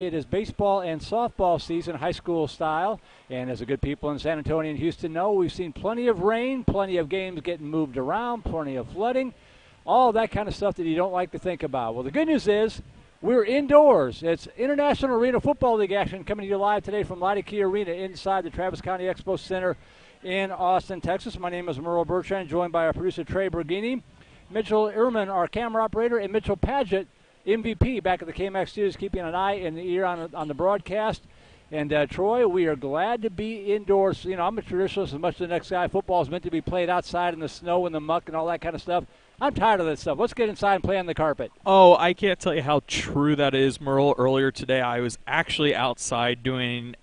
It is baseball and softball season, high school style, and as the good people in San Antonio and Houston know, we've seen plenty of rain, plenty of games getting moved around, plenty of flooding, all that kind of stuff that you don't like to think about. Well, the good news is we're indoors. It's International Arena Football League action coming to you live today from Lottie Key Arena inside the Travis County Expo Center in Austin, Texas. My name is Merle Bertrand, joined by our producer Trey Bergini, Mitchell Ehrman, our camera operator, and Mitchell Paget, MVP, back at the KMAX Studios, keeping an eye and ear on the broadcast. And, Troy, we are glad to be indoors. You know, I'm a traditionalist as much as the next guy. Football is meant to be played outside in the snow and the muck and all that kind of stuff. I'm tired of that stuff. Let's get inside and play on the carpet. Oh, I can't tell you how true that is, Merle. Earlier today, I was actually outside doing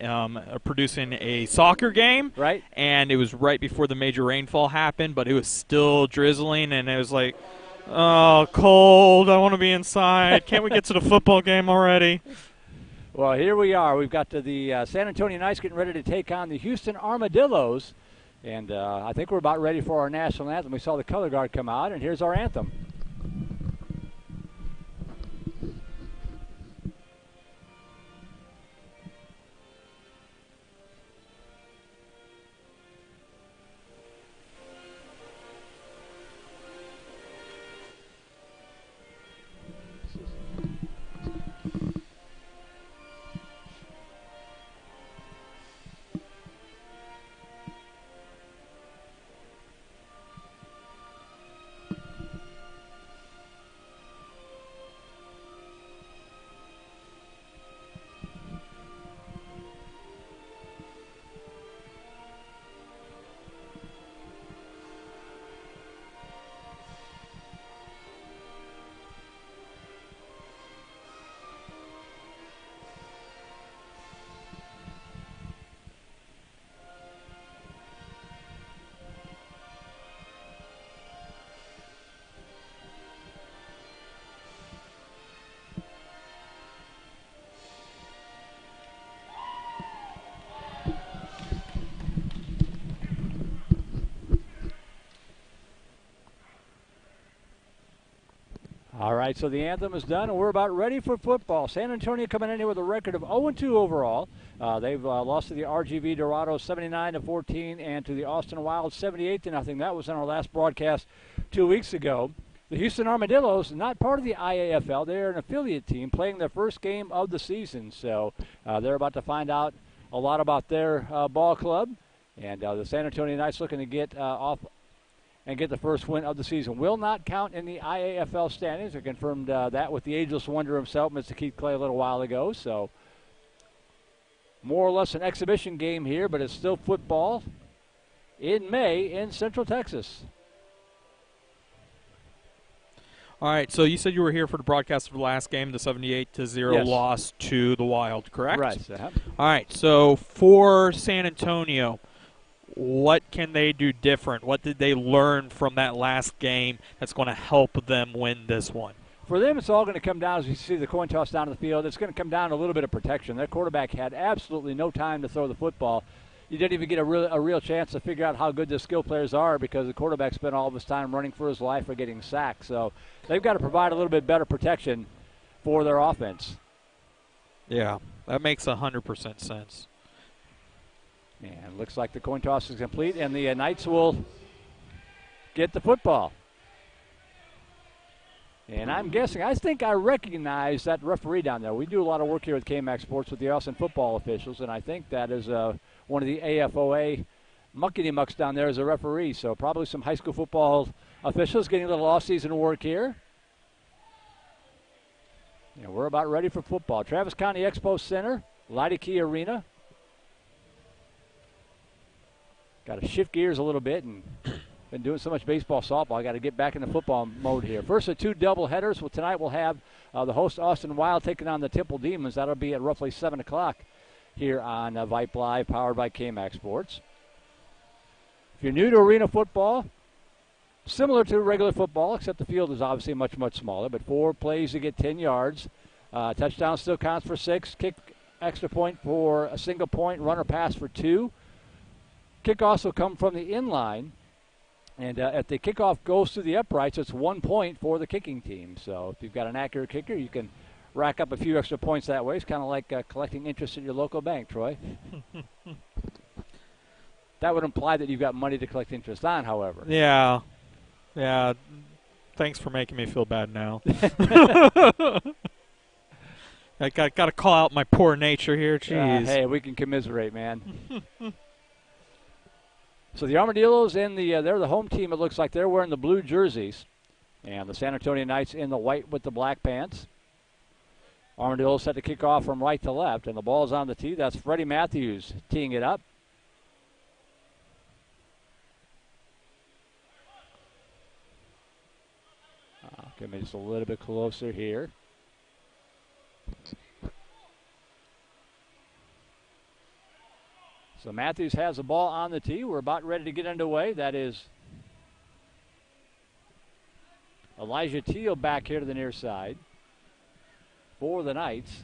producing a soccer game. Right. And it was right before the major rainfall happened, but it was still drizzling, and it was like, oh, cold. I want to be inside. Can't we get to the football game already? Well, here we are. We've got the San Antonio Knights getting ready to take on the Houston Armadillos. And I think we're about ready for our national anthem. We saw the color guard come out, and here's our anthem. All right, so the anthem is done, and we're about ready for football. San Antonio coming in here with a record of 0-2 overall. They've lost to the RGV Dorados 79-14 and to the Austin Wild 78-0. That was in our last broadcast 2 weeks ago. The Houston Armadillos, not part of the IAFL. They're an affiliate team playing their first game of the season. So they're about to find out a lot about their ball club. And the San Antonio Knights looking to get off and get the first win of the season. Will not count in the IAFL standings. I confirmed that with the ageless wonder himself, Mr. Keith Clay, a little while ago. So more or less an exhibition game here, but it's still football in May in Central Texas. All right, so you said you were here for the broadcast of the last game, the 78-0 loss to the Wild, correct? Right. All right, so for San Antonio, what can they do different? What did they learn from that last game that's going to help them win this one? For them, it's all going to come down, as you see the coin toss down to the field, it's going to come down to a little bit of protection. Their quarterback had absolutely no time to throw the football. You didn't even get a real chance to figure out how good the skill players are because the quarterback spent all of his time running for his life or getting sacked. So they've got to provide a little bit better protection for their offense. Yeah, that makes 100% sense. And looks like the coin toss is complete, and the Knights will get the football. And I'm guessing, I think I recognize that referee down there. We do a lot of work here with KMAX Sports with the Austin football officials, and I think that is one of the AFOA muckety-mucks down there as a referee. So probably some high school football officials getting a little off-season work here. And we're about ready for football. Travis County Expo Center, Lottie Key Arena. Got to shift gears a little bit and been doing so much baseball, softball. I got to get back into football mode here. First of two double headers. Well, tonight we'll have the host Austin Wild taking on the Temple Demons. That'll be at roughly 7 o'clock here on Vipe Live, powered by KMAX Sports. If you're new to arena football, similar to regular football, except the field is obviously much, much smaller, but 4 plays to get 10 yards. Touchdown still counts for 6. Kick extra point for a single point. Runner pass for 2. Kickoffs will come from the inline, and if the kickoff goes through the uprights, it's 1 point for the kicking team. So if you've got an accurate kicker, you can rack up a few extra points that way. It's kind of like collecting interest at your local bank, Troy. That would imply that you've got money to collect interest on, however. Yeah. Yeah. Thanks for making me feel bad now. I got to call out my poor nature here. Jeez. Hey, we can commiserate, man. So the Armadillos they're the home team. It looks like they're wearing the blue jerseys, and the San Antonio Knights in the white with the black pants. Armadillos set to kick off from right to left, and the ball's on the tee. That's Freddie Matthews teeing it up. Give me just a little bit closer here. So Matthews has the ball on the tee. We're about ready to get underway. That is Elijah Teal back here to the near side for the Knights,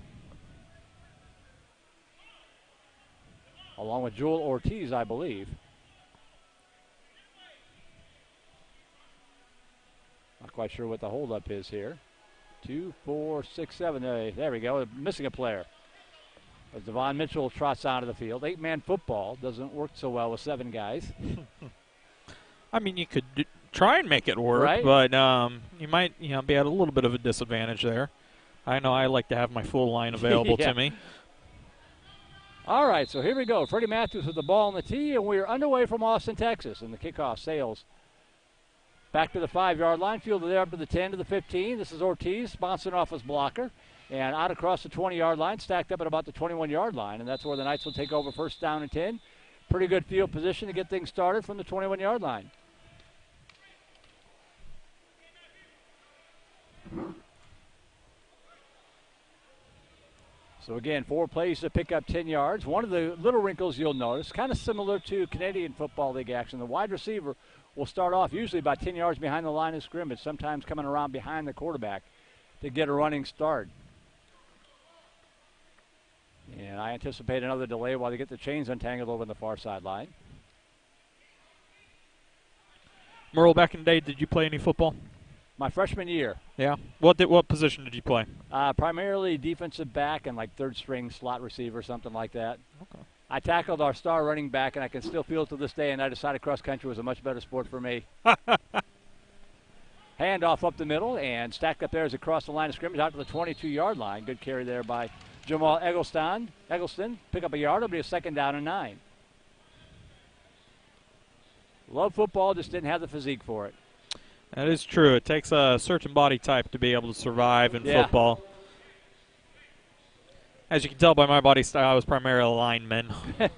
along with Joel Ortiz, I believe. Not quite sure what the holdup is here. 2, 4, 6, 7. There we go. Missing a player. As Devon Mitchell trots onto the field. 8-man football doesn't work so well with 7 guys. I mean, you could try and make it work, right? But you might be at a little bit of a disadvantage there. I know I like to have my full line available yeah. to me. All right, so here we go. Freddie Matthews with the ball on the tee, and we're underway from Austin, Texas, and the kickoff sails back to the 5-yard line. Fielded there up to the 10 to the 15. This is Ortiz bouncing off his blocker. And out across the 20-yard line, stacked up at about the 21-yard line. And that's where the Knights will take over first down and 10. Pretty good field position to get things started from the 21-yard line. So again, 4 plays to pick up 10 yards. One of the little wrinkles you'll notice, kind of similar to Canadian Football League action, the wide receiver will start off usually about 10 yards behind the line of scrimmage, sometimes coming around behind the quarterback to get a running start. And I anticipate another delay while they get the chains untangled over on the far sideline. Merle, back in the day, did you play any football? My freshman year. Yeah. What position did you play? Primarily defensive back and like third string slot receiver, something like that. Okay. I tackled our star running back, and I can still feel it to this day, and I decided cross country was a much better sport for me. Handoff up the middle, and stacked up there as it crossed the line of scrimmage out to the 22-yard line. Good carry there by Jamal Eggleston. Pick up a yard. It'll be a 2nd down and 9. Love football, just didn't have the physique for it. That is true. It takes a certain body type to be able to survive in football. As you can tell by my body style, I was primarily a lineman. You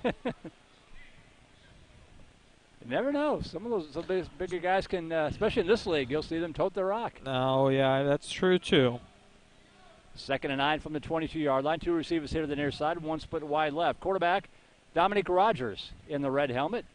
never know. Some of those bigger guys can, especially in this league, you'll see them tote the rock. Oh, yeah, that's true, too. 2nd and 9 from the 22-yard line. 2 receivers here to the near side, 1 split wide left. Quarterback, Dominic Rogers in the red helmet.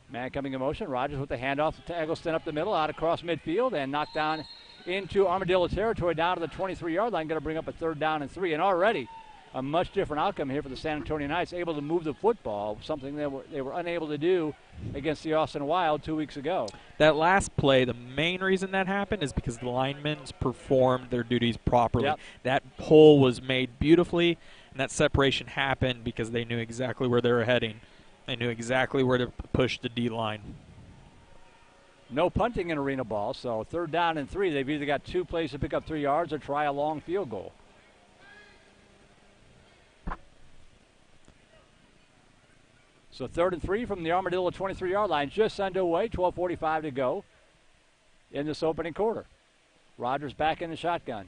Man coming in motion. Rogers with the handoff to Eggleston up the middle, out across midfield, and knocked down into Armadillo territory down to the 23-yard line. Going to bring up a 3rd down and 3. And already a much different outcome here for the San Antonio Knights, able to move the football, something they were unable to do against the Austin Wild 2 weeks ago. That last play, the main reason that happened is because the linemen performed their duties properly. Yep. That pull was made beautifully, and that separation happened because they knew exactly where they were heading. They knew exactly where to push the D-line. No punting in arena ball, so 3rd down and 3. They've either got 2 plays to pick up 3 yards or try a long field goal. So 3rd and 3 from the Armadillo 23-yard line, just underway, 12:45 to go in this opening quarter. Rogers back in the shotgun.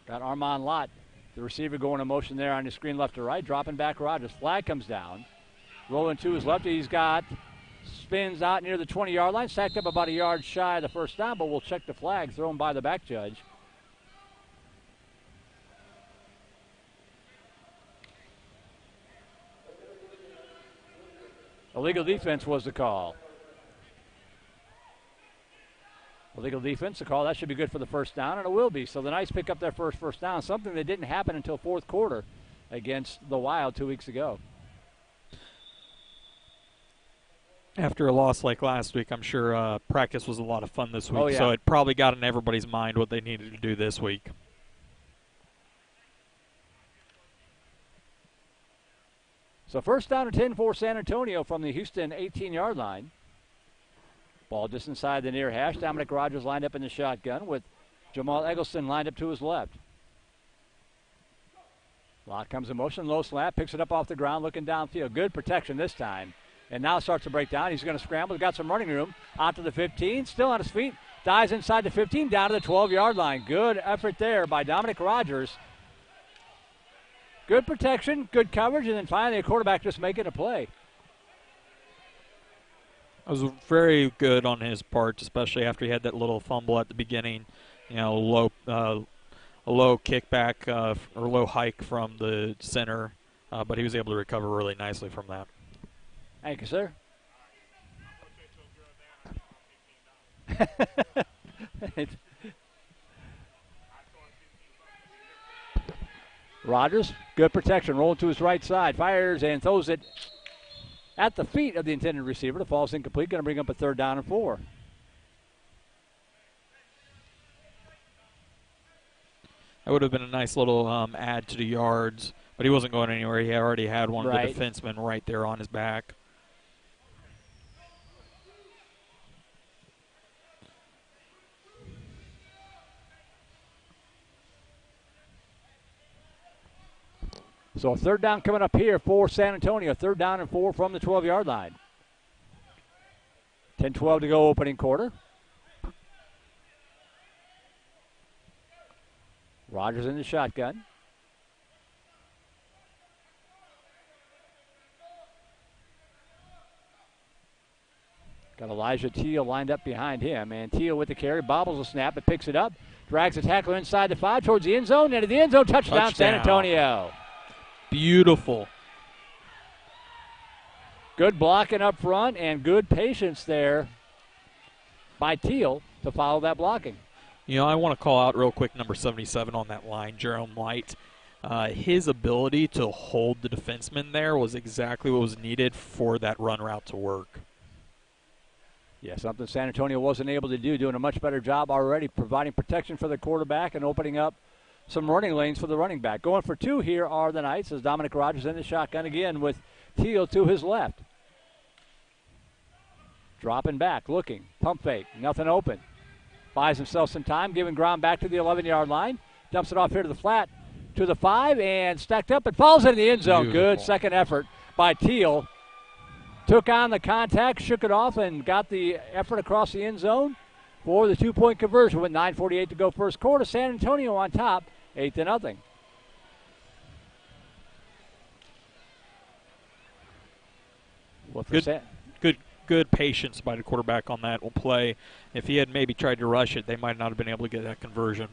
Got Armand Lott, the receiver, going in motion there on the screen left to right, dropping back Rogers. Flag comes down. Rolling to his left, he's got, spins out near the 20-yard line, sacked up about a yard shy of the first down, but we'll check the flag thrown by the back judge. Illegal defense was the call. Illegal defense, the call. That should be good for the first down, and it will be. So the Knights pick up their first down, something that didn't happen until 4th quarter against the Wild 2 weeks ago. After a loss like last week, I'm sure practice was a lot of fun this week. Oh, yeah. So it probably got in everybody's mind what they needed to do this week. So first down and 10 for San Antonio from the Houston 18-yard line. Ball just inside the near hash. Dominic Rogers lined up in the shotgun with Jamal Eggleston lined up to his left. Lott comes in motion, low slap, picks it up off the ground, looking downfield. Good protection this time. And now starts to break down. He's going to scramble. He's got some running room. Out to the 15, still on his feet. Dives inside the 15, down to the 12-yard line. Good effort there by Dominic Rogers. Good protection, good coverage, and then finally a quarterback just making a play. It was very good on his part, especially after he had that little fumble at the beginning. You know, a low kickback or low hike from the center, but he was able to recover really nicely from that. Thank you, sir. Rogers, good protection, rolling to his right side, fires and throws it at the feet of the intended receiver. The ball's incomplete, going to bring up a 3rd down and 4. That would have been a nice little add to the yards, but he wasn't going anywhere. He already had one of the defensemen right there on his back. So a 3rd down coming up here for San Antonio. 3rd down and 4 from the 12-yard line. 10-12 to go opening quarter. Rogers in the shotgun. Got Elijah Teal lined up behind him. And Teal with the carry, bobbles a snap, but picks it up. Drags the tackler inside the 5 towards the end zone. Into the end zone, touchdown San Antonio. Beautiful. Good blocking up front and good patience there by Teal to follow that blocking. You know, I want to call out real quick number 77 on that line, Jerome Light. His ability to hold the defenseman there was exactly what was needed for that run route to work. Yeah, something San Antonio wasn't able to do, doing a much better job already providing protection for the quarterback and opening up some running lanes for the running back. Going for 2 here are the Knights as Dominic Rogers in the shotgun again with Teal to his left. Dropping back, looking, pump fake, nothing open. Buys himself some time, giving ground back to the 11-yard line. Dumps it off here to the flat, to the 5, and stacked up. It falls into the end zone. Beautiful. Good second effort by Teal. Took on the contact, shook it off, and got the effort across the end zone for the 2-point conversion with 9:48 to go first quarter. San Antonio on top, 8-0. Good patience by the quarterback on that play. If he had maybe tried to rush it, they might not have been able to get that conversion.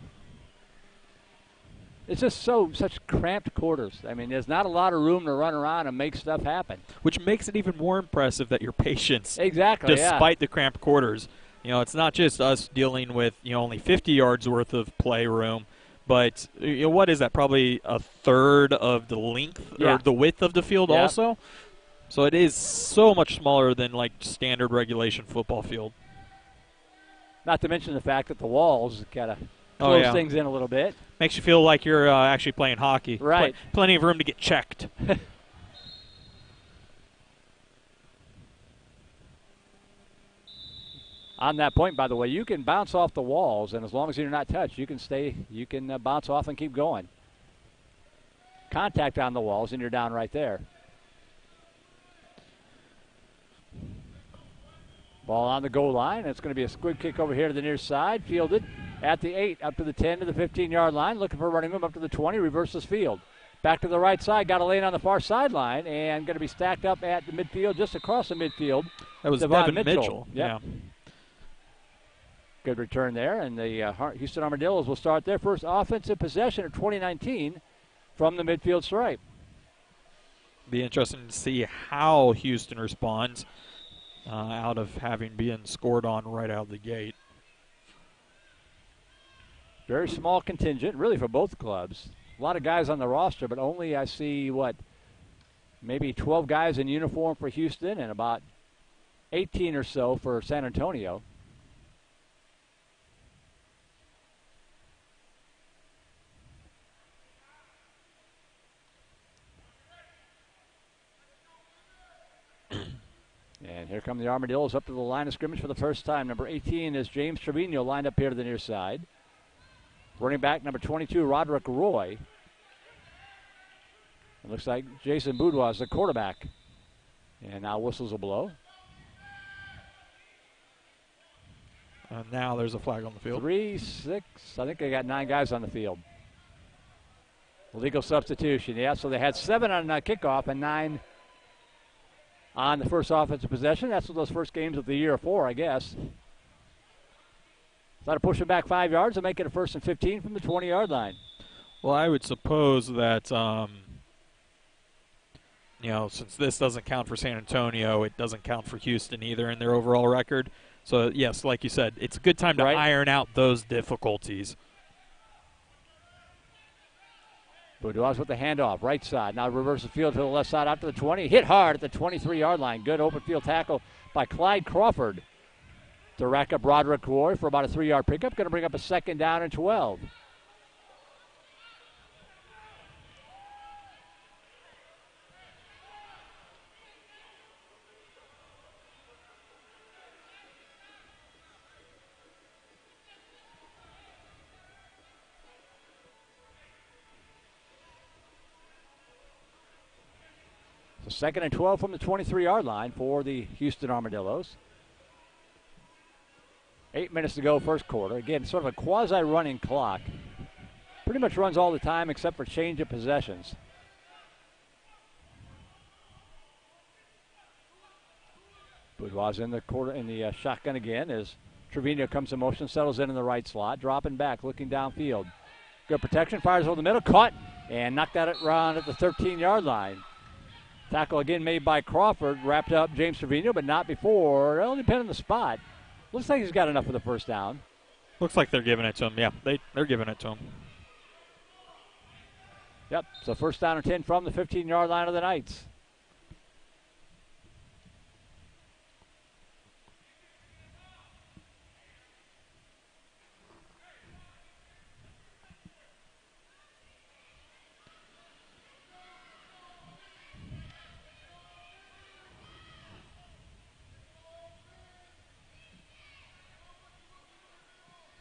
It's just such cramped quarters. I mean, there's not a lot of room to run around and make stuff happen. Which makes it even more impressive that your patience, exactly, despite the cramped quarters. You know, it's not just us dealing with, you know, only 50 yards worth of play room, but you know, what is that? Probably a third of the length or the width of the field also. So it is so much smaller than like standard regulation football field. Not to mention the fact that the walls kind of close things in a little bit. Makes you feel like you're actually playing hockey. Right. Plenty of room to get checked. On that point, by the way, you can bounce off the walls, and as long as you're not touched, you can bounce off and keep going. Contact on the walls, and you're down right there. Ball on the goal line. It's going to be a squib kick over here to the near side. Fielded at the 8, up to the 10 to the 15-yard line. Looking for a running room up to the 20. Reverses field. Back to the right side. Got a lane on the far sideline and going to be stacked up at the midfield, just across the midfield. That was Devin Mitchell. Yep. Yeah. Good return there, and the Houston Armadillos will start their first offensive possession of 2019 from the midfield stripe. Be interesting to see how Houston responds out of having been scored on right out of the gate. Very small contingent, really, for both clubs. A lot of guys on the roster, but only I see, maybe 12 guys in uniform for Houston and about 18 or so for San Antonio. And here come the Armadillos up to the line of scrimmage for the first time. Number 18 is James Trevino lined up here to the near side. Running back number 22, Roderick Roy. It looks like Jason Boudoir is the quarterback. And now whistles will blow. And now there's a flag on the field. 3, 6, I think they got 9 guys on the field. Legal substitution, yeah. So they had 7 on kickoff and 9 on the first offensive possession. That's what those first games of the year are for, I guess. Try to push them back 5 yards and make it a 1st and 15 from the 20-yard line. Well, I would suppose that, since this doesn't count for San Antonio, it doesn't count for Houston either in their overall record. So, yes, like you said, it's a good time to iron out those difficulties. Boudoir's with the handoff, right side. Now reverse the field to the left side out to the 20. Hit hard at the 23-yard line. Good open field tackle by Clyde Crawford to rack up Roderick Roy for about a 3-yard pickup. Going to bring up a 2nd down and 12. So 2nd and 12 from the 23-yard line for the Houston Armadillos. 8 minutes to go, first quarter. Again, sort of a quasi-running clock. Pretty much runs all the time except for change of possessions. Boudoir's in the shotgun again as Trevino comes in motion, settles in the right slot, dropping back, looking downfield. Good protection, fires over the middle, caught, and knocked that around at the 13-yard line. Tackle again made by Crawford, wrapped up James Trevino, but not before. It'll depend on the spot. Looks like he's got enough for the first down. Looks like they're giving it to him. Yeah, they're giving it to him. Yep, so 1st down and 10 from the 15-yard line of the Knights.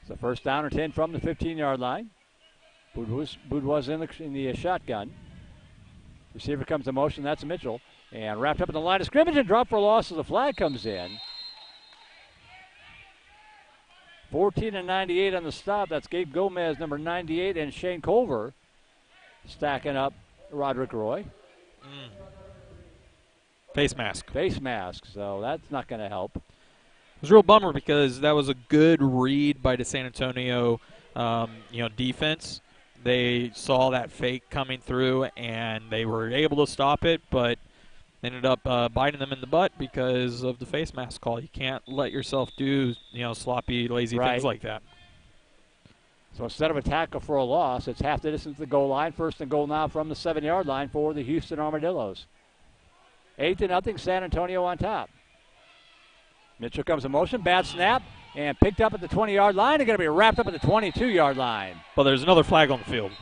So 1st down and 10 from the 15-yard line. Boudoir's in the shotgun. Receiver comes in motion. That's Mitchell. And wrapped up in the line of scrimmage and dropped for a loss as the flag comes in. 14 and 98 on the stop. That's Gabe Gomez, number 98, and Shane Culver stacking up Roderick Roy. Face mask. Face mask. So that's not going to help. It was a real bummer because that was a good read by the San Antonio, defense. They saw that fake coming through, and they were able to stop it, but ended up biting them in the butt because of the face mask call. You can't let yourself do, sloppy, lazy things like that. So instead of a tackle for a loss, it's half the distance to the goal line. 1st and goal now from the 7-yard line for the Houston Armadillos. 8-0, San Antonio on top. Mitchell comes in motion, bad snap, and picked up at the 20-yard line. They're going to be wrapped up at the 22-yard line. Well, there's another flag on the field.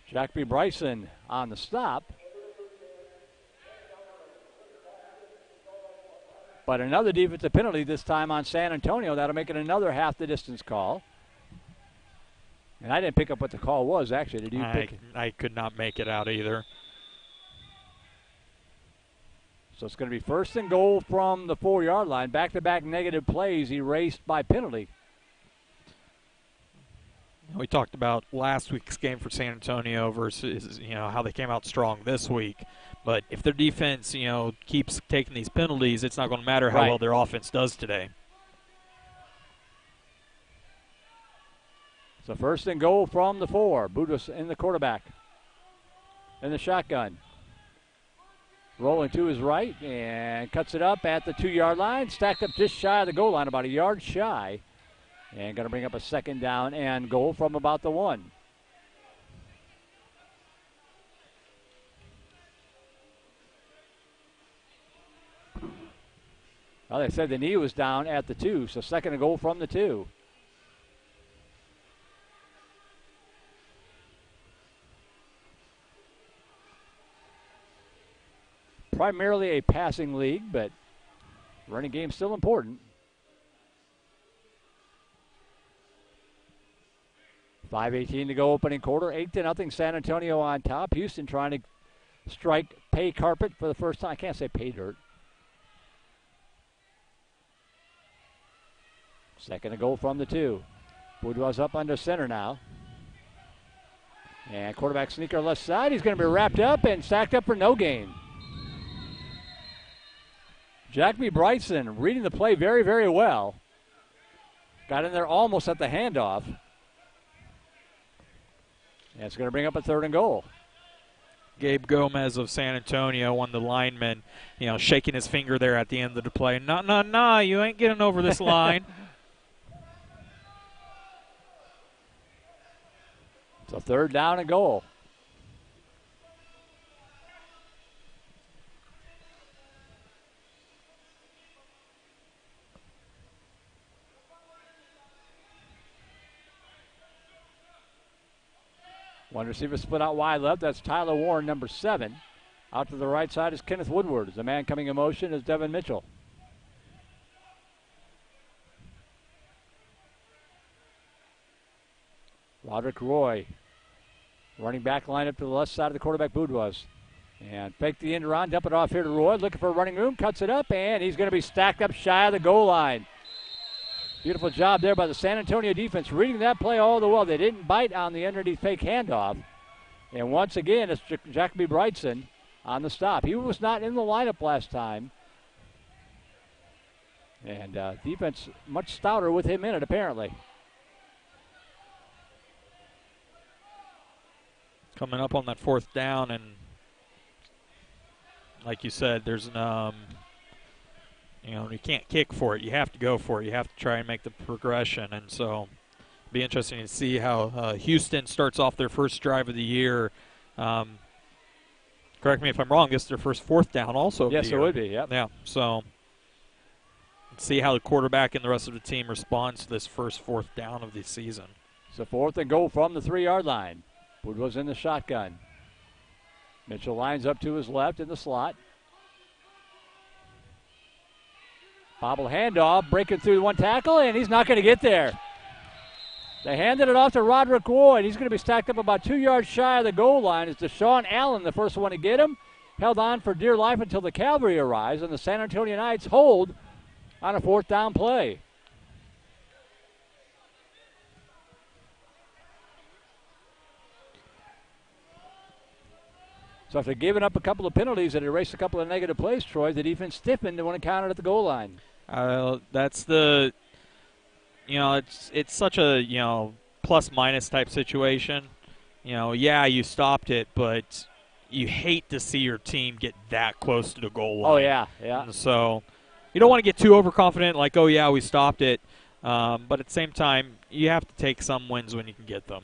Jack B. Bryson on the stop. But another defensive penalty this time on San Antonio. That'll make it another half the distance call. And I didn't pick up what the call was, actually. Did you pick it? I could not make it out either. So it's going to be 1st and goal from the 4-yard line. Back-to-back negative plays erased by penalty. We talked about last week's game for San Antonio versus, how they came out strong this week. But if their defense, keeps taking these penalties, it's not going to matter how well their offense does today. So 1st and goal from the 4. Boudoir in the quarterback. In the shotgun. Rolling to his right and cuts it up at the 2-yard line. Stacked up just shy of the goal line, about a yard shy. And going to bring up a 2nd down and goal from about the 1. Well, they said the knee was down at the 2, so second and goal from the 2. Primarily a passing league, but running game's still important. 5:18 to go opening quarter. 8-0 San Antonio on top. Houston trying to strike pay carpet for the first time. I can't say pay dirt. Second and goal from the 2. Boudreaux's up under center now. And quarterback sneaker left side. He's going to be wrapped up and sacked up for no gain. Jacoby Brightson reading the play very, very well. Got in there almost at the handoff. And it's going to bring up a third and goal. Gabe Gomez of San Antonio, one of the linemen, shaking his finger there at the end of the play. No, you ain't getting over this line. It's a third down and goal. One receiver split out wide left. That's Tyler Warren, number 7. Out to the right side is Kenneth Woodward. The man coming in motion is Devin Mitchell. Roderick Roy, running back line up to the left side of the quarterback, Boudreaux. And fake the end around, dump it off here to Roy. Looking for a running room, cuts it up, and he's going to be stacked up shy of the goal line. Beautiful job there by the San Antonio defense, reading that play all the way. They didn't bite on the underneath fake handoff. And once again, it's Jacoby Brightson on the stop. He was not in the lineup last time. And defense much stouter with him in it, apparently. Coming up on that fourth down, and like you said, there's an you can't kick for it. You have to go for it. You have to try and make the progression. And so it'll be interesting to see how Houston starts off their first drive of the year. Correct me if I'm wrong, this is their first fourth down also of the year. Yes, it would be, yep. Yeah, so let's see how the quarterback and the rest of the team responds to this first fourth down of the season. So fourth and goal from the 3-yard line. Wood was in the shotgun. Mitchell lines up to his left in the slot. Bobble handoff, breaking through one tackle, and he's not going to get there. They handed it off to Roderick Roy, and he's going to be stacked up about 2 yards shy of the goal line. It's Deshaun Allen, the first one to get him. Held on for dear life until the cavalry arrives, and the San Antonio Knights hold on a fourth down play. So after giving up a couple of penalties that erased a couple of negative plays, Troy, the defense stiffened when it counted at the goal line. That's the, it's such a, plus-minus type situation. Yeah, you stopped it, but you hate to see your team get that close to the goal line. Oh, yeah. And so you don't want to get too overconfident, like, oh, yeah, we stopped it. But at the same time, you have to take some wins when you can get them.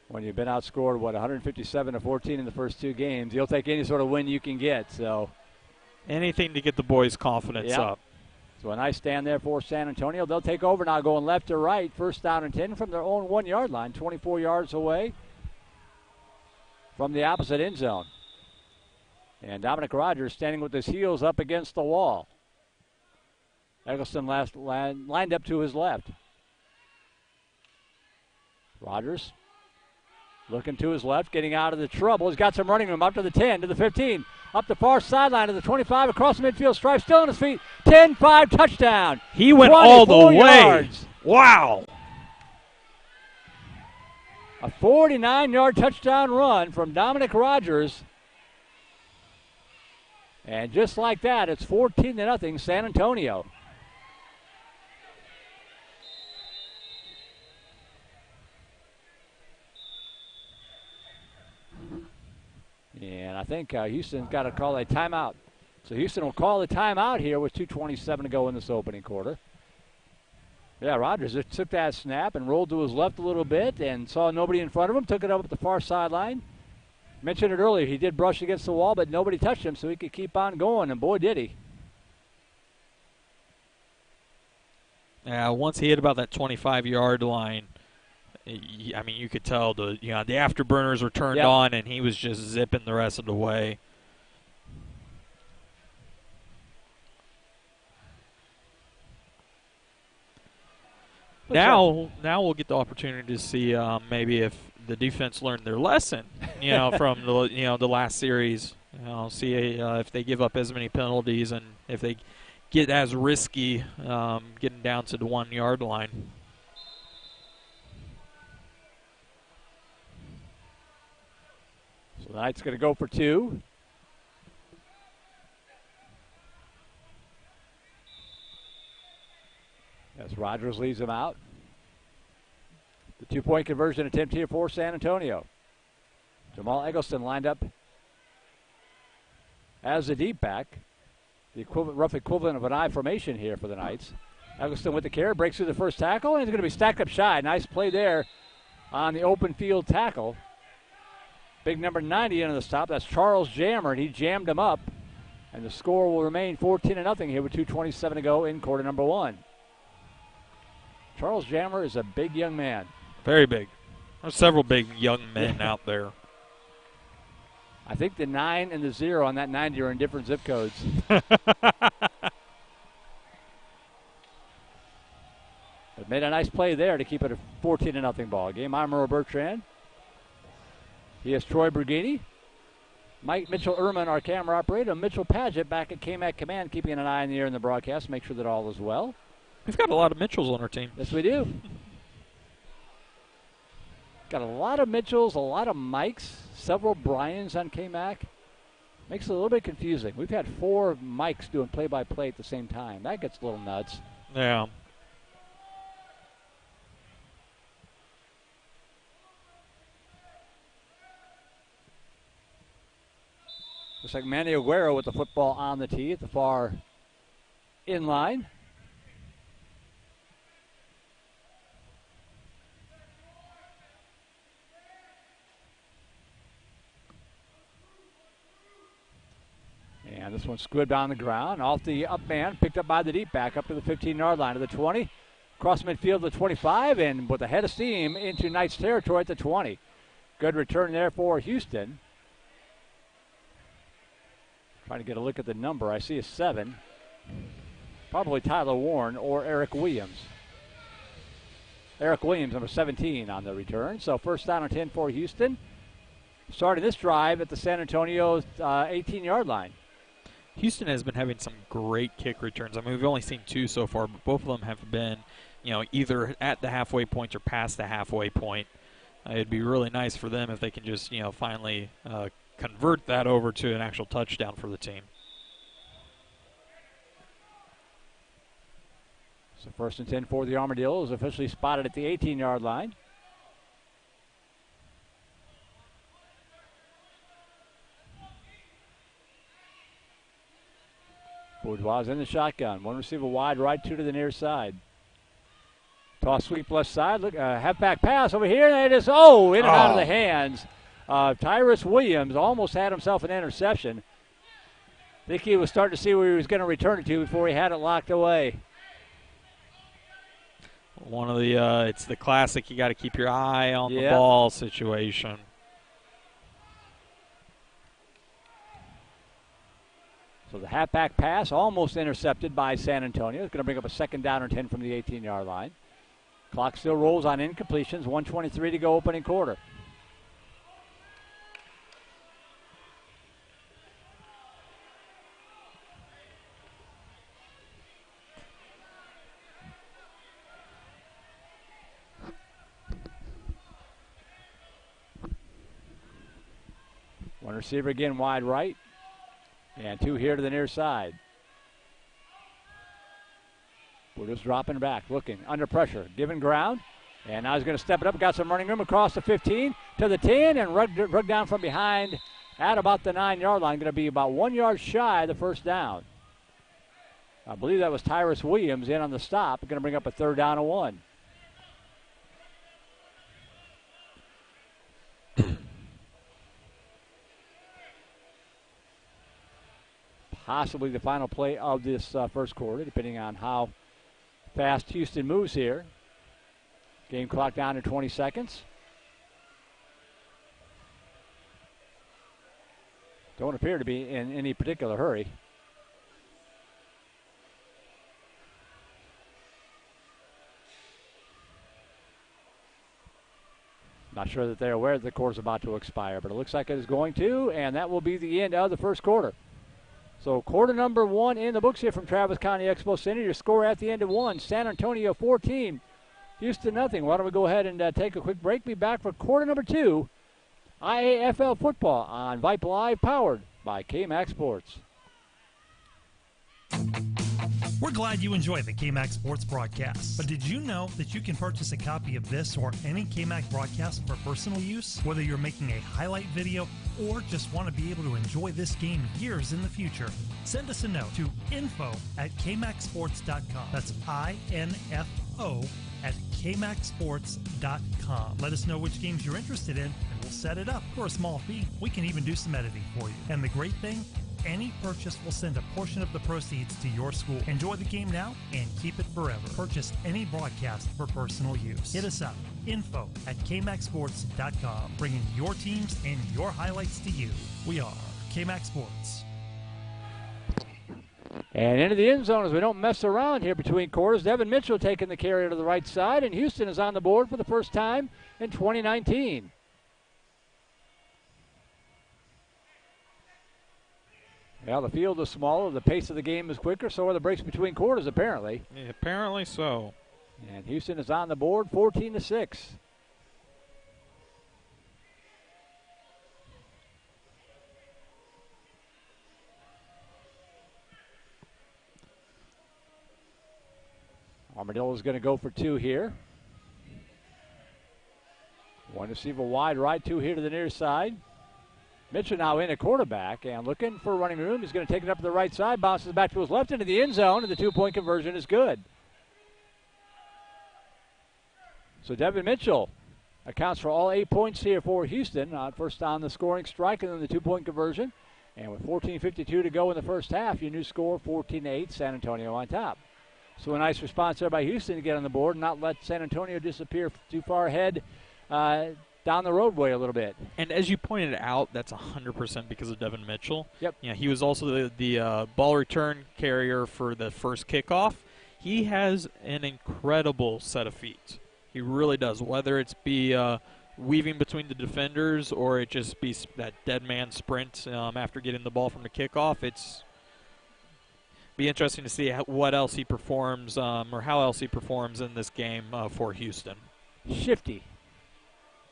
When you've been outscored, 157-14 in the first 2 games, you'll take any sort of win you can get. So anything to get the boys' confidence up. So a nice stand there for San Antonio. They'll take over now going left to right. First down and 10 from their own 1-yard line, 24 yards away from the opposite end zone. And Dominic Rogers standing with his heels up against the wall. Eggleston lined up to his left. Rogers looking to his left, getting out of the trouble. He's got some running room up to the 10, to the 15, up the far sideline to the 25, across the midfield stripe, still on his feet. 10-5 touchdown. He went all the way. Yards. Wow. A 49-yard touchdown run from Dominic Rogers. And just like that, it's 14-0 San Antonio. And I think Houston's got to call a timeout. So Houston will call a timeout here with 2:27 to go in this opening quarter. Yeah, Rogers just took that snap and rolled to his left a little bit and saw nobody in front of him, took it up at the far sideline. Mentioned it earlier, he did brush against the wall, but nobody touched him, so he could keep on going, and boy, did he. Once he hit about that 25-yard line, I mean, you could tell the afterburners were turned on, and he was just zipping the rest of the way. Now we'll get the opportunity to see maybe if the defense learned their lesson, from the last series. See if they give up as many penalties and if they get as risky getting down to the 1-yard line. So the Knights going to go for 2. As Rogers leaves them out. The 2-point conversion attempt here for San Antonio. Jamal Eggleston lined up as the deep back. The rough equivalent of an I formation here for the Knights. Eggleston with the carry, breaks through the first tackle, and he's going to be stacked up shy. Nice play there on the open field tackle. Big number 90 into the stop. That's Charles Jammer, and he jammed him up. And the score will remain 14-0 here with 2:27 to go in quarter number 1. Charles Jammer is a big young man. Very big. There's several big young men out there. I think the 9 and the 0 on that 90 are in different zip codes. But made a nice play there to keep it a 14-0 ball game. I'm Earl Bertrand. He has Troy Bergini, Mike Mitchell-Erman, our camera operator, and Mitchell Paget back at KMAC Command, keeping an eye in the air in the broadcast, make sure that all is well. We've got a lot of Mitchells on our team. Yes, we do. Got a lot of Mitchells, a lot of Mikes, several Bryans on KMAC. Makes it a little bit confusing. We've had 4 Mikes doing play-by-play at the same time. That gets a little nuts. Yeah. Looks like Manny Aguero with the football on the tee at the far in line. And this one squibbed on the ground. Off the up man, picked up by the deep back up to the 15-yard line to the 20. Cross midfield to the 25, and with a head of steam into Knights territory at the 20. Good return there for Houston. Trying to get a look at the number. I see a 7. Probably Tyler Warren or Eric Williams. Eric Williams, number 17 on the return. So first down and 10 for Houston. Starting this drive at the San Antonio 18-yard line. Houston has been having some great kick returns. I mean, we've only seen 2 so far, but both of them have been, either at the halfway point or past the halfway point. It'd be really nice for them if they can just, finally convert that over to an actual touchdown for the team. So first and 10 for the Armadillos, officially spotted at the 18-yard line. Bourgeois in the shotgun. One receiver wide right, 2 to the near side. Toss sweep left side. Look, halfback pass over here. And it is, in and out of the hands. Tyrus Williams almost had himself an interception. I think he was starting to see where he was going to return it to before he had it locked away. One of the, it's the classic, you got to keep your eye on the ball situation. So the halfback pass almost intercepted by San Antonio. It's going to bring up a second down and 10 from the 18-yard line. Clock still rolls on incompletions. 1:23 to go opening quarter. One receiver again wide right. And 2 here to the near side. We're just dropping back, looking, under pressure, giving ground. And now he's going to step it up, got some running room across the 15 to the 10, and rug down from behind at about the 9-yard line. Going to be about 1 yard shy of the first down. I believe that was Tyrus Williams in on the stop. Going to bring up a third down and 1. Possibly the final play of this first quarter, depending on how fast Houston moves here. Game clock down to 20 seconds. Don't appear to be in any particular hurry. Not sure that they're aware that the quarter's about to expire, but it looks like it is going to, and that will be the end of the first quarter. So quarter number 1 in the books here from Travis County Expo Center. Your score at the end of 1, San Antonio 14, Houston nothing. Why don't we go ahead and take a quick break? Be back for quarter number 2, IAFL football on Vipe Live, powered by K-Max Sports. We're glad you enjoy the K-Max Sports broadcast. But did you know that you can purchase a copy of this or any K-Max broadcast for personal use? Whether you're making a highlight video or just want to be able to enjoy this game years in the future, send us a note to info@kmaxsports.com. That's INFO at kmaxsports.com. Let us know which games you're interested in, and we'll set it up for a small fee. We can even do some editing for you. And the great thing, any purchase will send a portion of the proceeds to your school. Enjoy the game now and keep it forever. Purchase any broadcast for personal use. Hit us up, info@kmaxsports.com, bringing your teams and your highlights to you. We are K-Max Sports. And into the end zone as we don't mess around here between quarters. Devin Mitchell taking the carry to the right side, and Houston is on the board for the first time in 2019. Well, the field is smaller, the pace of the game is quicker, so are the breaks between quarters, apparently. Yeah, apparently so. And Houston is on the board, 14-6. Armadillo is going to go for 2 here. One receiver wide right, 2 here to the near side. Mitchell now in at quarterback and looking for running room. He's going to take it up to the right side, bounces back to his left into the end zone, and the 2-point conversion is good. So Devin Mitchell accounts for all 8 points here for Houston. First on the scoring strike and then the 2-point conversion. And with 14:52 to go in the first half, your new score 14-8, San Antonio on top. So a nice response there by Houston to get on the board and not let San Antonio disappear too far ahead down the roadway a little bit. And as you pointed out, that's 100% because of Devin Mitchell. Yep. Yeah, he was also the ball return carrier for the first kickoff. He has an incredible set of feet. He really does. Whether it's be weaving between the defenders or it just be that dead man sprint after getting the ball from the kickoff, it's be interesting to see what else he performs or how else he performs in this game for Houston. Shifty.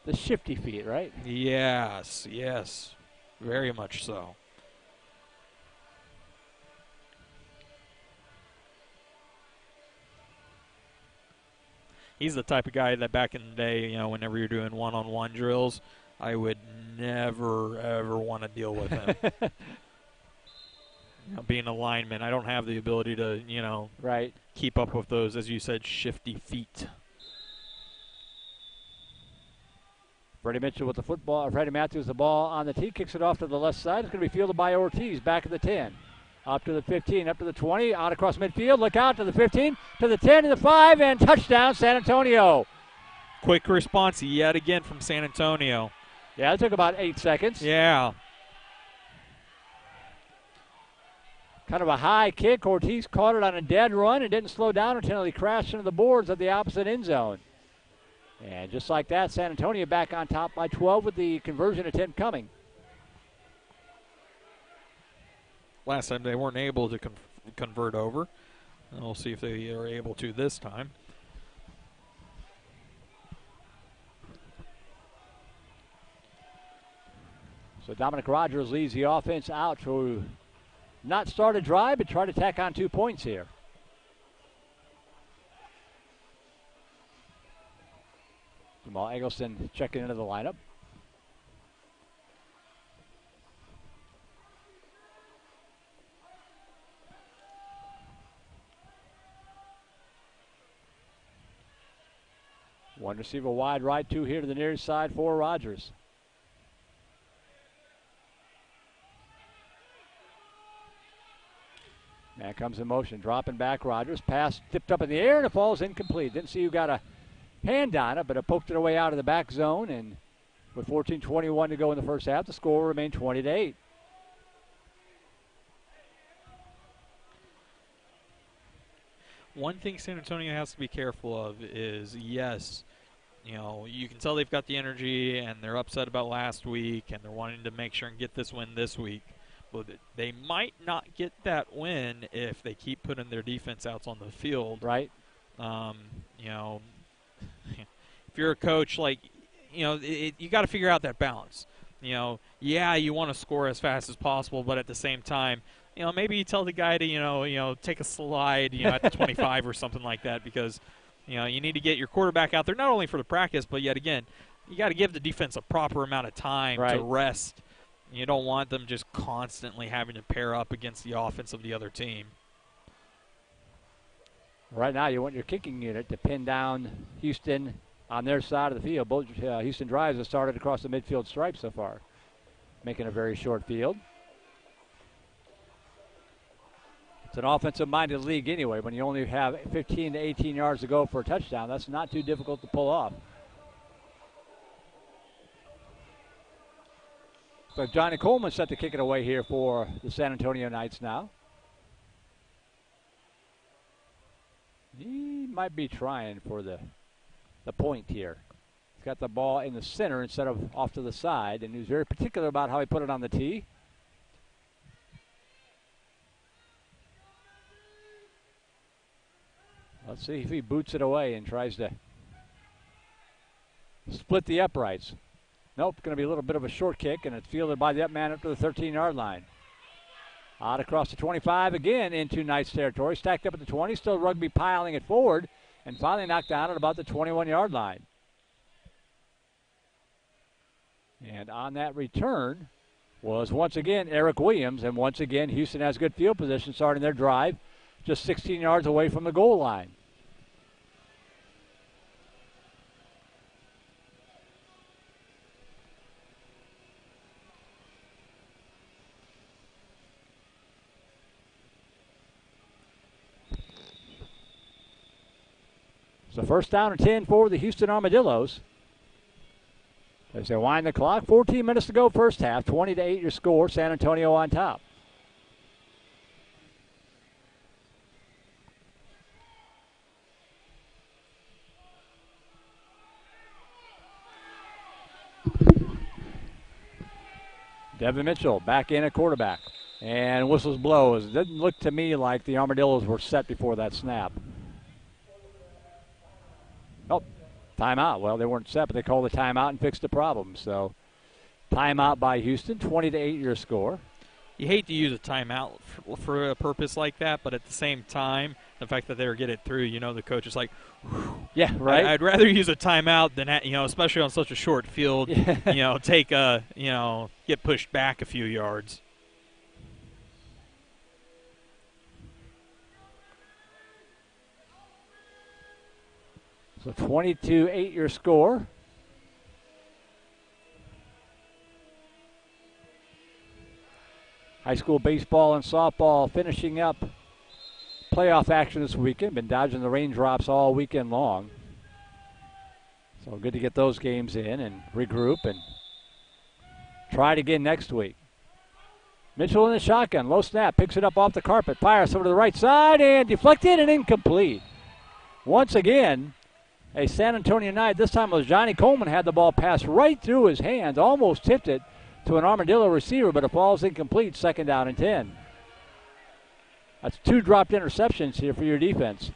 The shifty feet, right? Yes, yes. Very much so. He's the type of guy that back in the day, you know, whenever you're doing one-on-one drills, I would never, ever want to deal with him. You know, being a lineman, I don't have the ability to, you know, right, keep up with those, as you said, shifty feet. Freddie Mitchell with the football. Freddie Matthews the ball on the tee, kicks it off to the left side. It's going to be fielded by Ortiz, back at the 10. Up to the 15, up to the 20, out across midfield. Look out to the 15, to the 10, to the 5, and touchdown, San Antonio. Quick response yet again from San Antonio. Yeah, it took about 8 seconds. Yeah. Kind of a high kick. Ortiz caught it on a dead run and didn't slow down until he crashed into the boards at the opposite end zone. And just like that, San Antonio back on top by 12 with the conversion attempt coming. Last time they weren't able to convert over. And we'll see if they are able to this time. So Dominic Rogers leads the offense out to not start a drive, but try to tack on 2 points here. Jamal Eggleston checking into the lineup. One receiver wide right, 2 here to the near side for Rogers. And comes in motion, dropping back Rogers. Pass tipped up in the air, and it falls incomplete. Didn't see who got a hand on it, but it poked it away out of the back zone. And with 14:21 to go in the first half, the score remained 20-8. One thing San Antonio has to be careful of is, yes, you know, you can tell they've got the energy and they're upset about last week and they're wanting to make sure and get this win this week. But they might not get that win if they keep putting their defense outs on the field. Right. You know, if you're a coach, like, you know, you got to figure out that balance. You know, yeah, you want to score as fast as possible, but at the same time, you know, maybe you tell the guy to, you know, take a slide, you know, at the 25 or something like that, because, you know, you need to get your quarterback out there not only for the practice, but yet again, you got to give the defense a proper amount of time to rest. You don't want them just constantly having to pair up against the offense of the other team. Right now, you want your kicking unit to pin down Houston on their side of the field. Both Houston drives have started across the midfield stripe so far, making a very short field. It's an offensive-minded league anyway. When you only have 15 to 18 yards to go for a touchdown, that's not too difficult to pull off. So Johnny Coleman set to kick it away here for the San Antonio Knights now. He might be trying for the point here. He's got the ball in the center instead of off to the side, and he was very particular about how he put it on the tee. Let's see if he boots it away and tries to split the uprights. Nope, going to be a little bit of a short kick, and it's fielded by the up man up to the 13-yard line. Out across the 25 again into Knights territory. Stacked up at the 20, still Rugby piling it forward, and finally knocked down at about the 21-yard line. And on that return was once again Eric Williams, and once again Houston has good field position starting their drive just 16 yards away from the goal line. So first down and 10 for the Houston Armadillos. As they wind the clock, 14 minutes to go first half, 20-8 your score, San Antonio on top. Devin Mitchell back in at quarterback. And whistles blow. It didn't look to me like the Armadillos were set before that snap. Oh, timeout. Well, they weren't set, but they called the timeout and fixed the problem. So, timeout by Houston, 20-8 your score. You hate to use a timeout for a purpose like that, but at the same time, the fact that they're getting it through, you know, the coach is like, whew, yeah, right. I'd rather use a timeout than, you know, especially on such a short field, you know, take a, you know, get pushed back a few yards. So 22-8 your score. High school baseball and softball finishing up playoff action this weekend. Been dodging the raindrops all weekend long. So good to get those games in and regroup and try it again next week. Mitchell in the shotgun. Low snap. Picks it up off the carpet. Fires over to the right side and deflected and incomplete. Once again, a San Antonio Knight. This time it was Johnny Coleman had the ball pass right through his hands. Almost tipped it to an Armadillo receiver, but it falls incomplete. Second down and 10. That's 2 dropped interceptions here for your defense.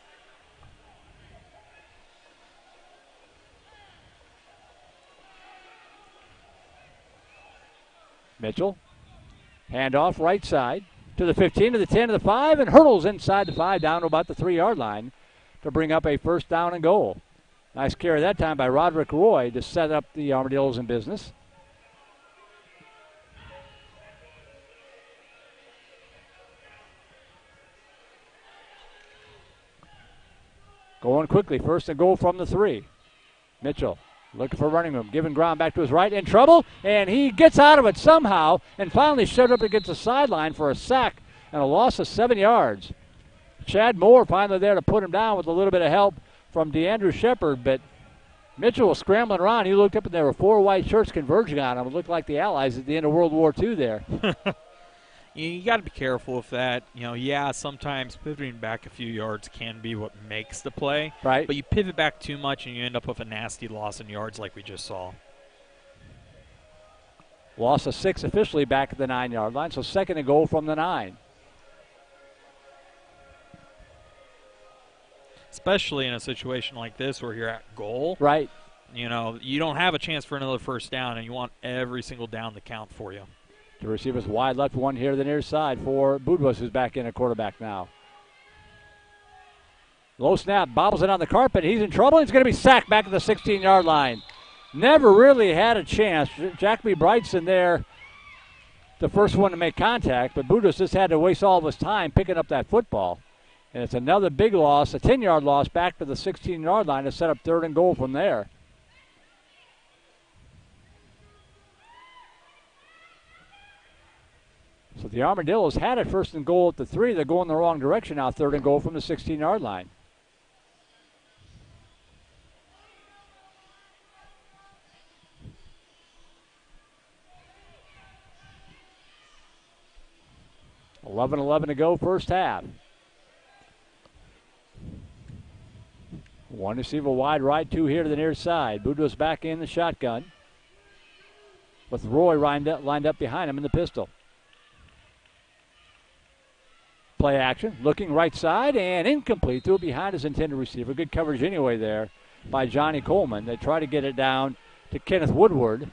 Mitchell, handoff right side to the 15, to the 10, to the 5, and hurdles inside the 5 down to about the 3-yard line to bring up a first down and goal. Nice carry that time by Roderick Roy to set up the Armadillos in business. Going quickly, first and goal from the 3. Mitchell looking for running room, giving ground back to his right, in trouble, and he gets out of it somehow and finally showed up against the sideline for a sack and a loss of 7 yards. Chad Moore finally there to put him down with a little bit of help from DeAndrew Shepard, but Mitchell was scrambling around. He looked up and there were 4 white shirts converging on him. It looked like the Allies at the end of World War II there. You got to be careful with that. Yeah, sometimes pivoting back a few yards can be what makes the play. Right. But you pivot back too much and you end up with a nasty loss in yards like we just saw. Loss of 6 officially back at the 9-yard line, so 2nd and goal from the 9. Especially in a situation like this where you're at goal. Right. You don't have a chance for another first down, and you want every single down to count for you. The receiver's wide left, one here to the near side for Budwas, who's back in at quarterback now. Low snap, bobbles it on the carpet. He's in trouble. He's going to be sacked back at the 16-yard line. Never really had a chance. Jacoby Brightson there, the first one to make contact, but Budwas just had to waste all of his time picking up that football. And it's another big loss, a 10-yard loss back to the 16-yard line to set up 3rd and goal from there. So the Armadillos had it 1st and goal at the 3. They're going the wrong direction now, 3rd and goal from the 16-yard line. $11 to go, first half. One receiver wide right, 2 here to the near side. Budwas back in the shotgun with Roy lined up behind him in the pistol. Play action, looking right side, and incomplete. Threw it behind his intended receiver. Good coverage anyway there by Johnny Coleman. They try to get it down to Kenneth Woodward.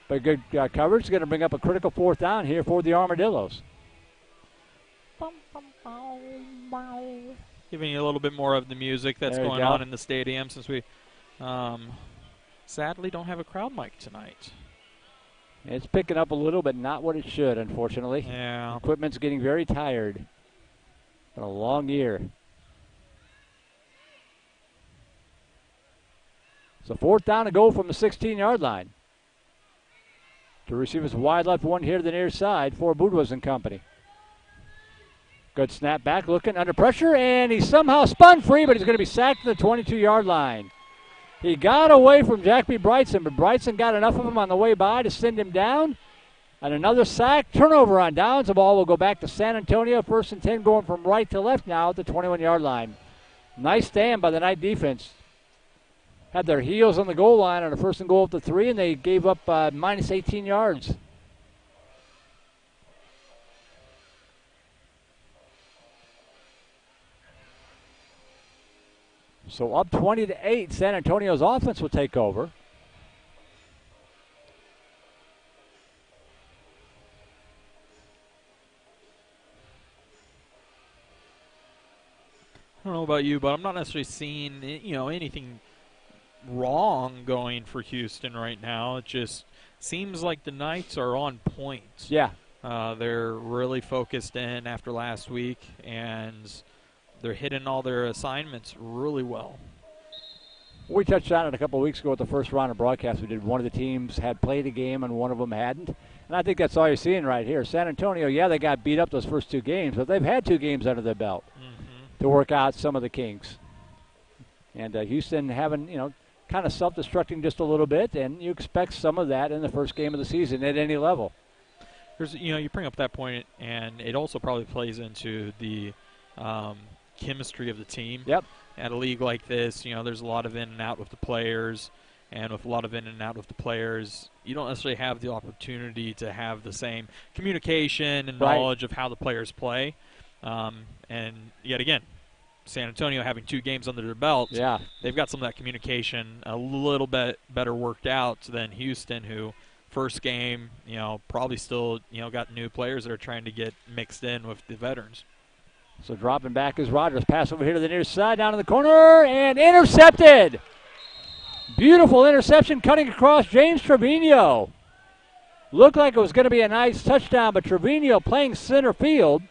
But good coverage is going to bring up a critical 4th down here for the Armadillos. Giving you a little bit more of the music that's going on in the stadium since we sadly don't have a crowd mic tonight. It's picking up a little, but not what it should, unfortunately. Yeah. The equipment's getting very tired. Been a long year. So 4th down to go from the 16-yard line. The receiver's wide left, one here to the near side for Budwas and company. Good snap back, looking under pressure, and he somehow spun free, but he's going to be sacked at the 22-yard line. He got away from Jacoby Brightson, but Brightson got enough of him on the way by to send him down. And another sack, turnover on downs. The ball will go back to San Antonio. 1st and 10 going from right to left now at the 21-yard line. Nice stand by the Knight defense. Had their heels on the goal line on a 1st and goal at the 3, and they gave up minus 18 yards. So up 20-8, San Antonio's offense will take over. I don't know about you, but I'm not necessarily seeing anything wrong going for Houston right now. It just seems like the Knights are on point. Yeah. They're really focused in after last week, and they're hitting all their assignments really well. We touched on it a couple of weeks ago at the first round of broadcast we did. One of the teams had played a game and one of them hadn't. And I think that's all you're seeing right here. San Antonio, yeah, they got beat up those first 2 games, but they've had 2 games under their belt to work out some of the kinks. And Houston having, kind of self-destructing just a little bit, and you expect some of that in the first game of the season at any level. You bring up that point, and it also probably plays into the chemistry of the team. Yep. At a league like this, there's a lot of in and out with the players, and with a lot of in and out with the players, you don't necessarily have the opportunity to have the same communication and knowledge of how the players play. And yet again, San Antonio having 2 games under their belt, they've got some of that communication a little bit better worked out than Houston, who first game, probably still, got new players that are trying to get mixed in with the veterans. So dropping back is Rogers. Pass over here to the near side, down in the corner, and intercepted. Beautiful interception cutting across James Trevino. Looked like it was going to be a nice touchdown, but Trevino playing center field.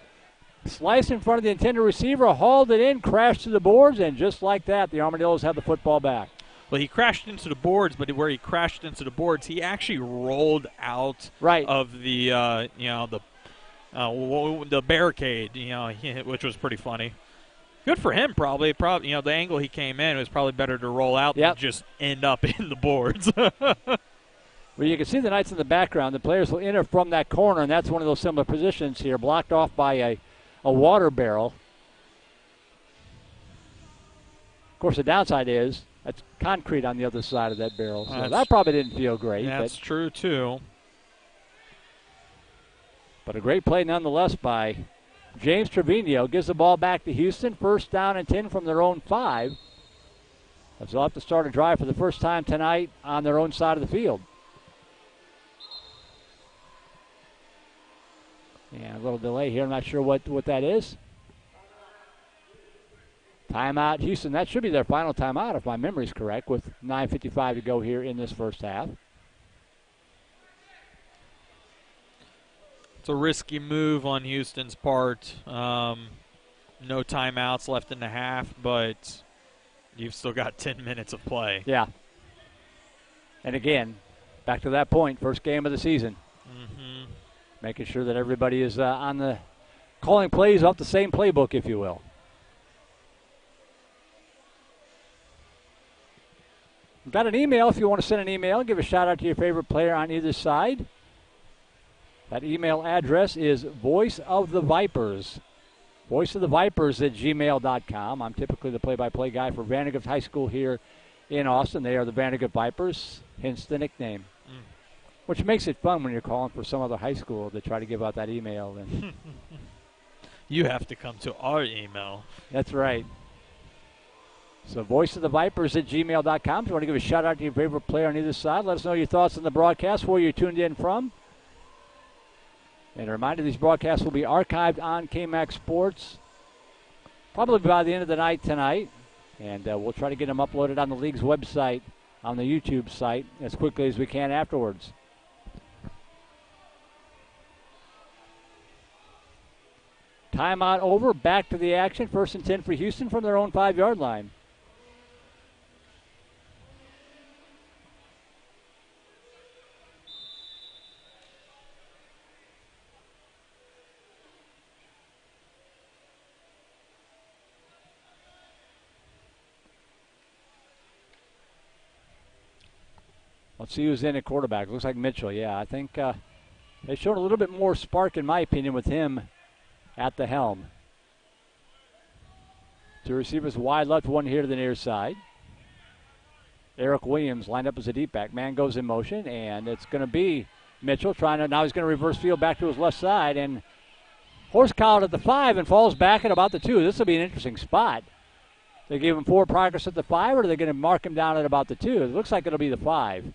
Sliced in front of the intended receiver, hauled it in, crashed to the boards, and just like that, the Armadillos have the football back. Well, he crashed into the boards, but where he crashed into the boards, he actually rolled out of the, the barricade, which was pretty funny. Good for him, probably. The angle he came in was probably better to roll out than just end up in the boards. Well, you can see the Knights in the background. The players will enter from that corner, and that's one of those similar positions here, blocked off by a water barrel. Of course, the downside is that's concrete on the other side of that barrel, so that probably didn't feel great. That's true, too. But a great play nonetheless by James Trevino. Gives the ball back to Houston. First down and 10 from their own 5. As they'll have to start a drive for the first time tonight on their own side of the field. And a little delay here. I'm not sure what that is. Timeout, Houston. That should be their final timeout if my memory's correct, with 9:55 to go here in this first half. It's a risky move on Houston's part. No timeouts left in the half, but you've still got 10 minutes of play. Yeah. And again, back to that point, first game of the season. Mm-hmm. Making sure that everybody is on the calling plays off the same playbook, if you will. We've got an email if you want to send an email. Give a shout out to your favorite player on either side. That email address is voiceofthevipers. Voiceofthevipers@gmail.com. I'm typically the play-by-play guy for Vandergrift High School here in Austin. They are the Vandergrift Vipers, hence the nickname. Which makes it fun when you're calling for some other high school to try to give out that email. And you have to come to our email. That's right. So voiceofthevipers@gmail.com. If you want to give a shout out to your favorite player on either side, let us know your thoughts on the broadcast, where you're tuned in from. And a reminder, these broadcasts will be archived on KMAX Sports probably by the end of the night tonight. And we'll try to get them uploaded on the league's website, on the YouTube site, as quickly as we can afterwards. Timeout over. Back to the action. First and 10 for Houston from their own 5-yard line. Let's see who's in at quarterback. Looks like Mitchell. Yeah, I think they showed a little bit more spark, in my opinion, with him at the helm. Two receivers wide left, one here to the near side. Eric Williams lined up as a deep back. Man goes in motion, and it's going to be Mitchell now he's going to reverse field back to his left side, and horse collared at the 5 and falls back at about the 2. This will be an interesting spot. They give him forward progress at the 5, or are they going to mark him down at about the 2? It looks like it'll be the 5.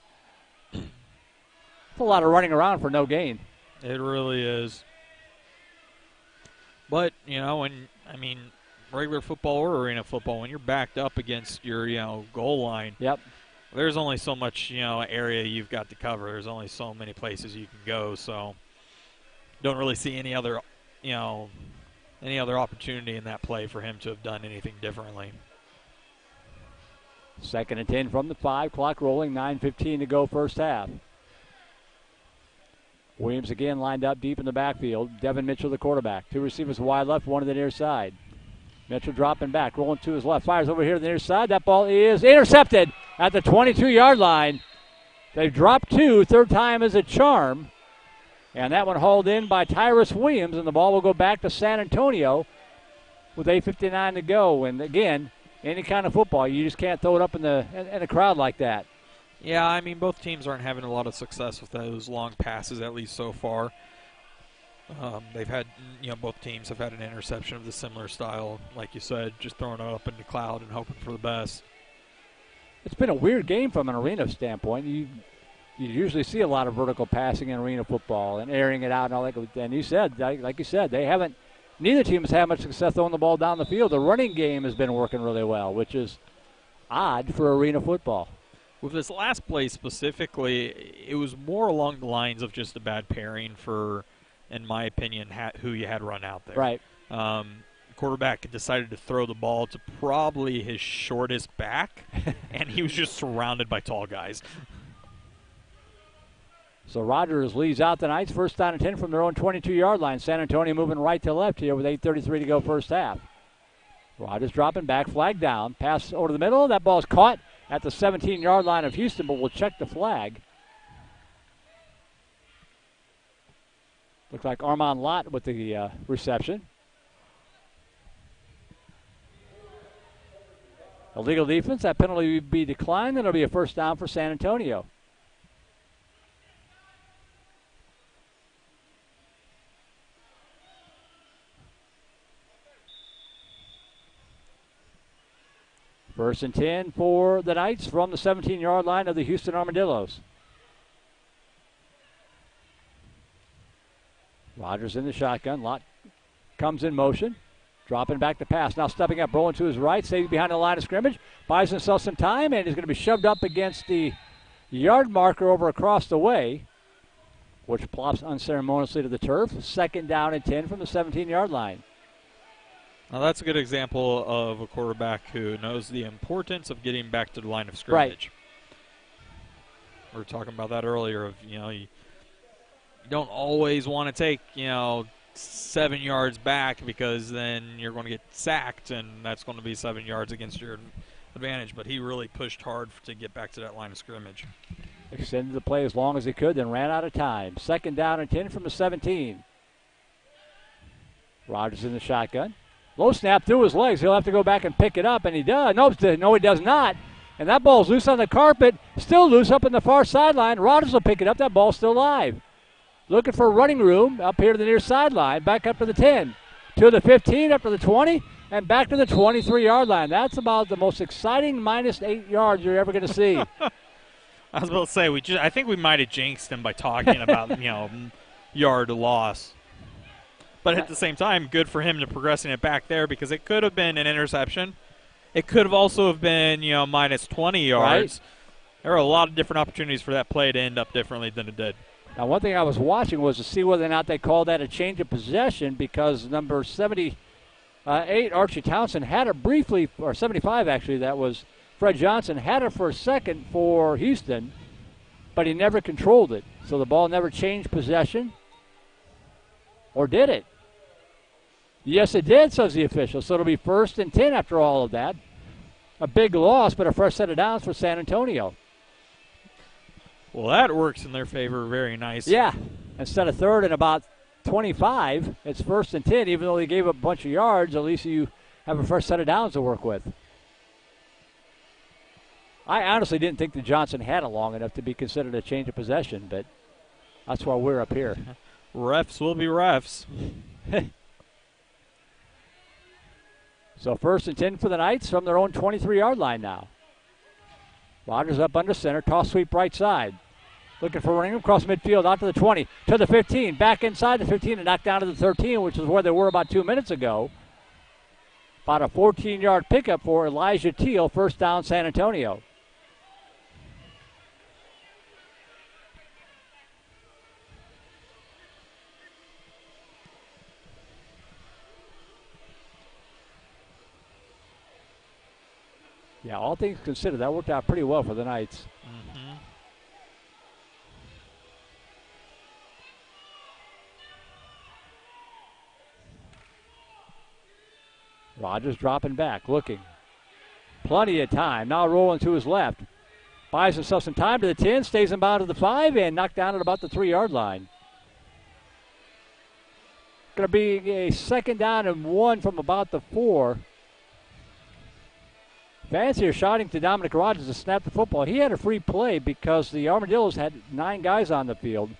It's a lot of running around for no gain. It really is. But, regular football or arena football, when you're backed up against your, goal line, there's only so much, area you've got to cover. There's only so many places you can go. So don't really see any other opportunity in that play for him to have done anything differently. Second and 10 from the 5. Clock rolling, 9:15 to go first half. Williams again lined up deep in the backfield. Devin Mitchell, the quarterback. Two receivers wide left, one to the near side. Mitchell dropping back, rolling to his left. Fires over here to the near side. That ball is intercepted at the 22-yard line. They've dropped 2. Third time is a charm. And that one hauled in by Tyrus Williams, and the ball will go back to San Antonio with 8:59 to go. And again, any kind of football, you just can't throw it up in a crowd like that. Yeah, both teams aren't having a lot of success with those long passes, at least so far. They've had, both teams have had an interception of the similar style, like you said, just throwing it up in the cloud and hoping for the best. It's been a weird game from an arena standpoint. You usually see a lot of vertical passing in arena football and airing it out and all that. And you said, like you said, neither team has had much success throwing the ball down the field. The running game has been working really well, which is odd for arena football. With this last play specifically, it was more along the lines of just a bad pairing for, in my opinion, who you had run out there. Right. Quarterback decided to throw the ball to probably his shortest back, and he was just surrounded by tall guys. So Rogers leads out the Knights. First down and 10 from their own 22-yard line. San Antonio moving right to left here with 8:33 to go first half. Rogers dropping back, flag down. Pass over to the middle. That ball's caught at the 17-yard line of Houston, but we'll check the flag. Looks like Armand Lott with the reception. Illegal defense. That penalty will be declined, and it'll be a first down for San Antonio. First and 10 for the Knights from the 17-yard line of the Houston Armadillos. Rogers in the shotgun. Lott comes in motion. Dropping back to pass. Now stepping up, rolling to his right. Stays behind the line of scrimmage. Buys himself some time, and is going to be shoved up against the yard marker over across the way, which plops unceremoniously to the turf. Second down and 10 from the 17-yard line. Now that's a good example of a quarterback who knows the importance of getting back to the line of scrimmage. Right. We were talking about that earlier. Of you don't always want to take 7 yards back, because then you're going to get sacked, and that's going to be 7 yards against your advantage. But he really pushed hard to get back to that line of scrimmage. Extended the play as long as he could, then ran out of time. Second down and 10 from the 17. Rogers in the shotgun. Low snap through his legs. He'll have to go back and pick it up, and he does. No, he does not. And that ball's loose on the carpet, still loose up in the far sideline. Rogers will pick it up. That ball's still live. Looking for running room up here to the near sideline. Back up to the 10, to the 15, up to the 20, and back to the 23-yard line. That's about the most exciting minus 8 yards you're ever going to see. I was about to say, I think we might have jinxed him by talking about yard loss. But at the same time, good for him to progressing it back there, because it could have been an interception. It could have also have been, minus 20 yards. Right. There are a lot of different opportunities for that play to end up differently than it did. Now, one thing I was watching was to see whether or not they called that a change of possession, because number 78, Archie Townsend, had it briefly, or 75 actually, that was Fred Johnson, had it for a second for Houston, but he never controlled it. So the ball never changed possession. Or did it? Yes, it did, says the official. So it'll be first and 10 after all of that. A big loss, but a fresh set of downs for San Antonio. Well, that works in their favor very nice. Yeah. Instead of third and about 25, it's first and 10. Even though they gave up a bunch of yards, at least you have a fresh set of downs to work with. I honestly didn't think that Johnson had it long enough to be considered a change of possession, but that's why we're up here. Refs will be refs. So first and 10 for the Knights from their own 23-yard line now. Rogers up under center, toss sweep right side. Looking for running across midfield, out to the 20, to the 15, back inside the 15 and knocked down to the 13, which is where they were about 2 minutes ago. About a 14-yard pickup for Elijah Teal, first down San Antonio. Yeah, all things considered, that worked out pretty well for the Knights. Mm-hmm. Rogers dropping back, looking. Plenty of time. Now rolling to his left. Buys himself some time to the 10, stays in bounds to the 5, and knocked down at about the 3-yard line. Going to be a second down and 1 from about the 4. Fans here shouting to Dominic Rogers to snap the football. He had a free play because the Armadillos had 9 guys on the field.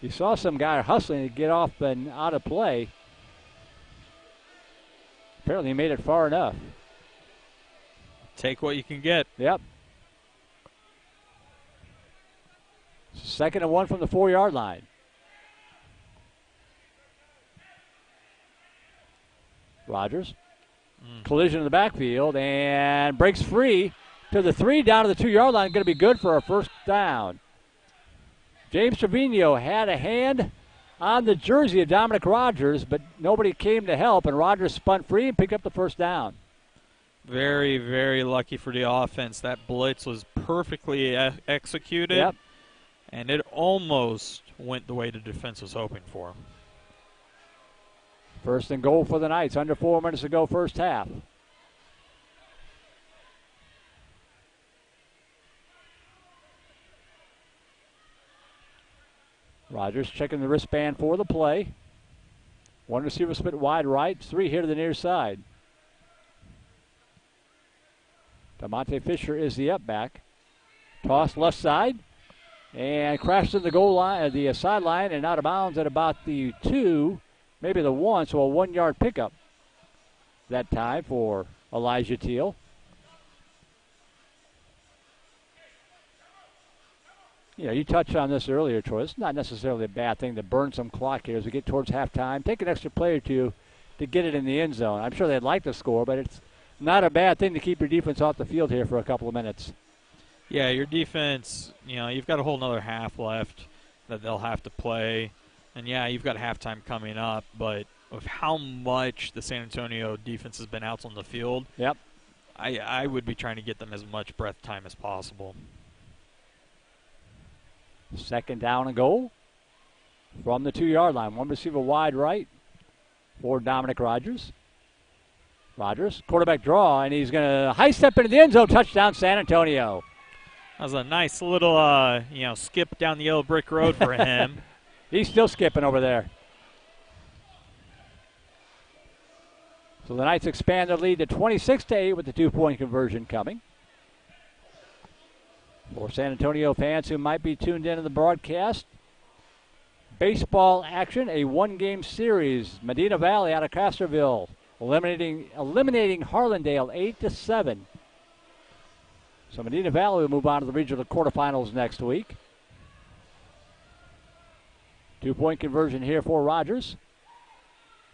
You saw some guy hustling to get off and out of play. Apparently he made it far enough. Take what you can get. Yep. Second and 1 from the 4-yard line. Rogers. Collision in the backfield and breaks free to the 3, down to the 2-yard line. Going to be good for a first down. James Trevino had a hand on the jersey of Dominic Rogers, but nobody came to help, and Rogers spun free and picked up the first down. Very, very lucky for the offense. That blitz was perfectly executed. Yep. And it almost went the way the defense was hoping for. First and goal for the Knights. Under 4 minutes to go, first half. Rogers checking the wristband for the play. One receiver split wide right. 3 here to the near side. DeMonte Fisher is the up back. Toss left side. And crashed in the goal line, the sideline, and out of bounds at about the 2, maybe the 1, so a 1-yard pickup that time for Elijah Teal. Yeah, you touched on this earlier, Troy. It's not necessarily a bad thing to burn some clock here as we get towards halftime. Take an extra play or two to get it in the end zone. I'm sure they'd like to score, but it's not a bad thing to keep your defense off the field here for a couple of minutes. Yeah, your defense, you've got a whole another half left that they'll have to play. And, yeah, you've got halftime coming up, but with how much the San Antonio defense has been out on the field, yep, I would be trying to get them as much breath time as possible. Second down and goal from the 2-yard line. One receiver wide right for Dominic Rogers. Rogers, quarterback draw, and he's going to high step into the end zone. Touchdown, San Antonio. That was a nice little, skip down the yellow brick road for him. He's still skipping over there. So the Knights expand their lead to 26-8 with the 2-point conversion coming. For San Antonio fans who might be tuned into the broadcast, baseball action, a 1-game series. Medina Valley out of Castroville, eliminating Harlandale 8-7. So Medina Valley will move on to the regional quarterfinals next week. 2-point conversion here for Rogers.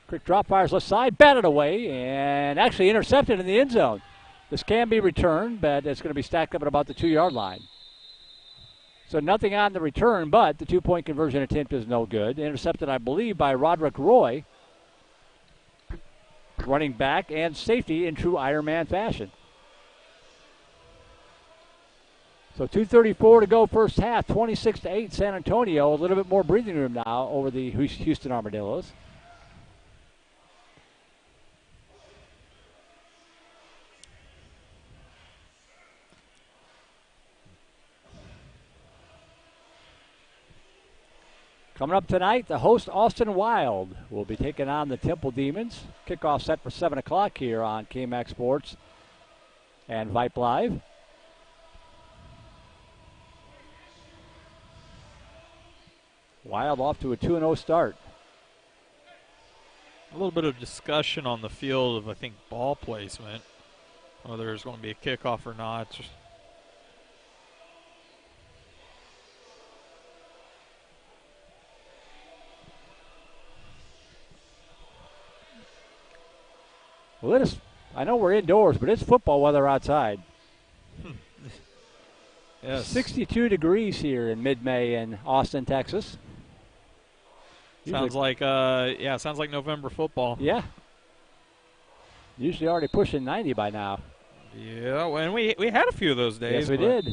Quick drop, fires left side, batted away, and actually intercepted in the end zone. This can be returned, but it's going to be stacked up at about the 2-yard line. So nothing on the return, but the 2-point conversion attempt is no good. Intercepted, I believe, by Roderick Roy. Running back and safety in true Ironman fashion. So 2:34 to go first half, 26-8 San Antonio. A little bit more breathing room now over the Houston Armadillos. Coming up tonight, the host Austin Wild will be taking on the Temple Demons. Kickoff set for 7 o'clock here on KMAX Sports and Vipe Live. Wild off to a 2-0 start. A little bit of discussion on the field of, I think, ball placement, whether there's going to be a kickoff or not. Well, I know we're indoors, but it's football weather outside. Yes. 62 degrees here in mid-May in Austin, Texas. Sounds like November football. Yeah. Usually already pushing 90 by now. Yeah, and we had a few of those days. Yes, we did.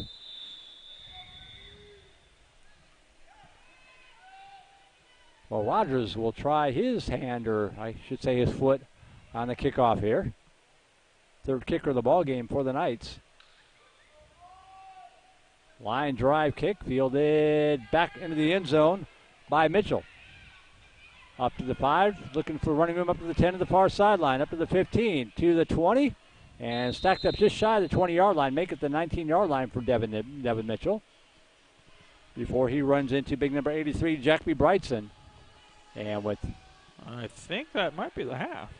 Well, Rogers will try his hand, or I should say his foot, on the kickoff here. Third kicker of the ball game for the Knights. Line drive kick, fielded back into the end zone by Mitchell. Up to the 5, looking for running room up to the 10 to the far sideline, up to the 15, to the 20, and stacked up just shy of the 20-yard line, make it the 19-yard line for Devin Mitchell. Before he runs into big number 83, Jacoby Brightson. And with... I think that might be the half.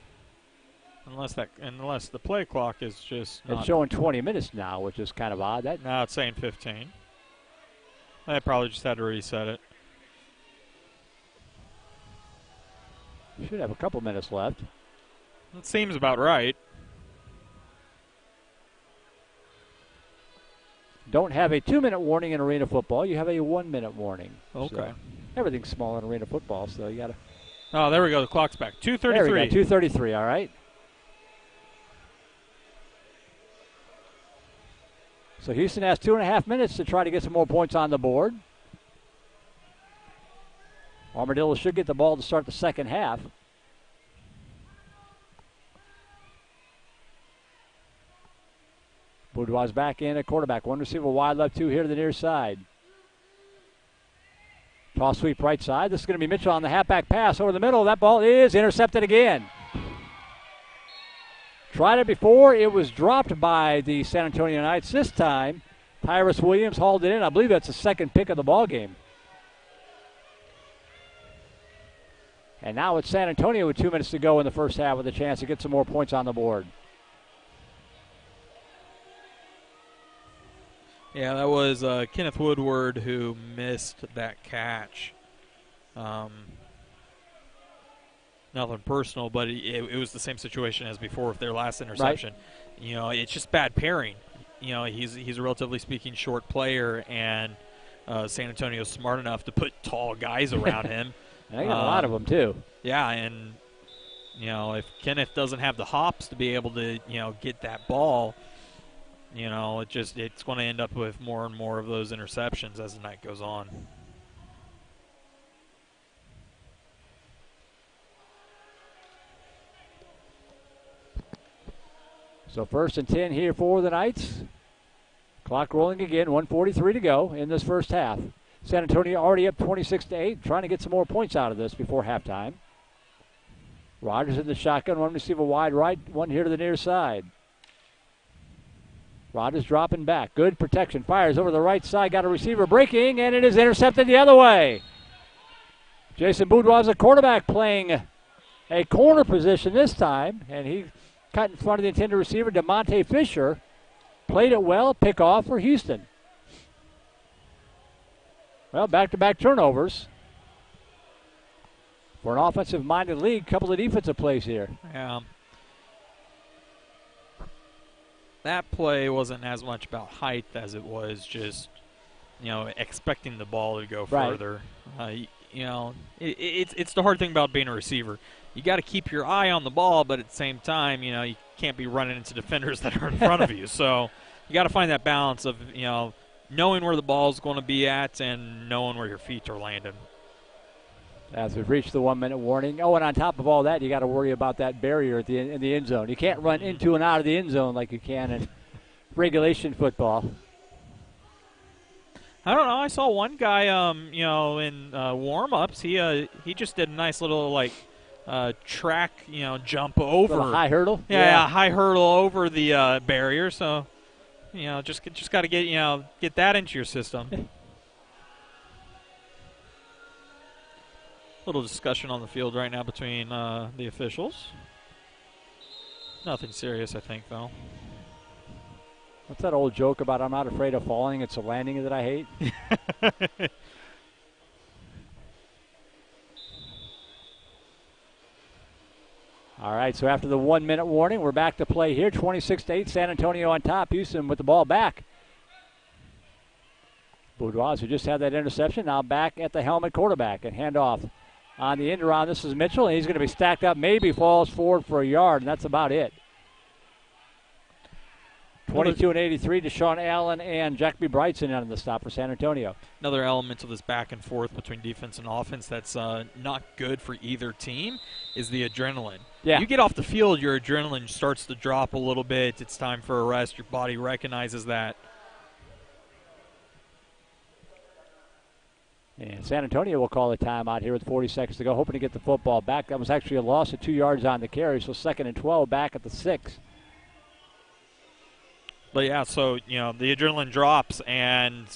Unless the play clock is just it's showing 20 minutes now, which is kind of odd. Now it's saying 15. I probably just had to reset it. Should have a couple minutes left. It seems about right. Don't have a 2-minute warning in arena football. You have a 1-minute warning. Okay. So everything's small in arena football, so you got to... Oh, there we go. The clock's back. 2:33. There we go. 2:33, all right. So Houston has 2.5 minutes to try to get some more points on the board. Armadillos should get the ball to start the second half. Boudoir's back in at quarterback. One receiver wide left, 2 here to the near side. Toss sweep right side. This is going to be Mitchell on the halfback pass over the middle. That ball is intercepted again. Tried it before. It was dropped by the San Antonio Knights. This time, Tyrus Williams hauled it in. I believe that's the second pick of the ball game. And now it's San Antonio with 2 minutes to go in the first half with a chance to get some more points on the board. Yeah, that was Kenneth Woodward who missed that catch. Nothing personal, but it was the same situation as before with their last interception. Right. You know, it's just bad pairing. You know, he's a relatively speaking short player, and San Antonio's smart enough to put tall guys around him. They got a lot of them too. Yeah, and you know, if Kenneth doesn't have the hops to be able to, you know, get that ball, you know, it's going to end up with more and more of those interceptions as the night goes on. So 1st and 10 here for the Knights. Clock rolling again, 1:43 to go in this first half. San Antonio already up 26-8, trying to get some more points out of this before halftime. Rogers in the shotgun, one receiver wide right, one here to the near side. Rogers dropping back. Good protection. Fires over the right side. Got a receiver breaking, and it is intercepted the other way. Jason Boudoir is a quarterback playing a corner position this time, and he cut in front of the intended receiver, DeMonte Fisher. Played it well. Pick off for Houston. Well, back-to-back turnovers. For an offensive-minded league, couple of defensive plays here. Yeah. That play wasn't as much about height as it was just, you know, expecting the ball to go further. Right. You know, it's the hard thing about being a receiver. You got to keep your eye on the ball, but at the same time, you know, you can't be running into defenders that are in front of you. So you got to find that balance of, you know, knowing where the ball is going to be at and knowing where your feet are landing. As we've reached the 1 minute warning. Oh, and on top of all that, you got to worry about that barrier at in the end zone. You can't run into and out of the end zone like you can in regulation football. I don't know. I saw one guy, you know, in warm-ups. He just did a nice little like track, you know, jump over. A high hurdle. Yeah, high hurdle over the barrier. So, you know, just got to get that into your system. Little discussion on the field right now between the officials. Nothing serious, I think, though. What's that old joke about I'm not afraid of falling, it's a landing that I hate? All right, so after the 1 minute warning, we're back to play here. 26-8, San Antonio on top. Houston with the ball back. Boudoir, who just had that interception, now back at the helmet quarterback and handoff. On the end around, this is Mitchell, and he's going to be stacked up, maybe falls forward for a yard, and that's about it. 22-83, Deshaun Allen and Jacoby Brightson on the stop for San Antonio. Another element of this back and forth between defense and offense that's not good for either team is the adrenaline. Yeah. You get off the field, your adrenaline starts to drop a little bit. It's time for a rest. Your body recognizes that. And San Antonio will call a timeout here with 40 seconds to go, hoping to get the football back. That was actually a loss of 2 yards on the carry, so 2nd and 12 back at the 6. But, yeah, so, you know, the adrenaline drops and,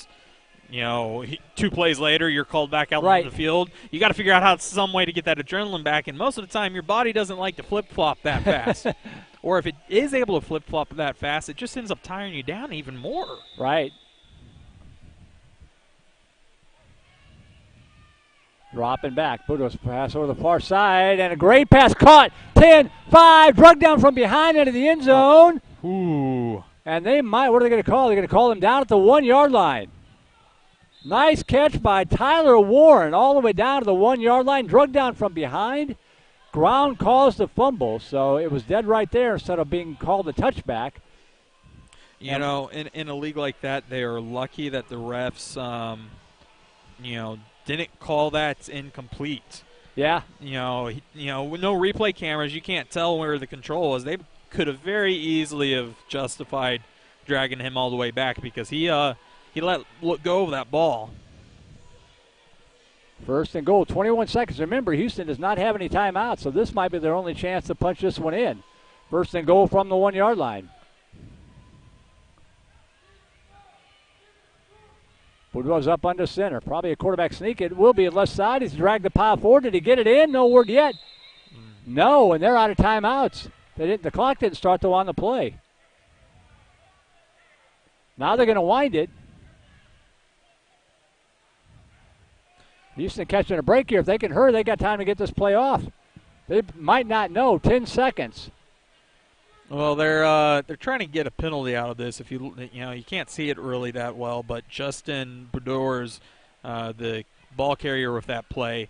you know, 2 plays later you're called back out on the field. You got to figure out some way to get that adrenaline back, and most of the time your body doesn't like to flip-flop that fast. Or if it is able to flip-flop that fast, it just ends up tiring you down even more. Right. Dropping back. Boudoir's pass over the far side, and a great pass caught. 10-5, drug down from behind into the end zone. Ooh. And they might, what are they going to call? They're going to call him down at the 1 yard line. Nice catch by Tyler Warren all the way down to the 1 yard line, drug down from behind. Ground caused the fumble, so it was dead right there instead of being called a touchback. You know, in a league like that, they are lucky that the refs, you know, didn't call that incomplete. Yeah. With no replay cameras, you can't tell where the control was. They could have very easily have justified dragging him all the way back because he let go of that ball. First and goal, 21 seconds. Remember, Houston does not have any timeouts, so this might be their only chance to punch this one in. First and goal from the 1 yard line. Woodwell's up under center. Probably a quarterback sneak. It will be at left side. He's dragged the pile forward. Did he get it in? No word yet. No, and they're out of timeouts. The clock didn't start though on the play. Now they're going to wind it. Houston catching a break here. If they can hurry, they got time to get this play off. They might not know. 10 seconds. Well, they're trying to get a penalty out of this. If you can't see it really that well, but Justin Bedores, the ball carrier with that play,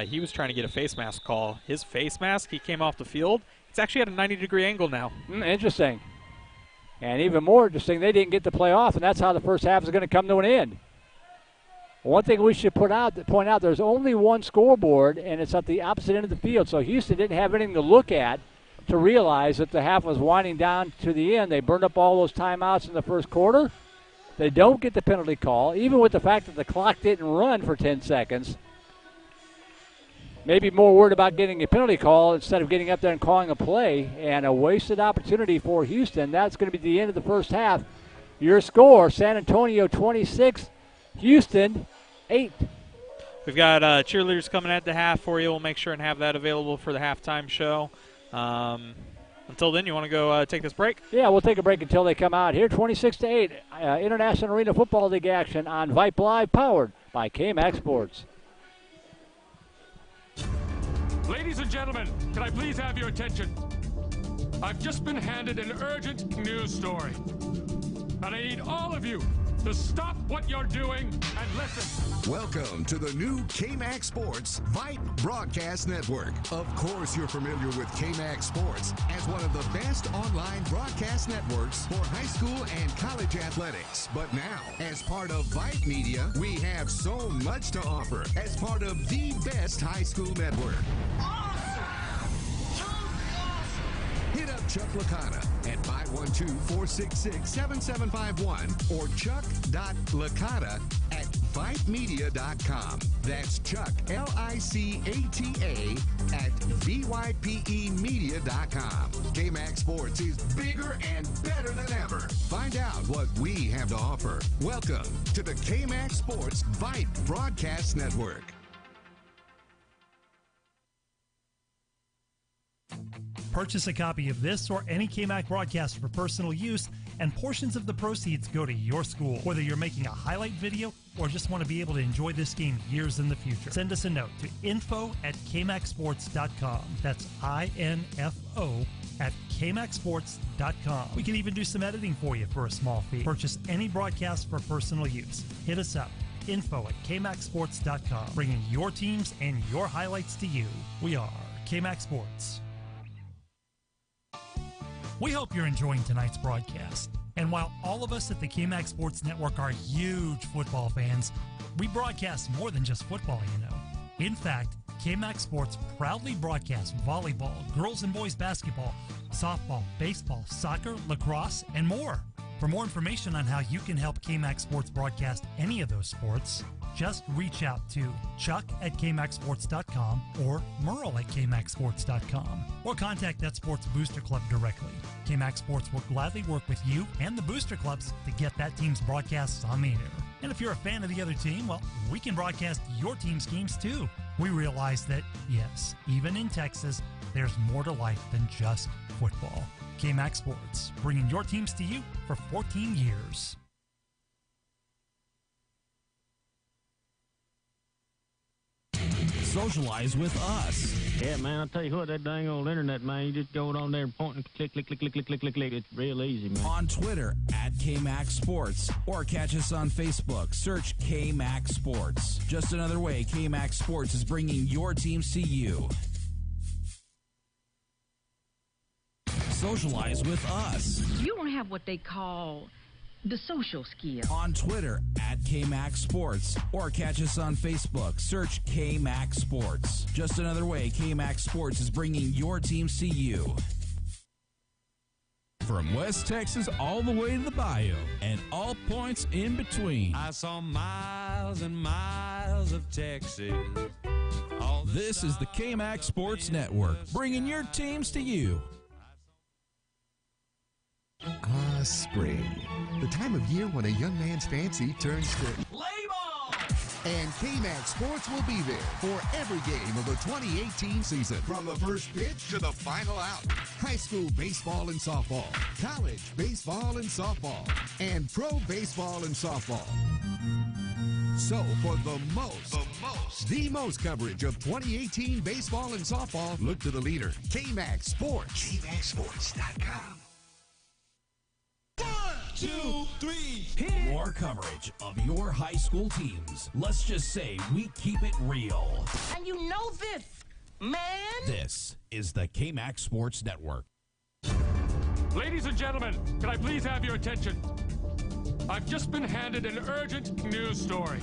he was trying to get a face mask call. His face mask, he came off the field. It's actually at a 90-degree angle now. Interesting. And even more interesting, they didn't get the play off, and that's how the first half is going to come to an end. One thing we should point out, there's only one scoreboard, and it's at the opposite end of the field. So Houston didn't have anything to look at to realize that the half was winding down to the end. They burned up all those timeouts in the first quarter. They don't get the penalty call, even with the fact that the clock didn't run for 10 seconds. Maybe more worried about getting a penalty call instead of getting up there and calling a play, and a wasted opportunity for Houston. That's going to be the end of the first half. Your score, San Antonio 26, Houston 8. We've got cheerleaders coming at the half for you. We'll make sure and have that available for the halftime show. Until then, you want to go take this break? Yeah, we'll take a break until they come out here. 26-8, International Arena Football League action on Vipe Live, powered by K-Max Sports. Ladies and gentlemen, can I please have your attention? I've just been handed an urgent news story. And I need all of you to stop what you're doing and listen. Welcome to the new K-Max Sports Vipe Broadcast Network. Of course, you're familiar with K-Max Sports as one of the best online broadcast networks for high school and college athletics. But now, as part of Vipe Media, we have so much to offer as part of the best high school network. Hit up Chuck Licata at 512-466-7751 or chuck.licata at vipemedia.com. That's Chuck, L-I-C-A-T-A at VYPEmedia.com. K-Max Sports is bigger and better than ever. Find out what we have to offer. Welcome to the K-Max Sports Vipe Broadcast Network. Purchase a copy of this or any K-Mac broadcast for personal use, and portions of the proceeds go to your school. Whether you're making a highlight video or just want to be able to enjoy this game years in the future, send us a note to info@kmacsports.com. That's INFO at kmacsports.com. We can even do some editing for you for a small fee. Purchase any broadcast for personal use. Hit us up. info@kmacsports.com. Bringing your teams and your highlights to you. We are K-Mac Sports. We hope you're enjoying tonight's broadcast. And while all of us at the K-Max Sports Network are huge football fans, we broadcast more than just football, you know. In fact, K-Max Sports proudly broadcasts volleyball, girls and boys basketball, softball, baseball, soccer, lacrosse, and more. For more information on how you can help K-Max Sports broadcast any of those sports, just reach out to chuck@kmacsports.com or merle@kmacsports.com, or contact that sports booster club directly. K-Max Sports will gladly work with you and the booster clubs to get that team's broadcasts on the air. And if you're a fan of the other team, well, we can broadcast your team's games too. We realize that, yes, even in Texas, there's more to life than just football. K-Max Sports, bringing your teams to you for 14 years. Socialize with us. Yeah, man, I'll tell you what, that dang old internet, man, you just go on there and point and click, click, click, click, click, click, click, click. It's real easy, man. On Twitter, @KMax Sports, or catch us on Facebook. Search KMax Sports. Just another way KMax Sports is bringing your teams to you. Socialize with us. You don't have what they call the social skill. On Twitter at KMAX Sports or catch us on Facebook. Search KMAX Sports. Just another way KMAX Sports is bringing your teams to you. From West Texas all the way to the Bayou and all points in between. I saw miles and miles of Texas. This is the KMAX Sports Network, bringing your teams to you. Spring. The time of year when a young man's fancy turns to Play ball! And KMAX Sports will be there for every game of the 2018 season. From the first pitch to the final out. High school baseball and softball, college baseball and softball, and pro baseball and softball. So for the most coverage of 2018 baseball and softball, look to the leader, KMAX Sports. KMAXSports.com. 1, 2, 3, hit! More coverage of your high school teams. Let's just say we keep it real. And you know this, man. This is the KMAX Sports Network. Ladies and gentlemen, can I please have your attention? I've just been handed an urgent news story.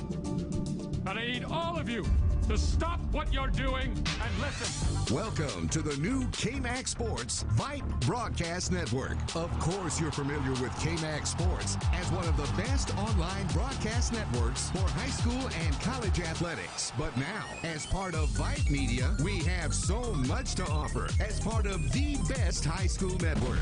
And I need all of you to stop what you're doing and listen. Welcome to the new KMAX Sports Vipe Broadcast Network. Of course, you're familiar with KMAX Sports as one of the best online broadcast networks for high school and college athletics. But now, as part of Vipe Media, we have so much to offer as part of the best high school network.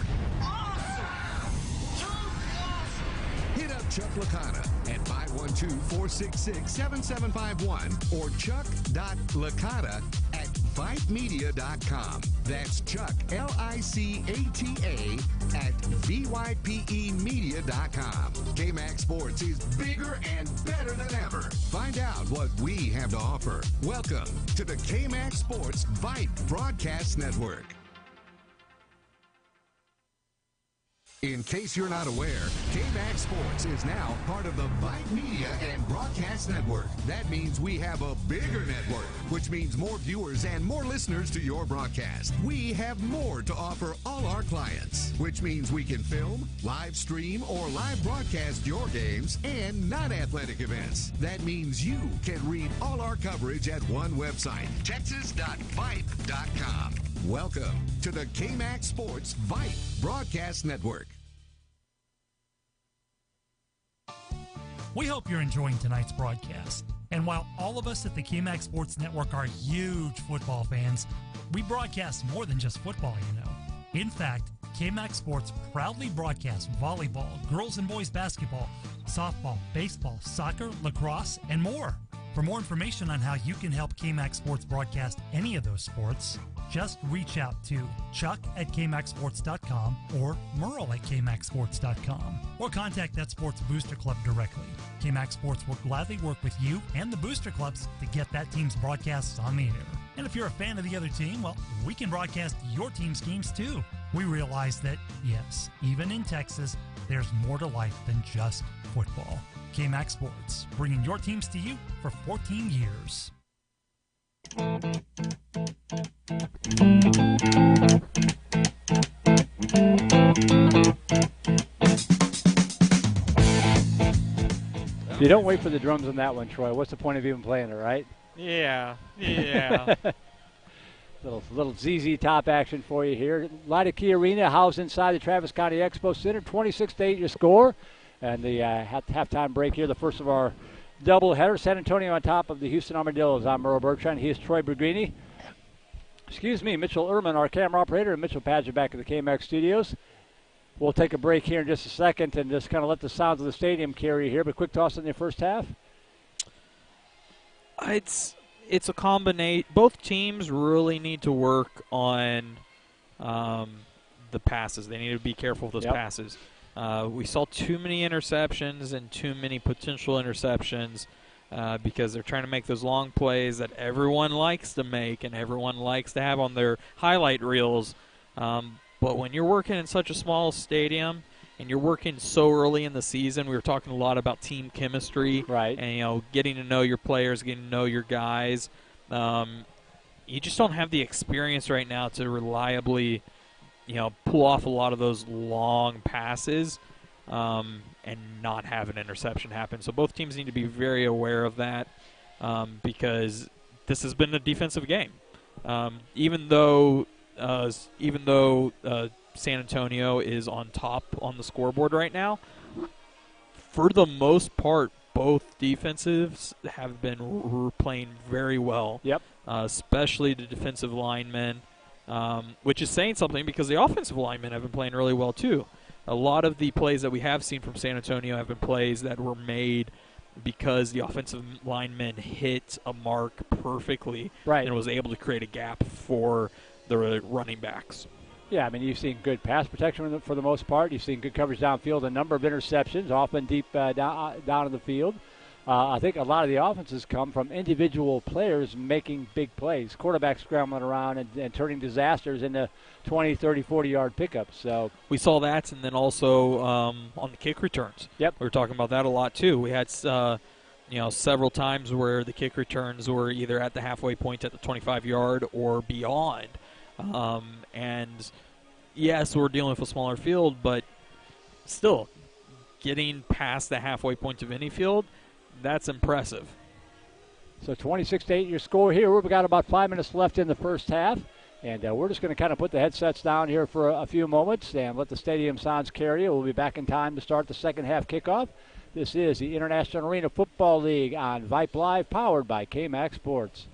Hit up Chuck Licata at 512-466-7751 or chuck.licata at vipemedia.com. That's Chuck, L-I-C-A-T-A at VYPEmedia.com. KMAX Sports is bigger and better than ever. Find out what we have to offer. Welcome to the KMAX Sports Vipe Broadcast Network. In case you're not aware, KMAX Sports is now part of the Vipe Media and Broadcast Network. That means we have a bigger network, which means more viewers and more listeners to your broadcast. We have more to offer all our clients, which means we can film, live stream, or live broadcast your games and non-athletic events. That means you can read all our coverage at one website, texas.vipe.com. Welcome to the KMAX Sports Vipe Broadcast Network. We hope you're enjoying tonight's broadcast. And while all of us at the KMAX Sports Network are huge football fans, we broadcast more than just football, you know. In fact, KMAX Sports proudly broadcasts volleyball, girls and boys basketball, softball, baseball, soccer, lacrosse, and more. For more information on how you can help KMAX Sports broadcast any of those sports, just reach out to Chuck at KMAXSports.com or Merle at KMAXSports.com or contact that sports booster club directly. KMAX Sports will gladly work with you and the booster clubs to get that team's broadcasts on the air. And if you're a fan of the other team, well, we can broadcast your team's games too. We realize that, yes, even in Texas, there's more to life than just football. KMAX Sports, bringing your teams to you for 14 years. You don't wait for the drums on that one, Troy. What's the point of even playing it, right? Yeah. Little ZZ Top action for you here. Lida Key Arena, housed inside the Travis County Expo Center. 26-8 your score. And the halftime break here, the first of our doubleheader. San Antonio on top of the Houston Armadillos. I'm Merle Bertrand. He is Troy Bergrini. Mitchell Ehrman, our camera operator, and Mitchell Padgett back at the KMAX studios. We'll take a break here in just a second and just kind of let the sounds of the stadium carry here. But quick toss in the first half. It's a combination. Both teams really need to work on the passes. They need to be careful with those passes. We saw too many interceptions and too many potential interceptions because they're trying to make those long plays that everyone likes to make and everyone likes to have on their highlight reels. But when you're working in such a small stadium and you're working so early in the season, we were talking a lot about team chemistry, right? And getting to know your players, getting to know your guys. You just don't have the experience right now to reliably pull off a lot of those long passes. and not have an interception happen. So both teams need to be very aware of that because this has been a defensive game. Even though San Antonio is on top on the scoreboard right now, for the most part, both defensives have been playing very well. Yep. Especially the defensive linemen, which is saying something because the offensive linemen have been playing really well too. A lot of the plays that we have seen from San Antonio have been plays that were made because the offensive lineman hit a mark perfectly and was able to create a gap for the running backs. Yeah, I mean, you've seen good pass protection for the most part. You've seen good coverage downfield, a number of interceptions, often deep down in the field. I think a lot of the offenses come from individual players making big plays, quarterbacks scrambling around and turning disasters into 20, 30, 40-yard pickups. So we saw that, and then also on the kick returns. Yep. We were talking about that a lot too. We had several times where the kick returns were either at the halfway point at the 25-yard or beyond. And yes, we're dealing with a smaller field, but still getting past the halfway point of any field, that's impressive. So 26-8 your score here. We've got about 5 minutes left in the first half, and we're just going to kind of put the headsets down here for a few moments and let the stadium sounds carry you. We'll be back in time to start the second half kickoff. This is the International Arena Football League on Vipe Live, powered by KMAX Sports.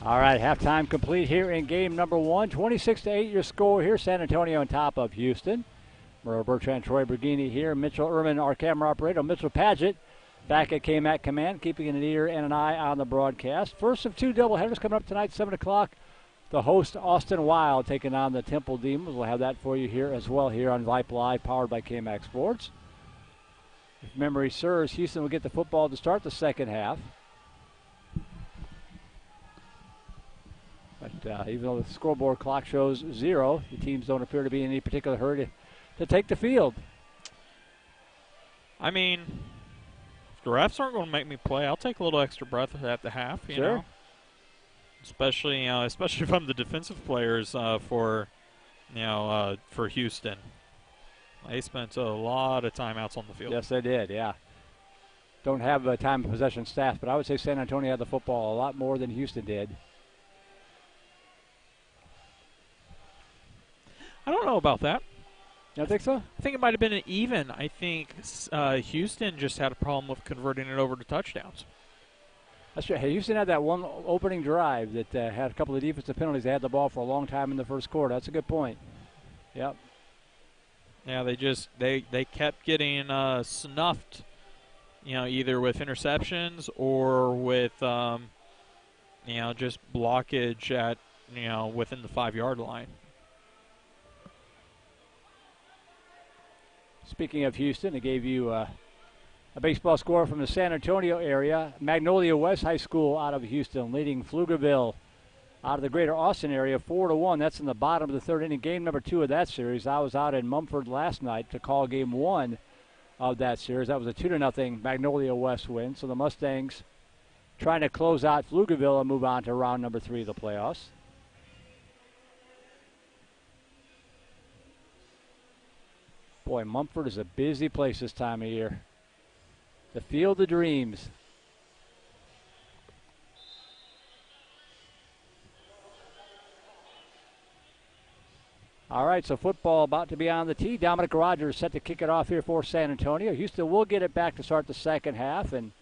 All right, halftime complete here in game number 1. 26-8 your score here. San Antonio on top of Houston. Merle Bertrand, Troy Bergini here. Mitchell Ehrman, our camera operator. Mitchell Paget back at KMAC Command, keeping an ear and an eye on the broadcast. First of 2 doubleheaders coming up tonight, 7 o'clock. The host, Austin Wild, taking on the Temple Demons. We'll have that for you here as well here on Vipe Live, powered by KMAC Sports. If memory serves, Houston will get the football to start the second half. But even though the scoreboard clock shows 0, the teams don't appear to be in any particular hurry to take the field. I mean, if the refs aren't going to make me play, I'll take a little extra breath at the half, you know. Especially if I'm the defensive players for Houston. They spent a lot of timeouts on the field. Yes, they did, yeah. Don't have a time of possession stats, but I would say San Antonio had the football a lot more than Houston did. I don't know about that. You don't think so? I think it might have been an even. I think Houston just had a problem with converting it over to touchdowns. That's right. Hey, Houston had that one opening drive that had a couple of defensive penalties. They had the ball for a long time in the first quarter. That's a good point. Yep. Yeah, they kept getting snuffed, either with interceptions or with just blockage at within the 5-yard line. Speaking of Houston, I gave you a baseball score from the San Antonio area. Magnolia West High School out of Houston leading Pflugerville out of the greater Austin area 4-1. That's in the bottom of the third inning, game number 2 of that series. I was out in Mumford last night to call game 1 of that series. That was a 2-0 Magnolia West win. So the Mustangs trying to close out Pflugerville and move on to round number 3 of the playoffs. Boy, Mumford is a busy place this time of year. The Field of Dreams. All right, so football about to be on the tee. Dominic Rogers set to kick it off here for San Antonio. Houston will get it back to start the second half. And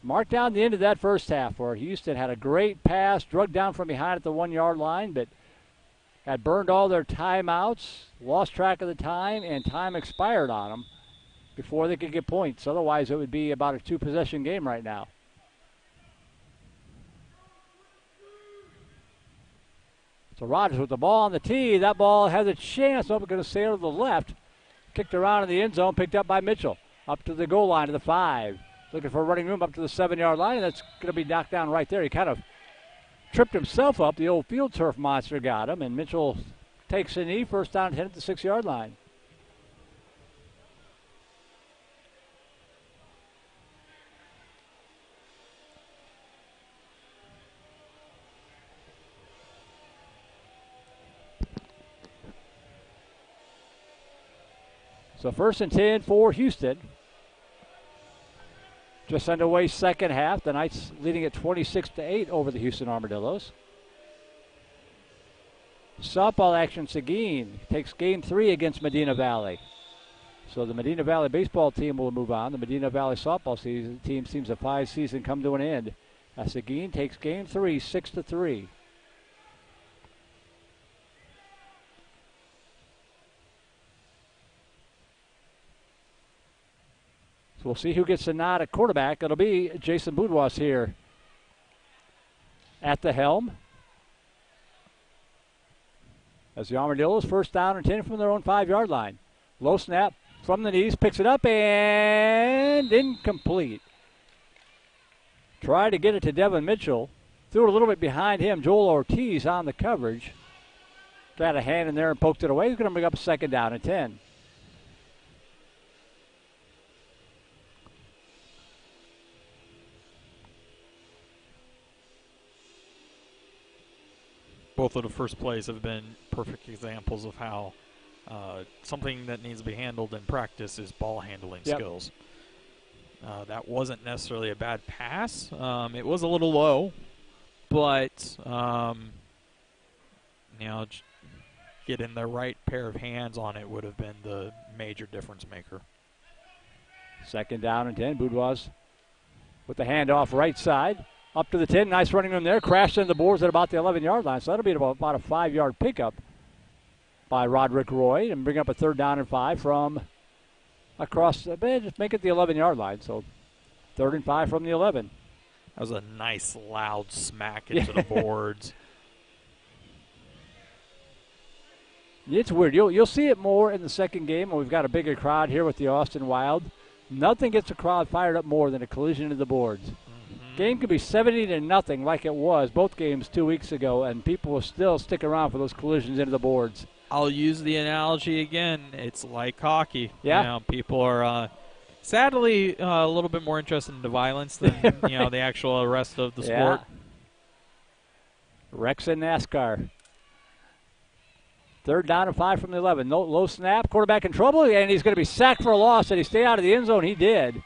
mark down the end of that first half where Houston had a great pass, drug down from behind at the 1-yard line, but had burned all their timeouts, lost track of the time, and time expired on them before they could get points. Otherwise, it would be about a 2-possession game right now. So Rogers with the ball on the tee. That ball has a chance. Oh, going to sail to the left. Kicked around in the end zone, picked up by Mitchell. Up to the goal line to the 5. Looking for running room up to the 7-yard line, and that's going to be knocked down right there. He kind of tripped himself up. The old field turf monster got him, and Mitchell takes a knee. First down, 10 at the 6-yard line. So 1st and 10 for Houston. Just underway second half. The Knights leading at 26-8 over the Houston Armadillos. Softball action, Seguin takes game 3 against Medina Valley. So the Medina Valley baseball team will move on. The Medina Valley softball team seems a 5 season come to an end. As Seguin takes game 3, 6-3. We'll see who gets the nod at quarterback. It'll be Jason Boudois here at the helm. As the Armadillos first down and 10 from their own 5-yard line. Low snap from the knees, picks it up and incomplete. Tried to get it to Devin Mitchell. Threw it a little bit behind him. Joel Ortiz on the coverage. Got a hand in there and poked it away. He's going to bring up a 2nd down and 10. Both of the first plays have been perfect examples of how something that needs to be handled in practice is ball handling skills. That wasn't necessarily a bad pass. It was a little low, but getting the right pair of hands on it would have been the major difference maker. 2nd down and 10. Boudois with the handoff right side. Up to the 10. Nice running room there. Crashed into the boards at about the 11-yard line. So that'll be about a 5-yard pickup by Roderick Roy and bring up a 3rd down and 5 from across. Just make it the 11-yard line. So 3rd and 5 from the 11. That was a nice loud smack into the boards. It's weird. You'll see it more in the second game when we've got a bigger crowd here with the Austin Wild. Nothing gets the crowd fired up more than a collision into the boards. Game could be 70-0 like it was both games 2 weeks ago, and people will still stick around for those collisions into the boards. I'll use the analogy again. It's like hockey. Yeah. You know, people are sadly a little bit more interested in the violence than right. the actual rest of the sport. Rex and NASCAR. 3rd down and 5 from the 11. No low snap. Quarterback in trouble, and he's going to be sacked for a loss. Did he stay out of the end zone? He did.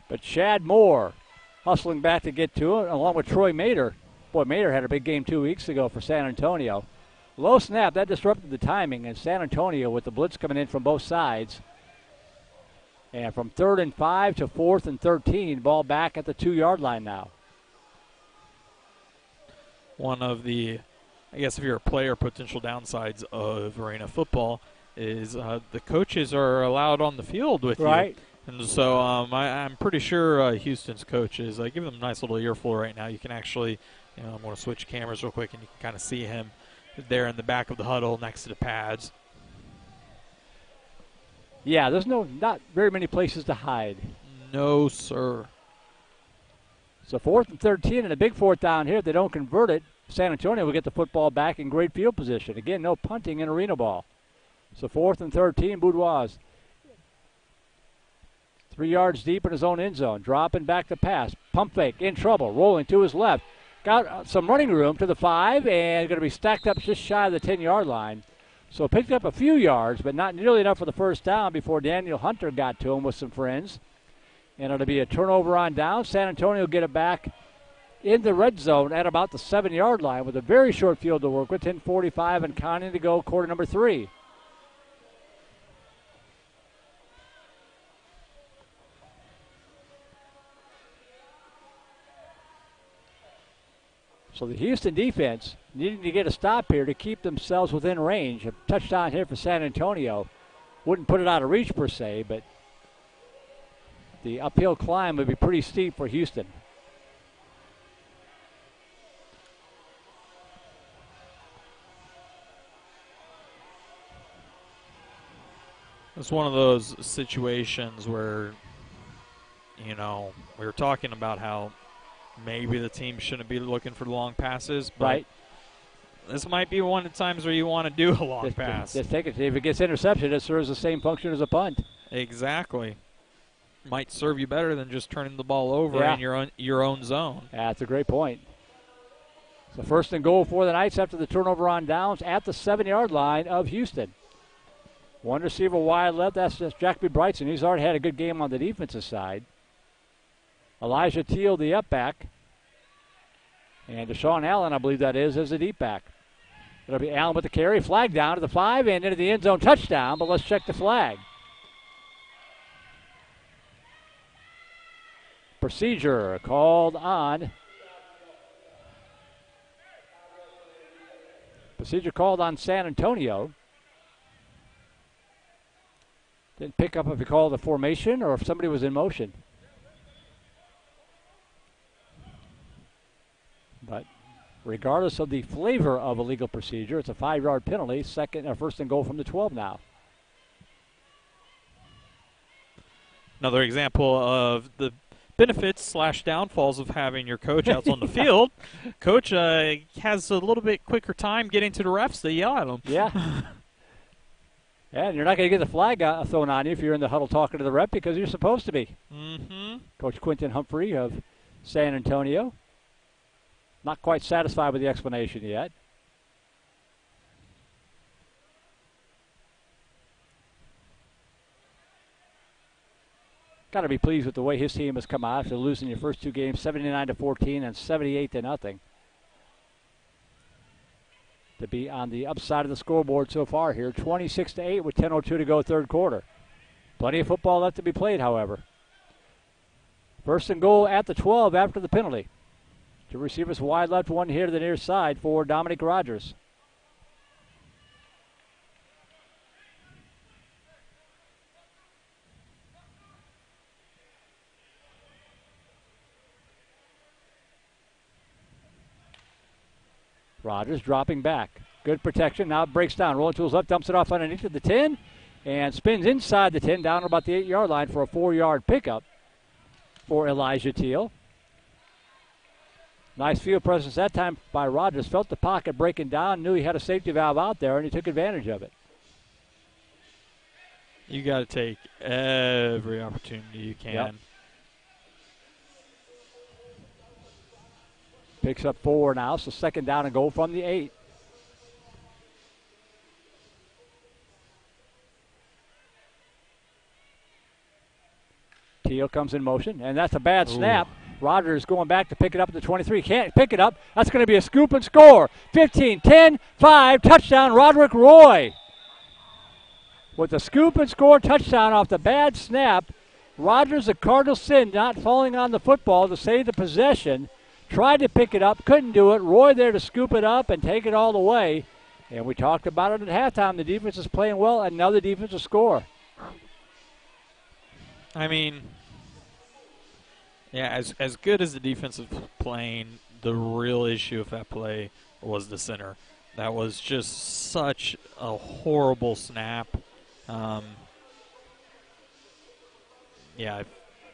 But Chad Moore hustling back to get to it, along with Troy Mader. Boy, Mader had a big game 2 weeks ago for San Antonio. Low snap, that disrupted the timing, and San Antonio with the blitz coming in from both sides. And from 3rd and 5 to 4th and 13, ball back at the 2-yard line now. One of the, I guess if you're a player, potential downsides of arena football is the coaches are allowed on the field with you. And so I'm pretty sure Houston's coaches, give them a nice little earful right now. You can actually, I'm going to switch cameras real quick, and you can kind of see him there in the back of the huddle next to the pads. Yeah, there's not very many places to hide. No, sir. So 4th and 13 and a big 4th down here. If they don't convert it, San Antonio will get the football back in great field position. Again, no punting in arena ball. So 4th and 13, Boudoir 3 yards deep in his own end zone. Dropping back to pass. Pump fake, in trouble, rolling to his left. Got some running room to the 5 and going to be stacked up just shy of the 10-yard line. So picked up a few yards, but not nearly enough for the first down before Daniel Hunter got to him with some friends. And it'll be a turnover on down. San Antonio will get it back in the red zone at about the 7-yard line with a very short field to work with. 10:45 and counting to go, quarter number 3. So the Houston defense needing to get a stop here to keep themselves within range. A touchdown here for San Antonio. Wouldn't put it out of reach per se, but the uphill climb would be pretty steep for Houston. It's one of those situations where, we were talking about how maybe the team shouldn't be looking for long passes, but this might be one of the times where you want to do a long pass. Just take it. If it gets intercepted, it serves the same function as a punt. Exactly. Might serve you better than just turning the ball over in your own zone. That's a great point. So 1st and goal for the Knights after the turnover on downs at the 7-yard line of Houston. One receiver wide left. That's just Jacoby Brightson. He's already had a good game on the defensive side. Elijah Teal, the up back. And Deshaun Allen, I believe that is the deep back. It'll be Allen with the carry. Flag down to the 5 and into the end zone. Touchdown, but let's check the flag. Procedure called on. Procedure called on San Antonio. Didn't pick up if he called a formation or if somebody was in motion. But regardless of the flavor of a legal procedure, it's a 5-yard penalty. 1st and goal from the 12 now. Another example of the benefits / downfalls of having your coach out on the field. Coach has a little bit quicker time getting to the refs. They yell at him. Yeah. And you're not going to get the flag thrown on you if you're in the huddle talking to the ref because you're supposed to be. Mm-hmm. Coach Quentin Humphrey of San Antonio. Not quite satisfied with the explanation yet. Got to be pleased with the way his team has come out after losing your first 2 games, 79-14 and 78-0. To be on the upside of the scoreboard so far here, 26-8 with 10:02 to go, 3rd quarter. Plenty of football left to be played, however. First and goal at the 12 after the penalty. Two receivers wide left, one here to the near side for Dominic Rogers. Rogers dropping back. Good protection. Now it breaks down. Rolling to his left, dumps it off underneath of the 10, and spins inside the 10 down about the 8-yard line for a 4-yard pickup for Elijah Teal. Nice field presence that time by Rogers. Felt the pocket breaking down, knew he had a safety valve out there, and he took advantage of it. You got to take every opportunity you can. Yep. Picks up 4 now, so second down and goal from the 8. Teal comes in motion, and that's a bad snap. Rogers going back to pick it up at the 23. Can't pick it up. That's going to be a scoop and score. 15, 10, 5, touchdown, Roderick Roy. With a scoop and score touchdown off the bad snap. Rogers, a cardinal sin, not falling on the football to save the possession. Tried to pick it up, couldn't do it. Roy there to scoop it up and take it all the way. And we talked about it at halftime. The defense is playing well. Another defensive score. I mean, yeah, as good as the defense is playing, the real issue of that play was the center. That was just such a horrible snap. Yeah,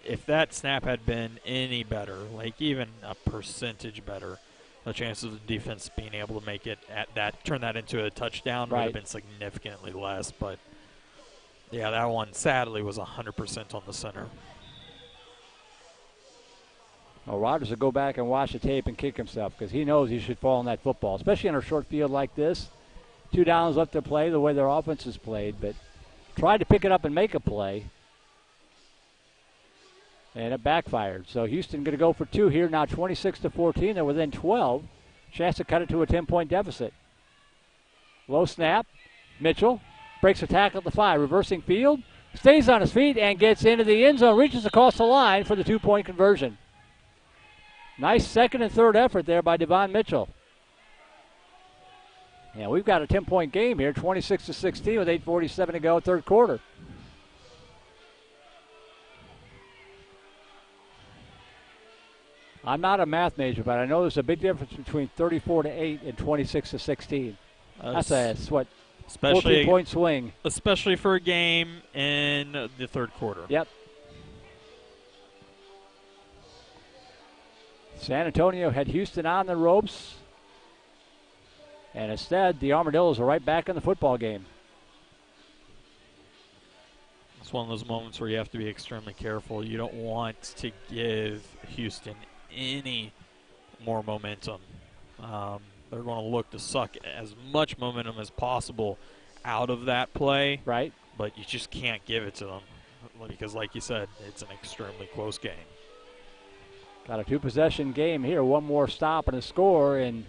if that snap had been any better, like even a percentage better, the chances of the defense being able to make it at that, turn that into a touchdown would have been significantly less. But yeah, that one sadly was 100% on the center. Well, Rogers will go back and watch the tape and kick himself because he knows he should fall on that football, especially on a short field like this. 2 downs left to play, the way their offense is played, but tried to pick it up and make a play. And it backfired. So Houston going to go for 2 here. Now 26-14. They're within 12. Chance to cut it to a 10-point deficit. Low snap. Mitchell breaks a tackle at the 5. Reversing field. Stays on his feet and gets into the end zone. Reaches across the line for the 2-point conversion. Nice second and third effort there by Devon Mitchell. Yeah, we've got a 10-point game here. 26-16 with 8:47 to go, third quarter. I'm not a math major, but I know there's a big difference between 34-8 and 26-16. That's a 14-point swing. Especially for a game in the third quarter. Yep. San Antonio had Houston on the ropes. And instead, the Armadillos are right back in the football game. It's one of those moments where you have to be extremely careful. You don't want to give Houston any more momentum. They're going to look to suck as much momentum as possible out of that play. Right. But you just can't give it to them because, like you said, it's an extremely close game. Got a 2-possession game here. One more stop and a score, and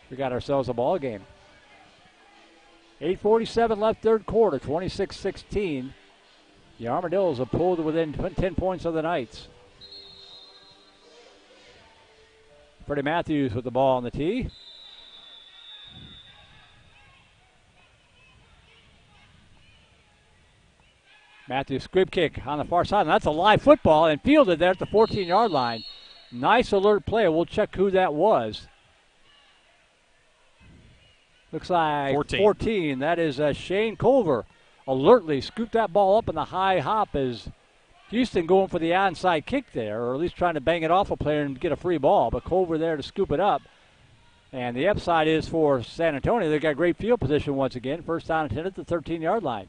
we got ourselves a ball game. 8:47 left, third quarter, 26-16. The Armadillos have pulled within 10 points of the Knights. Freddie Matthews with the ball on the tee. Matthews squib kick on the far side, and that's a live football and fielded there at the 14-yard line. Nice alert play. We'll check who that was. Looks like 14. That is Shane Culver. Alertly scooped that ball up in the high hop as Houston going for the onside kick there, or at least trying to bang it off a player and get a free ball. But Culver there to scoop it up. And the upside is for San Antonio. They've got great field position once again. First down and 10 at the 13-yard line.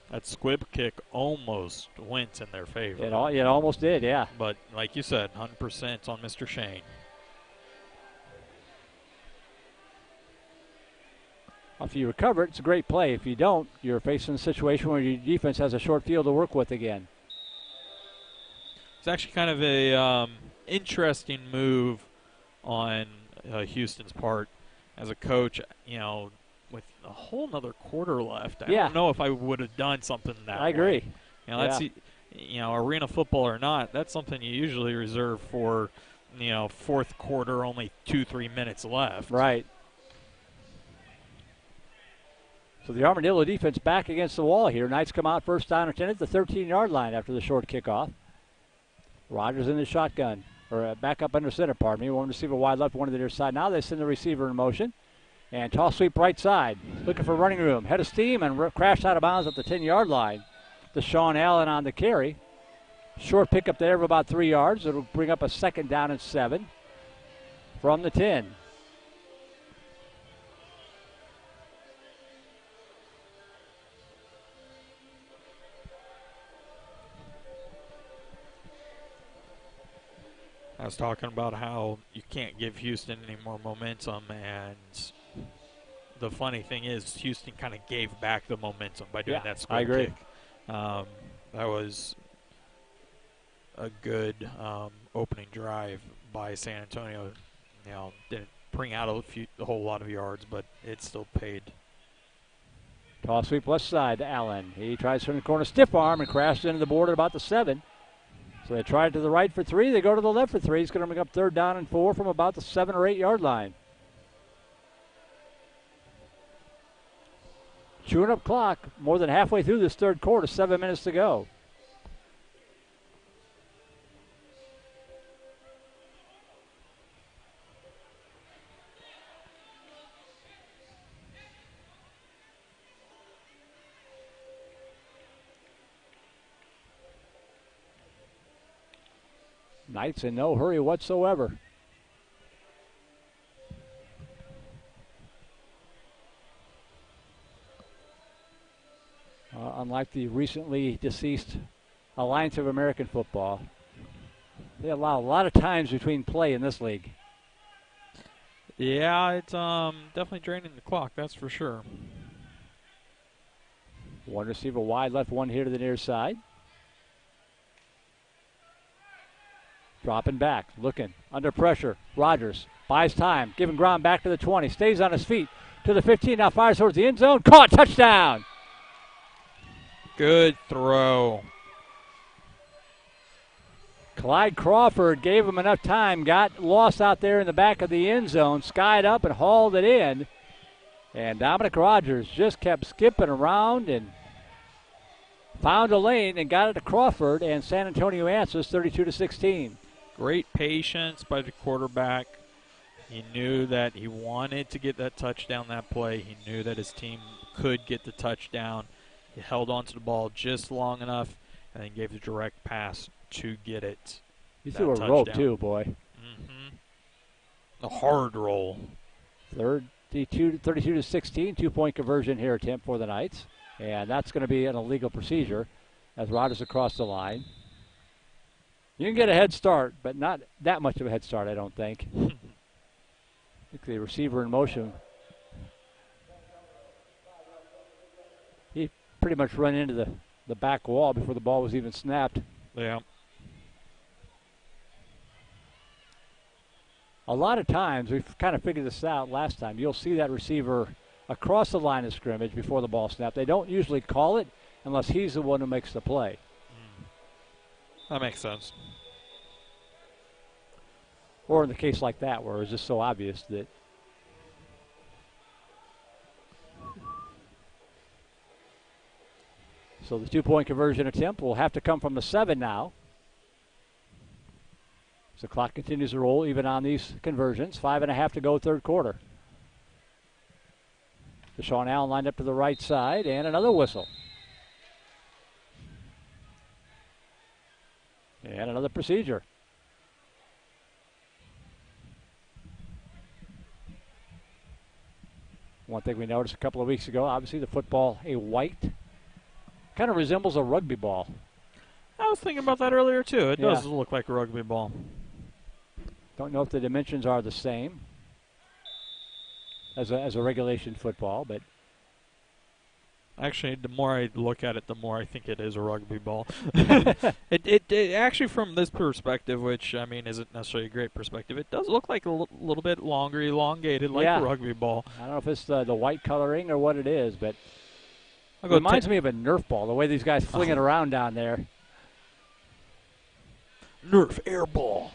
That squib kick almost went in their favor. It almost did, yeah. But like you said, 100% on Mr. Shane. If you recover it, it's a great play. If you don't, you're facing a situation where your defense has a short field to work with again. It's actually kind of a interesting move on Houston's part as a coach. You know, with a whole nother quarter left, I don't know if I would have done something that way. I agree. You know, arena football or not, that's something you usually reserve for, fourth quarter, only 2-3 minutes left. Right. So the Armadillo defense back against the wall here. Knights come out first down and 10 at the 13-yard line after the short kickoff. Rodgers in the shotgun, or back up under center, pardon me. One receiver wide left, one to the near side. Now they send the receiver in motion. And toss sweep right side. Looking for running room. Head of steam and crashed out of bounds at the 10-yard line. Deshaun Allen on the carry. Short pickup there of about 3 yards. It'll bring up a second down and 7 from the 10. I was talking about how you can't give Houston any more momentum, and the funny thing is Houston kind of gave back the momentum by doing that square kick. That was a good opening drive by San Antonio. Didn't bring out a whole lot of yards, but it still paid. Toss sweep left side to Allen. He tries to turn the corner, stiff arm, and crashes into the board at about the 7. So they try it to the right for 3. They go to the left for 3. He's going to bring up third down and 4 from about the 7 or 8 yard line. Chewing up clock, more than halfway through this third quarter, 7 minutes to go. Knights in no hurry whatsoever. Unlike the recently deceased Alliance of American Football, they allow a lot of times between play in this league. Yeah, it's definitely draining the clock, that's for sure. One receiver wide left, one here to the near side. Dropping back, looking, under pressure. Rodgers buys time, giving ground back to the 20. Stays on his feet to the 15, now fires towards the end zone. Caught, touchdown! Good throw. Clyde Crawford gave him enough time, got lost out there in the back of the end zone, skied up and hauled it in. And Dominic Rodgers just kept skipping around and found a lane and got it to Crawford, and San Antonio answers 32-16. Great patience by the quarterback. He knew that he wanted to get that touchdown that play. He knew that his team could get the touchdown. He held onto the ball just long enough and then gave the direct pass to get it. He threw a rope too, boy. Mm-hmm. A hard roll. 32-16, 2-point conversion here attempt for the Knights. And that's going to be an illegal procedure as Rodgers across the line. You can get a head start, but not that much of a head start, I don't think. I think the receiver in motion. He pretty much run into the back wall before the ball was even snapped. Yeah. A lot of times, we've kind of figured this out last time, you'll see that receiver across the line of scrimmage before the ball snapped. They don't usually call it unless he's the one who makes the play. That makes sense. Or in the case like that where it's just so obvious that. So the 2-point conversion attempt will have to come from the 7 now. So the clock continues to roll even on these conversions. 5.5 to go third quarter. Deshaun Allen lined up to the right side, and another whistle. And another procedure. One thing we noticed a couple of weeks ago, obviously the football, a white, kind of resembles a rugby ball. I was thinking about that earlier too. It does look like a rugby ball. Don't know if the dimensions are the same as a regulation football, but actually, the more I look at it, the more I think it is a rugby ball. it actually, from this perspective, which, I mean, isn't necessarily a great perspective, it does look like a little bit longer, elongated, like a rugby ball. I don't know if it's the white coloring or what it is, but it reminds me of a Nerf ball, the way these guys fling it around down there. Nerf air ball.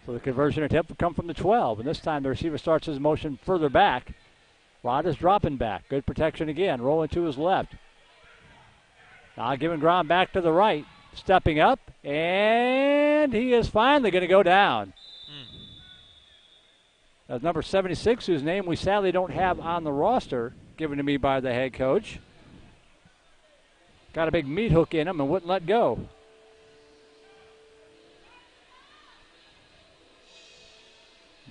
So the conversion attempt will come from the 12, and this time the receiver starts his motion further back. Rod is dropping back. Good protection again, rolling to his left. Now giving ground back to the right. Stepping up, and he is finally going to go down. That's number 76, whose name we sadly don't have on the roster, given to me by the head coach. Got a big meat hook in him and wouldn't let go.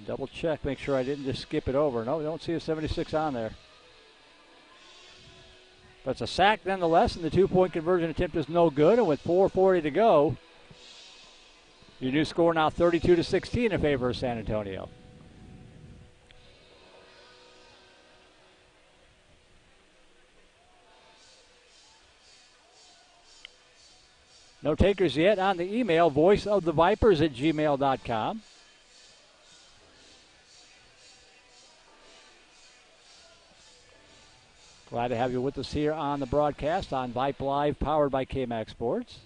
Double check, make sure I didn't just skip it over. No, we don't see a 76 on there. But it's a sack nonetheless, and the 2-point conversion attempt is no good. And with 4:40 to go, your new score now 32-16 in favor of San Antonio. No takers yet on the email, voiceofthevipers@gmail.com. Glad to have you with us here on the broadcast on Vipe Live, powered by KMAX Sports.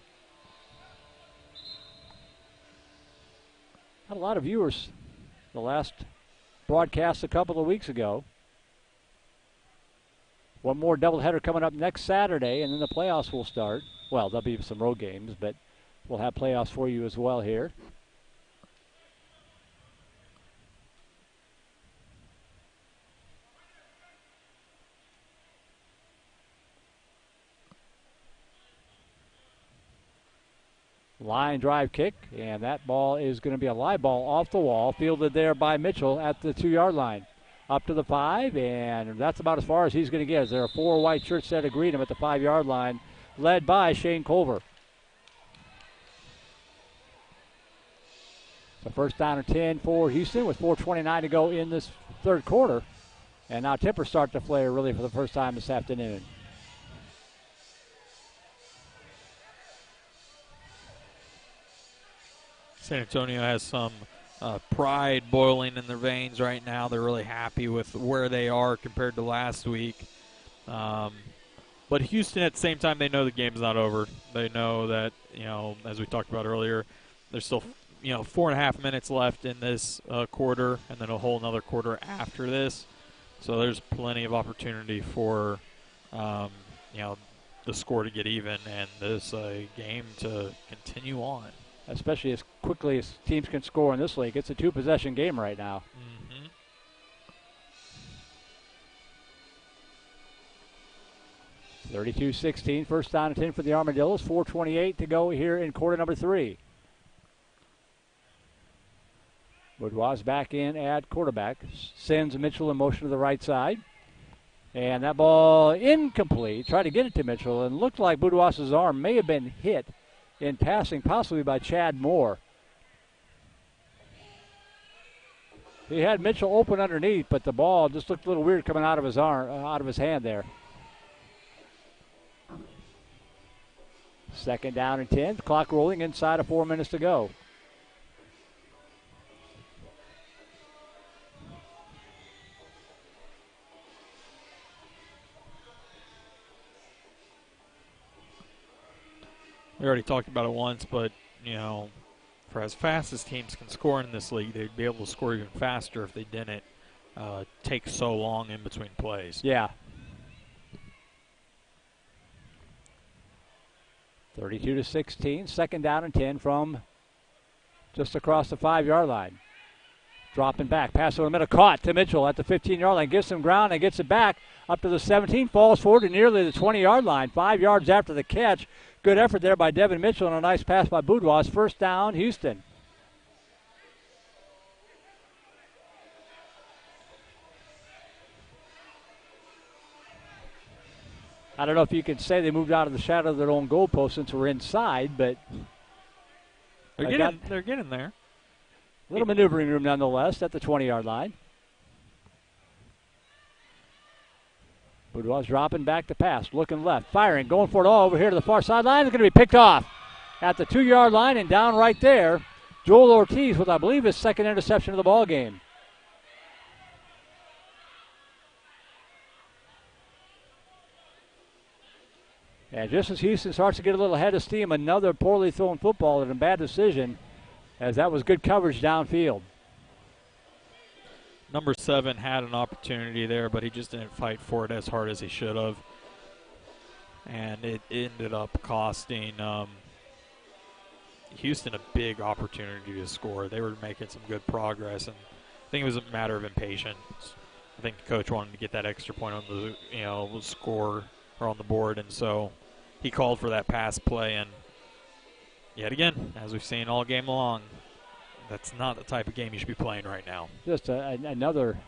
Had a lot of viewers the last broadcast a couple of weeks ago. One more doubleheader coming up next Saturday, and then the playoffs will start. Well, there'll be some road games, but we'll have playoffs for you as well here. Line drive kick, and that ball is going to be a live ball off the wall, fielded there by Mitchell at the 2-yard line. Up to the 5, and that's about as far as he's going to get. There are 4 white shirts that greet him at the 5-yard line, led by Shane Culver. So first down and 10 for Houston with 4:29 to go in this third quarter. And now tempers start to flare really for the first time this afternoon. San Antonio has some pride boiling in their veins right now. They're really happy with where they are compared to last week. But Houston, at the same time, they know the game's not over. They know that, as we talked about earlier, there's still, 4.5 minutes left in this quarter, and then a whole another quarter after this. So there's plenty of opportunity for, the score to get even and this game to continue on. Especially as quickly as teams can score in this league. It's a 2-possession game right now. Mm-hmm. Mm-hmm. 32-16, first down and 10 for the Armadillos. 4:28 to go here in quarter number 3. Boudoir's back in at quarterback. Sends Mitchell in motion to the right side. And that ball incomplete. Tried to get it to Mitchell, and looked like Boudoir's arm may have been hit in passing, possibly by Chad Moore. He had Mitchell open underneath, but the ball just looked a little weird coming out of his arm, out of his hand there. Second down and 10. Clock rolling inside of 4 minutes to go. We already talked about it once, but, for as fast as teams can score in this league, they'd be able to score even faster if they didn't take so long in between plays. Yeah. 32-16, second down and 10 from just across the 5-yard line. Dropping back, pass over the middle, caught to Mitchell at the 15-yard line, gives some ground and gets it back up to the 17, falls forward to nearly the 20-yard line, 5 yards after the catch. Good effort there by Devin Mitchell and a nice pass by Boudoir. First down, Houston. I don't know if you can say they moved out of the shadow of their own goalpost since we're inside, but they're getting there. A little maneuvering room nonetheless at the 20-yard line. Boudoir's dropping back to pass, looking left, firing, going for it all over here to the far sideline. It's going to be picked off at the 2-yard line and down right there. Joel Ortiz with, I believe, his second interception of the ball game. And just as Houston starts to get a little head of steam, another poorly thrown football and a bad decision, as that was good coverage downfield. Number 7 had an opportunity there, but he just didn't fight for it as hard as he should have. And it ended up costing Houston a big opportunity to score. They were making some good progress, and I think it was a matter of impatience. I think the coach wanted to get that extra point on the score or on the board, and so he called for that pass play. And yet again, as we've seen all game long, that's not the type of game you should be playing right now. Just another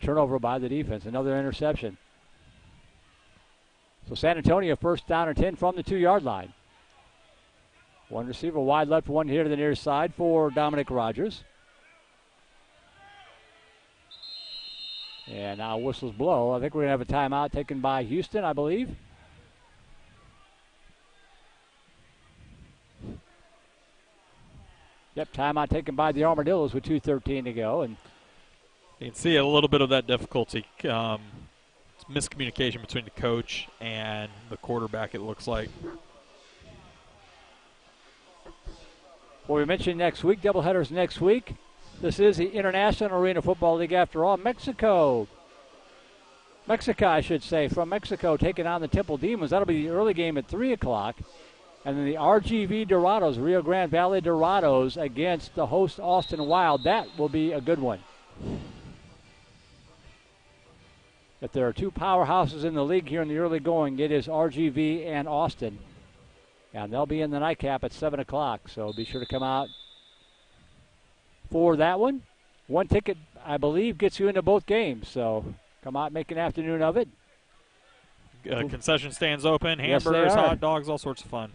turnover by the defense, another interception. So San Antonio first down and 10 from the 2-yard line. One receiver wide left, one here to the near side for Dominic Rogers. And now whistles blow. I think we're going to have a timeout taken by Houston, I believe. Yep, timeout taken by the Armadillos with 2:13 to go. And you can see a little bit of that difficulty. Miscommunication between the coach and the quarterback, it looks like. Well, we mentioned next week, doubleheaders next week. This is the International Arena Football League after all. Mexico, I should say, from Mexico taking on the Temple Demons. That'll be the early game at 3 o'clock. And then the RGV Dorados, Rio Grande Valley Dorados, against the host Austin Wild. That will be a good one. If there are two powerhouses in the league here in the early going, it is RGV and Austin. And they'll be in the nightcap at 7 o'clock, so be sure to come out for that one. One ticket, I believe, gets you into both games, so come out and make an afternoon of it. Concession stands open, Yes, hamburgers, hot dogs, all sorts of fun.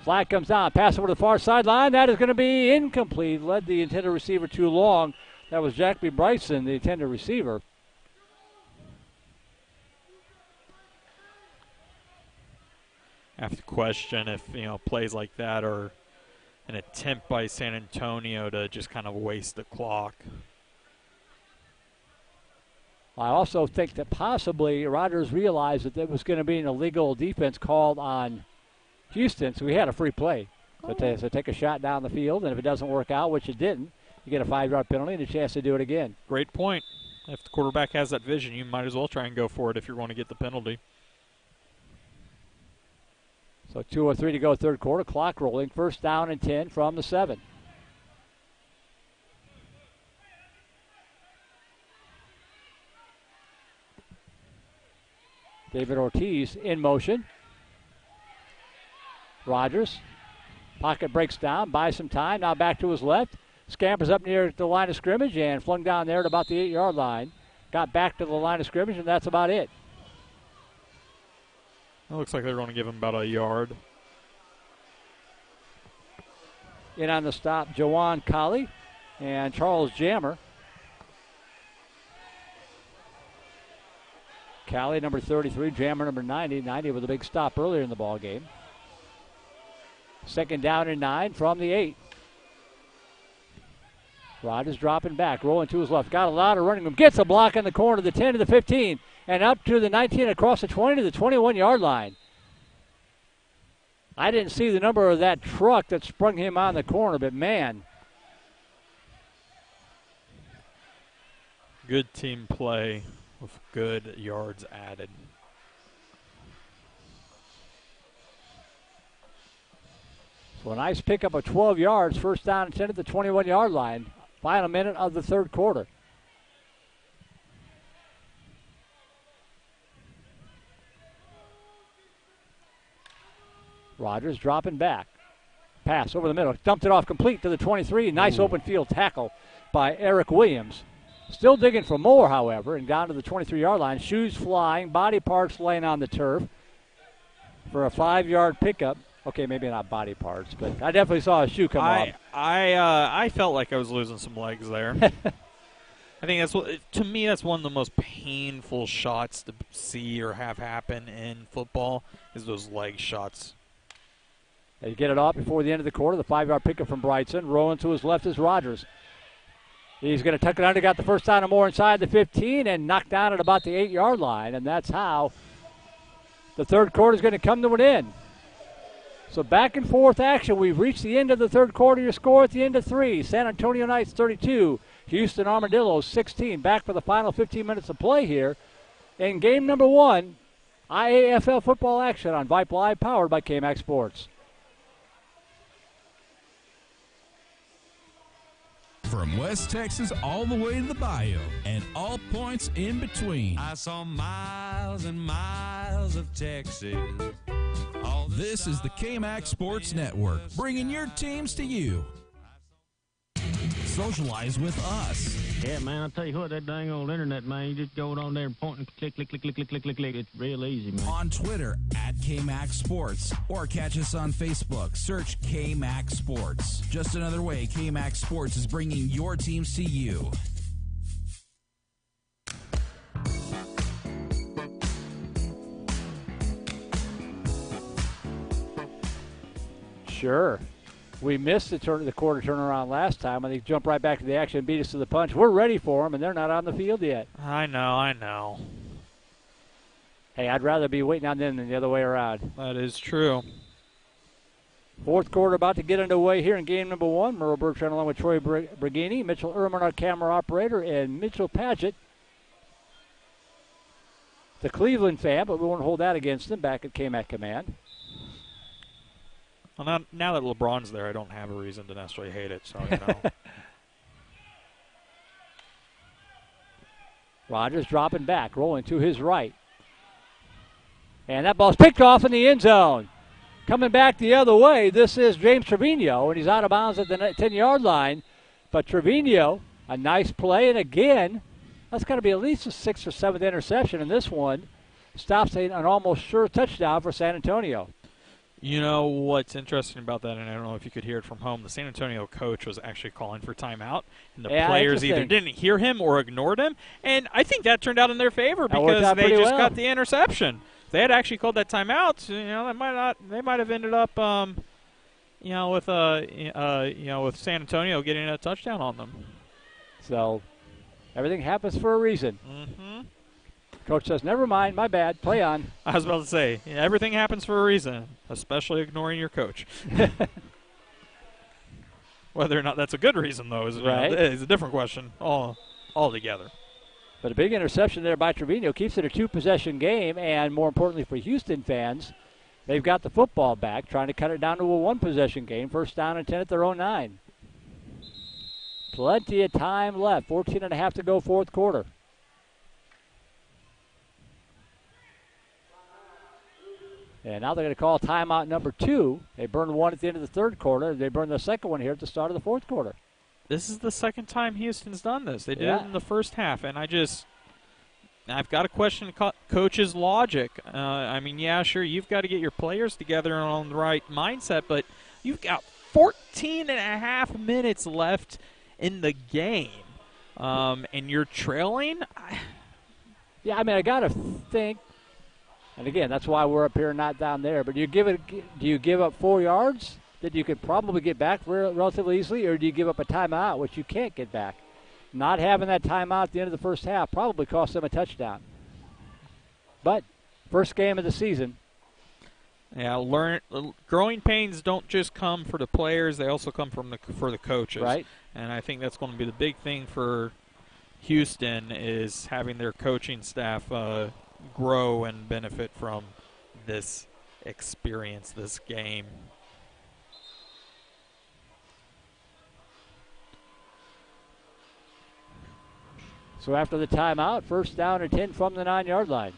Flag comes down, pass over to the far sideline. That is going to be incomplete. Led the intended receiver too long. That was Jackby Bryson, the intended receiver. I have to question if, plays like that are an attempt by San Antonio to just kind of waste the clock. I also think that possibly Rodgers realized that there was going to be an illegal defense called on Houston, so we had a free play. So take a shot down the field, and if it doesn't work out, which it didn't, you get a 5-yard penalty and a chance to do it again. Great point. If the quarterback has that vision, you might as well try and go for it if you're going to get the penalty. So 2:03 to go, third quarter, clock rolling. First down and 10 from the 7. David Ortiz in motion. Rogers, pocket breaks down, buys some time, now back to his left. Scampers up near the line of scrimmage and flung down there at about the 8-yard line. Got back to the line of scrimmage, and that's about it. It looks like they're going to give him about a yard. In on the stop, Jawan Colley and Charles Jammer. Colley, number 33, Jammer, number 90. 90 with a big stop earlier in the ball game. Second down and 9 from the 8. Rogers dropping back, rolling to his left. Got a lot of running room. Gets a block in the corner, the 10 to the 15. And up to the 19, across the 20 to the 21-yard line. I didn't see the number of that truck that sprung him on the corner, but man. Good team play with good yards added. So a nice pickup of 12 yards, first down and 10 at the 21-yard line. Final minute of the third quarter. Rogers dropping back. Pass over the middle. Dumped it off complete to the 23. Nice open field tackle by Eric Williams. Still digging for more, however, and down to the 23-yard line. Shoes flying, body parts laying on the turf for a 5-yard pickup. Okay, maybe not body parts, but I definitely saw a shoe come off. I felt like I was losing some legs there. I think to me, that's one of the most painful shots to see or have happen in football is those leg shots. They get it off before the end of the quarter. The 5-yard pickup from Brightson. Rolling to his left is Rogers. He's going to tuck it under. Got the first down and more inside the 15 and knocked down at about the 8-yard line. And that's how the third quarter is going to come to an end. So back and forth action. We've reached the end of the third quarter. Your score at the end of 3. San Antonio Knights 32, Houston Armadillos 16. Back for the final 15 minutes of play here in game number 1. IAFL football action on Vipe Live, powered by KMAX Sports. From West Texas all the way to the Bayou and all points in between. I saw miles and miles of Texas. This is the KMAX Sports Network, bringing your teams to you. Socialize with us. Yeah, man, I tell you what, that dang old internet, man, you just go on there and point and click, click, click, click, click, click, click, click. It's real easy, man. On Twitter at KMAX Sports, or catch us on Facebook. Search KMAX Sports. Just another way KMAX Sports is bringing your teams to you. Sure. We missed the quarter turnaround last time, and they jumped right back to the action and beat us to the punch. We're ready for them, and they're not on the field yet. I know. Hey, I'd rather be waiting on them than the other way around. That is true. Fourth quarter about to get underway here in game number 1. Merle Bertrand along with Troy Brigini, Mitchell Ehrman, our camera operator, and Mitchell Padgett, the Cleveland fan, but we won't hold that against them back at KMAC Command. Well, now that LeBron's there, I don't have a reason to necessarily hate it. So, you know. Rogers dropping back, rolling to his right. And that ball's picked off in the end zone. Coming back the other way, this is James Trevino, and he's out of bounds at the 10-yard line. But Trevino, a nice play, and again, that's got to be at least a 6th or 7th interception, and this one stops an almost sure touchdown for San Antonio. You know what's interesting about that, and I don't know if you could hear it from home, the San Antonio coach was actually calling for timeout, and the players either didn't hear him or ignored him, and I think that turned out in their favor because they just got the interception. If they had actually called that timeout, they might have ended up, with San Antonio getting a touchdown on them. So everything happens for a reason. Mm-hmm. Coach says, never mind, my bad, play on. I was about to say, everything happens for a reason, especially ignoring your coach. Whether or not that's a good reason, though, is a different question altogether. But a big interception there by Trevino keeps it a 2-possession game, and more importantly for Houston fans, they've got the football back, trying to cut it down to a 1-possession game, 1st down and 10 at their own 9. Plenty of time left, 14.5 to go, 4th quarter. And now they're going to call timeout number 2. They burned one at the end of the 3rd quarter. They burned the second one here at the start of the 4th quarter. This is the second time Houston's done this. They did it in the first half, and I've got to question coach's logic. Sure, you've got to get your players together on the right mindset, but you've got 14 and a half minutes left in the game, and you're trailing? I got to think. And again, that's why we're up here, not down there. But do you give up 4 yards that you could probably get back relatively easily, or do you give up a timeout, which you can't get back? Not having that timeout at the end of the first half probably cost them a touchdown. But first game of the season. Yeah, growing pains don't just come for the players; they also come for the coaches. Right. And I think that's going to be the big thing for Houston is having their coaching staff grow and benefit from this experience, this game. So after the timeout, 1st down and 10 from the 9-yard line.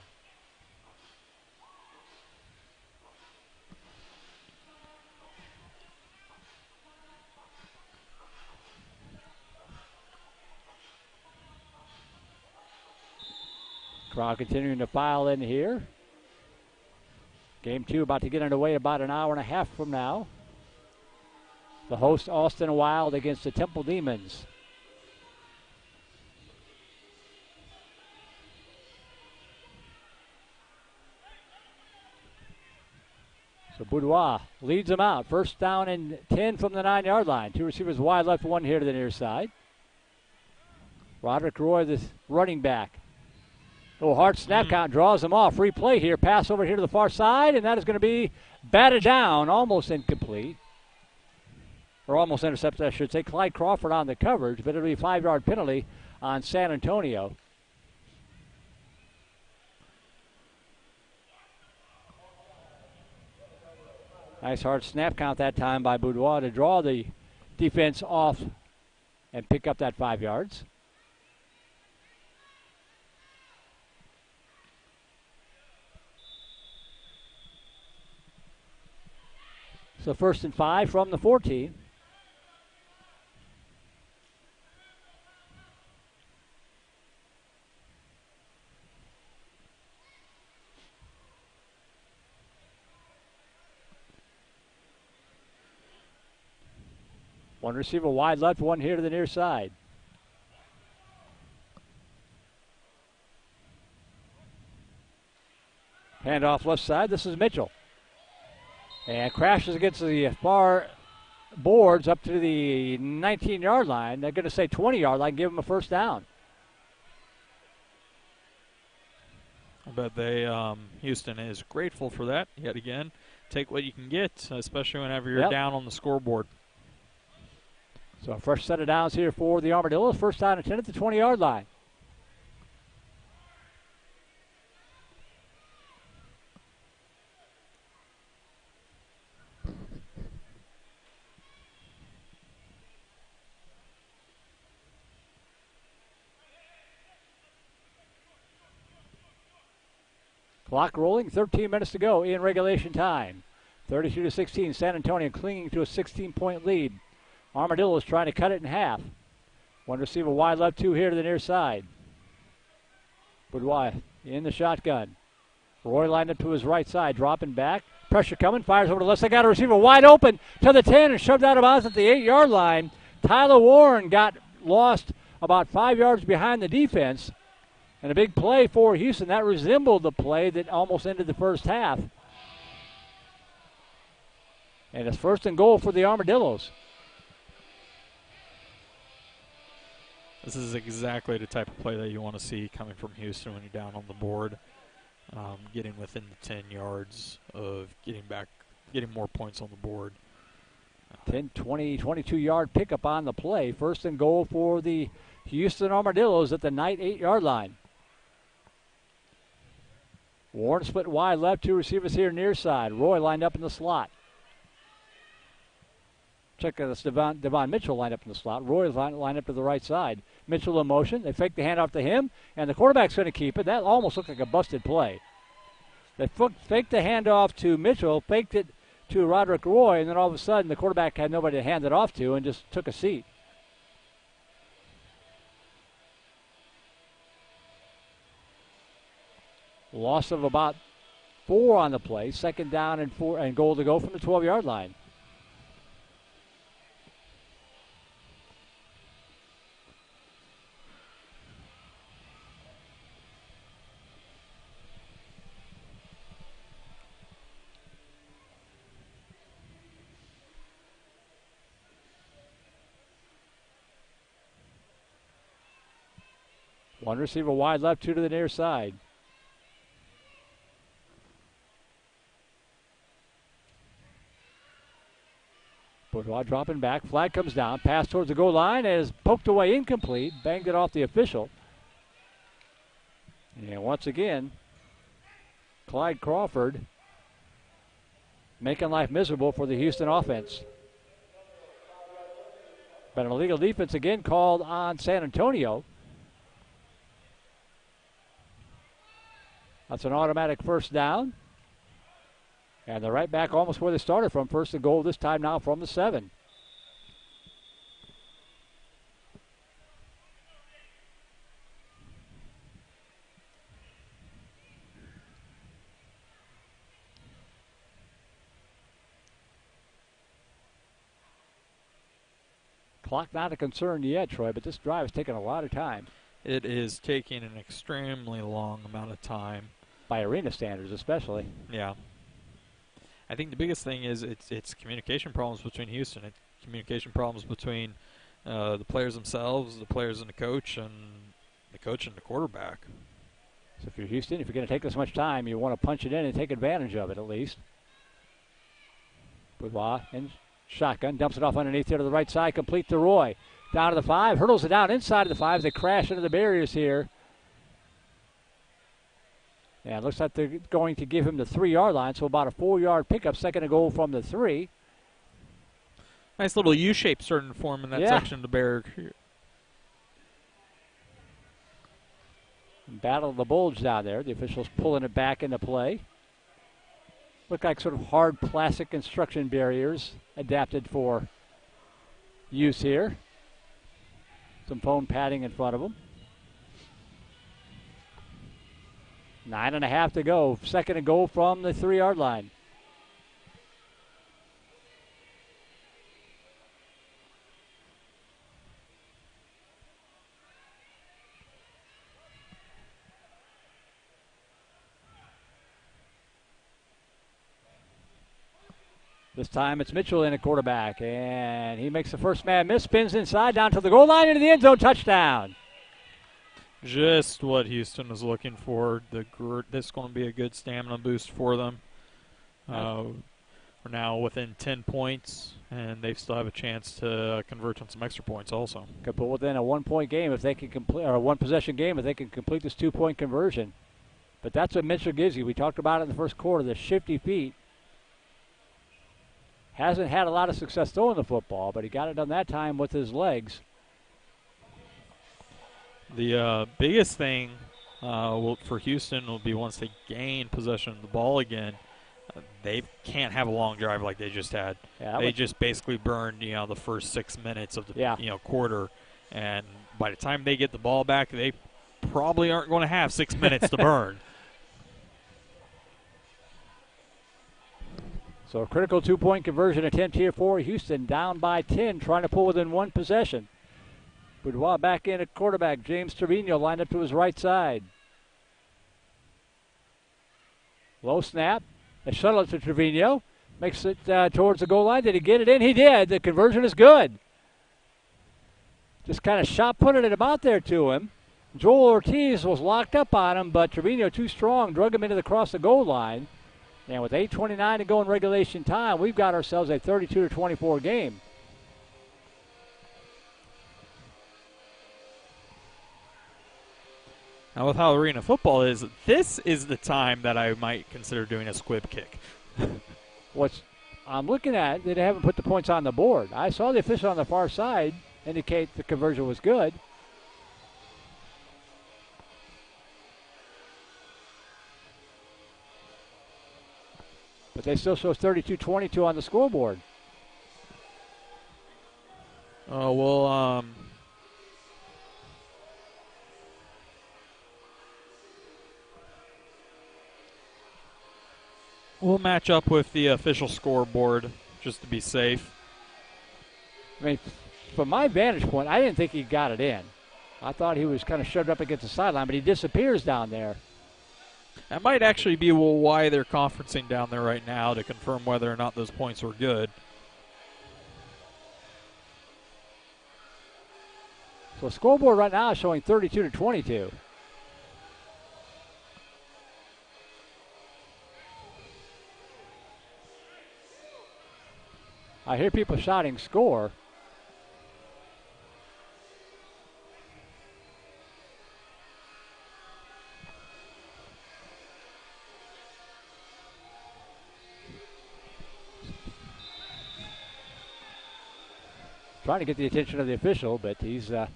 Crowd continuing to file in here. Game 2 about to get underway about an hour and a half from now. The host, Austin Wild, against the Temple Demons. So Boudoir leads them out. 1st down and 10 from the 9-yard line. 2 receivers wide left, 1 here to the near side. Roderick Roy, the running back. Oh, hard snap count draws them off. Free play here. Pass over here to the far side, and that is going to be batted down, almost incomplete. Or almost intercepted, I should say. Clyde Crawford on the coverage, but it'll be a 5-yard penalty on San Antonio. Nice hard snap count that time by Boudoir to draw the defense off and pick up that 5 yards. So 1st and 5 from the 14. One receiver wide left, one here to the near side. Handoff left side. This is Mitchell. And crashes against the far boards up to the 19-yard line. They're going to say 20-yard line, give him a first down. I bet Houston is grateful for that yet again. Take what you can get, especially whenever you're down on the scoreboard. So a fresh set of downs here for the Armadillos. First down and 10 at the 20-yard line. Clock rolling, 13 minutes to go in regulation time. 32-16, San Antonio clinging to a 16-point lead. Armadillos trying to cut it in half. One receiver wide left, two here to the near side. Boudoir in the shotgun. Roy lined up to his right side, dropping back. Pressure coming, fires over to the left. They got a receiver wide open to the 10 and shoved out of bounds at the 8-yard line. Tyler Warren got lost about 5 yards behind the defense. And a big play for Houston. That resembled the play that almost ended the first half. And it's 1st and goal for the Armadillos. This is exactly the type of play that you want to see coming from Houston when you're down on the board. Getting within the 10 yards of getting more points on the board. 10, 20, 22-yard pickup on the play. 1st and goal for the Houston Armadillos at the Knight 8-yard line. Warren split wide left, two receivers here near side. Roy lined up in the slot. Check this, Devon Mitchell lined up in the slot. Roy lined up to the right side. Mitchell in motion. They fake the handoff to him, and the quarterback's going to keep it. That almost looked like a busted play. They faked the handoff to Mitchell, faked it to Roderick Roy, and then all of a sudden the quarterback had nobody to hand it off to and just took a seat. Loss of about 4 on the play. 2nd down and 4 and goal to go from the 12-yard line. One receiver wide left, two to the near side. Boudoir dropping back. Flag comes down. Pass towards the goal line is poked away incomplete. Banged it off the official. And once again, Clyde Crawford making life miserable for the Houston offense. But an illegal defense again called on San Antonio. That's an automatic first down. And they're right back almost where they started from. 1st and goal this time now from the 7. Clock not a concern yet, Troy, but this drive is taking a lot of time. It is taking an extremely long amount of time. By arena standards, especially. Yeah. I think the biggest thing is it's communication problems between Houston. It's communication problems between the players themselves, the players and the coach and the quarterback. So if you're Houston, if you're going to take this much time, you want to punch it in and take advantage of it at least. Boudoir in shotgun, dumps it off underneath here to the right side, complete to Roy. Down to the 5, hurdles it down inside of the 5. They crash into the barriers here. And it looks like they're going to give him the 3-yard line, so about a 4-yard pickup, second and goal from the 3. Nice little U-shape starting to form in that section of the barrier. Battle of the bulge down there. The officials pulling it back into play. Look like sort of hard plastic construction barriers adapted for use here. Some foam padding in front of them. 9.5 to go. Second and goal from the 3-yard line. This time it's Mitchell in at quarterback, and he makes the first man miss, spins inside, down to the goal line, into the end zone, touchdown. Just what Houston was looking for. This is going to be a good stamina boost for them. We're now within 10 points, and they still have a chance to convert on some extra points also. Could put within a 1-point game if they can complete, or a 1-possession game if they can complete this 2-point conversion. But that's what Mitchell gives you. We talked about it in the first quarter, the shifty feet. Hasn't had a lot of success throwing the football, but he got it done that time with his legs. The biggest thing for Houston will be once they gain possession of the ball again, they can't have a long drive like they just had. Yeah, they just basically burned, the first 6 minutes of the quarter, and by the time they get the ball back, they probably aren't going to have 6 minutes to burn. So a critical 2-point conversion attempt here for Houston, down by 10, trying to pull within 1 possession. Boudoir back in at quarterback. James Trevino lined up to his right side. Low snap. They shuttle it to Trevino. Makes it towards the goal line. Did he get it in? He did. The conversion is good. Just kind of shot putted it about there to him. Joel Ortiz was locked up on him, but Trevino too strong, drug him into the cross the goal line. And with 8:29 to go in regulation time, we've got ourselves a 32-24 game. Now, with how arena football is, this is the time that I might consider doing a squib kick. What I'm looking at, they haven't put the points on the board. I saw the official on the far side indicate the conversion was good. But they still show 32-22 on the scoreboard. Oh, well, we'll match up with the official scoreboard just to be safe. I mean, from my vantage point, I didn't think he got it in. I thought he was kind of shoved up against the sideline, but he disappears down there. That might actually be why they're conferencing down there right now, to confirm whether or not those points were good. So scoreboard right now is showing 32-22. I hear people shouting score. Trying to get the attention of the official, but he's not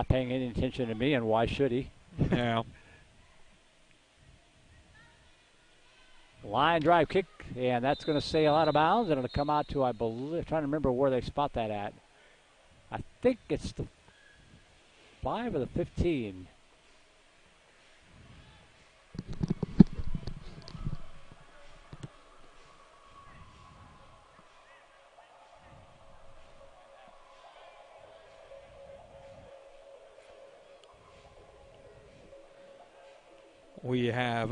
paying any attention to me, and why should he? Yeah. Line drive kick, and that's going to sail out of bounds, and it'll come out to, I believe, trying to remember where they spot that at. I think it's the 5 or the 15. We have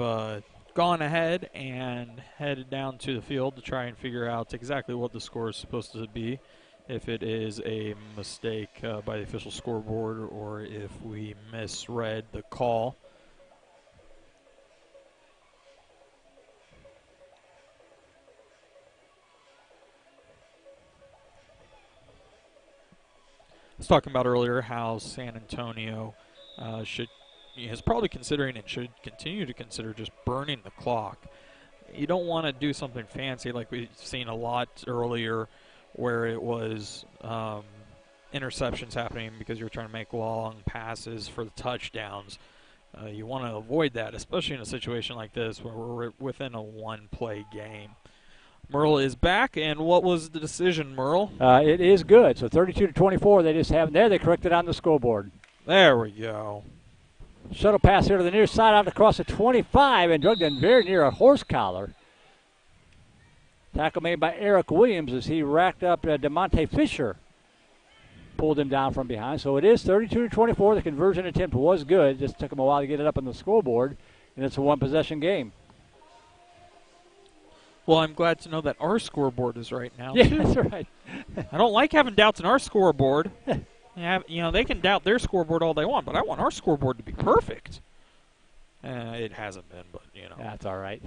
gone ahead and headed down to the field to try and figure out exactly what the score is supposed to be. if it is a mistake by the official scoreboard or if we misread the call. I was talking about earlier how San Antonio is probably considering and should continue to consider just burning the clock. You don't want to do something fancy like we've seen a lot earlier where it was interceptions happening because you're trying to make long passes for the touchdowns. You want to avoid that, especially in a situation like this where we're within a one-play game. Merle is back, and what was the decision, Merle? It is good. So 32-24, they just have there. They corrected on the scoreboard. There we go. Shuttle pass here to the near side out across the 25 and drugged in very near a horse collar. Tackle made by Eric Williams as he racked up DeMonte Fisher. Pulled him down from behind. So it is 32-24. The conversion attempt was good. Just took him a while to get it up on the scoreboard, and it's a one-possession game. Well, I'm glad to know that our scoreboard is right now. Yeah, that's right. I don't like having doubts in our scoreboard. They can doubt their scoreboard all they want, but I want our scoreboard to be perfect. It hasn't been, but, That's all right.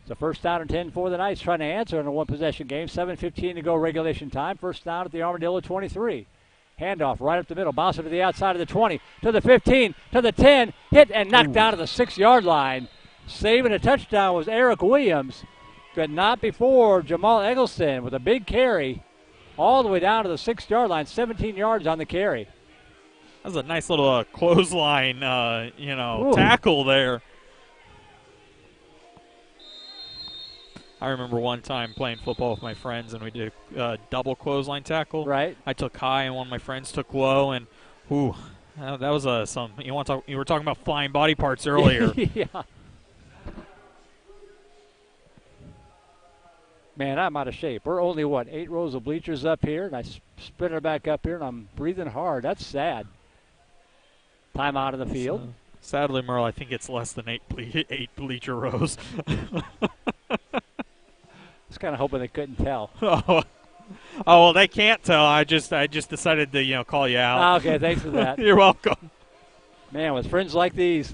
So first down and 10 for the Knights, trying to answer in a one-possession game. 7:15 to go regulation time. First down at the Armadillo 23. Handoff right up the middle. Bouncer to the outside of the 20, to the 15, to the 10. Hit and knocked down to the 6-yard line. Saving a touchdown was Eric Williams, but not before Jamal Eggleston with a big carry all the way down to the 6-yard line, 17 yards on the carry. That was a nice little clothesline, tackle there. I remember one time playing football with my friends, and we did a double clothesline tackle. Right. I took high, and one of my friends took low, and that was some. You were talking about flying body parts earlier. Yeah. Man, I'm out of shape. We're only, 8 rows of bleachers up here, and I sprint her back up here, and I'm breathing hard. That's sad. Time out of the field. Sadly, Merle, I think it's less than 8 bleacher rows. I was kind of hoping they couldn't tell. Oh, well, they can't tell. I just decided to, call you out. Okay, thanks for that. You're welcome. Man, with friends like these.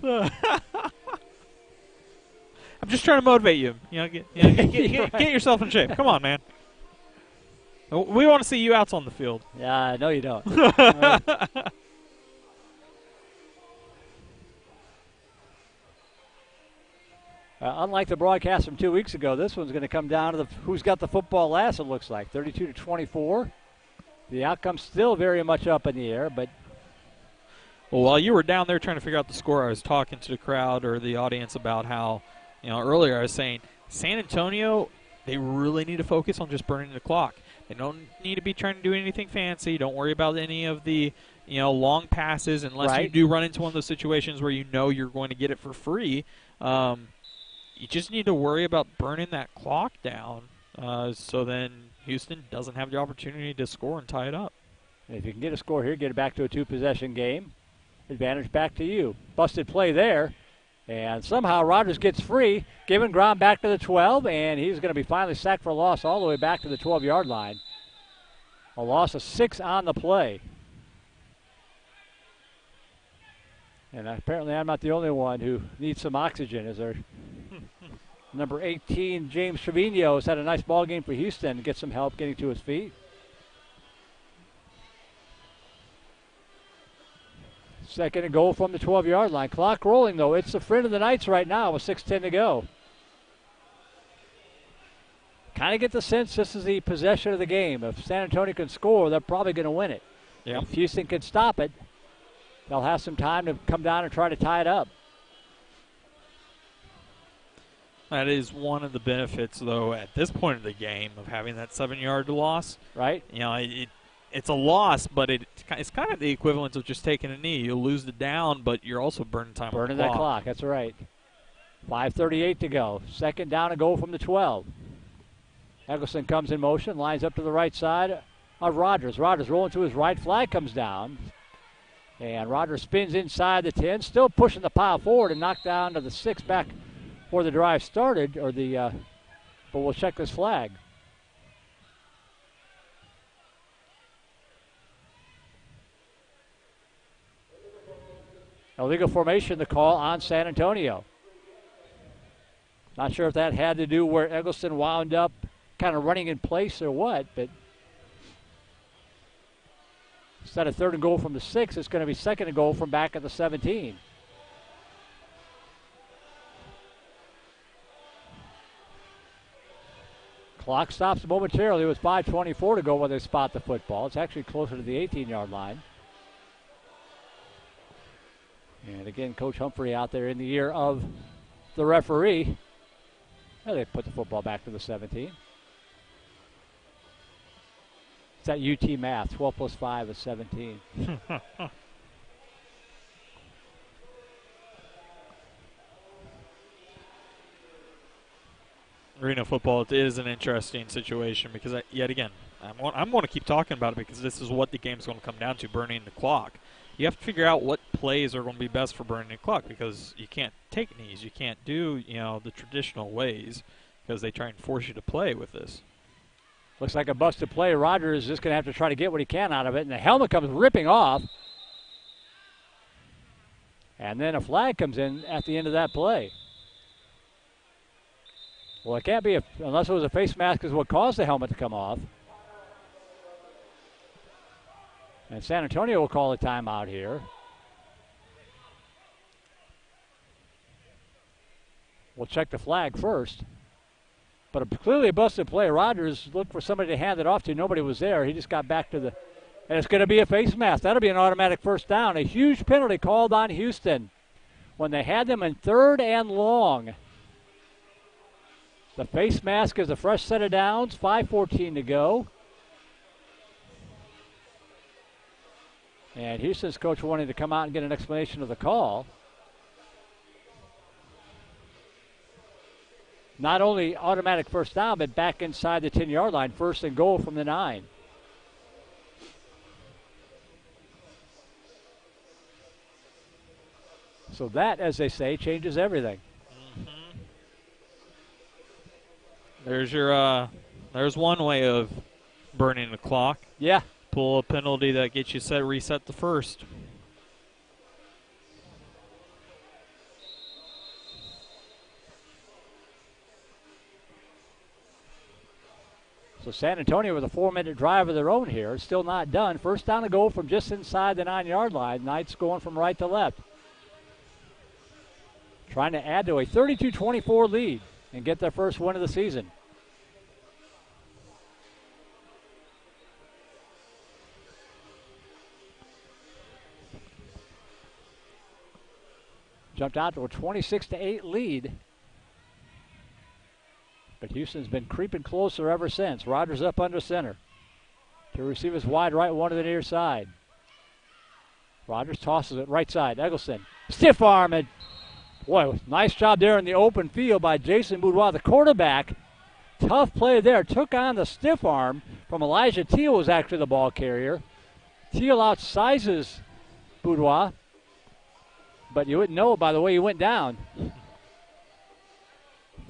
I'm just trying to motivate you. Get yourself in shape. Come on, man. We want to see you outs on the field. Yeah, no, you don't. Unlike the broadcast from 2 weeks ago, this one's going to come down to who's got the football last, it looks like. 32-24. The outcome's still very much up in the air, but. Well, while you were down there trying to figure out the score, I was talking to the crowd or the audience about how, earlier I was saying San Antonio, they really need to focus on just burning the clock. They don't need to be trying to do anything fancy. Don't worry about any of the, long passes unless you do run into one of those situations where you're going to get it for free. You just need to worry about burning that clock down so then Houston doesn't have the opportunity to score and tie it up. If you can get a score here, get it back to a 2-possession game. Advantage back to you. Busted play there. And somehow Rogers gets free, giving ground back to the 12, and he's going to be finally sacked for a loss all the way back to the 12-yard line. A loss of 6 on the play. And apparently I'm not the only one who needs some oxygen, as our number 18, James Trevino, has had a nice ball game for Houston to get some help getting to his feet. Second and goal from the 12-yard line. Clock rolling, though. It's the friend of the Knights right now with 6:10 to go. Kind of get the sense this is the possession of the game. If San Antonio can score, they're probably going to win it. Yep. If Houston can stop it, they'll have some time to come down and try to tie it up. That is one of the benefits, though, at this point of the game of having that 7-yard loss. Right. It's a loss, but it's kind of the equivalent of just taking a knee. You'll lose the down, but you're also burning time on the clock. Burning that clock, that's right. 5:38 to go. Second down and goal from the 12. Eggleston comes in motion, lines up to the right side of Rogers. Rogers rolling to his right, flag comes down. And Rogers spins inside the 10, still pushing the pile forward and knocked down to the 6 back where the drive started, but we'll check this flag. Illegal formation, the call on San Antonio. Not sure if that had to do where Eggleston wound up kind of running in place or what, but instead of 3rd and goal from the 6, it's going to be 2nd and goal from back at the 17. Clock stops momentarily with 5:24 to go when they spot the football. It's actually closer to the 18-yard line. And again, Coach Humphrey out there in the ear of the referee. Well, they put the football back to the 17. It's that UT math. 12 plus 5 is 17. Arena football is an interesting situation because, yet again, I'm going to keep talking about it because this is what the game's going to come down to, burning the clock. You have to figure out what plays are going to be best for burning the clock because you can't take knees. You can't do, the traditional ways because they try and force you to play with this. Looks like a busted play. Rogers is just going to have to try to get what he can out of it, and the helmet comes ripping off. And then a flag comes in at the end of that play. Well, it can't be unless it was a face mask is what caused the helmet to come off. And San Antonio will call a timeout here. We'll check the flag first. But clearly a busted play. Rogers looked for somebody to hand it off to. Nobody was there. He just got back to the... And it's going to be a face mask. That'll be an automatic first down. A huge penalty called on Houston when they had them in 3rd and long. The face mask is a fresh set of downs. 5:14 to go. And Houston's coach wanted to come out and get an explanation of the call. Not only automatic first down, but back inside the 10-yard line. 1st and goal from the 9. So that, as they say, changes everything. There's one way of burning the clock. Yeah. Pull a penalty that gets you reset the first. So San Antonio with a 4-minute drive of their own here. Still not done. First down to goal from just inside the 9-yard line. Knights going from right to left. Trying to add to a 32-24 lead and get their first win of the season. Jumped out to a 26-8 lead. But Houston's been creeping closer ever since. Rogers up under center. To receive his wide right, one to the near side. Rogers tosses it right side. Eggleston. Stiff arm. And boy, nice job there in the open field by Jason Boudoir, the quarterback. Tough play there. Took on the stiff arm from Elijah Teal, was actually the ball carrier. Teal outsizes Boudoir. But you wouldn't know it by the way he went down.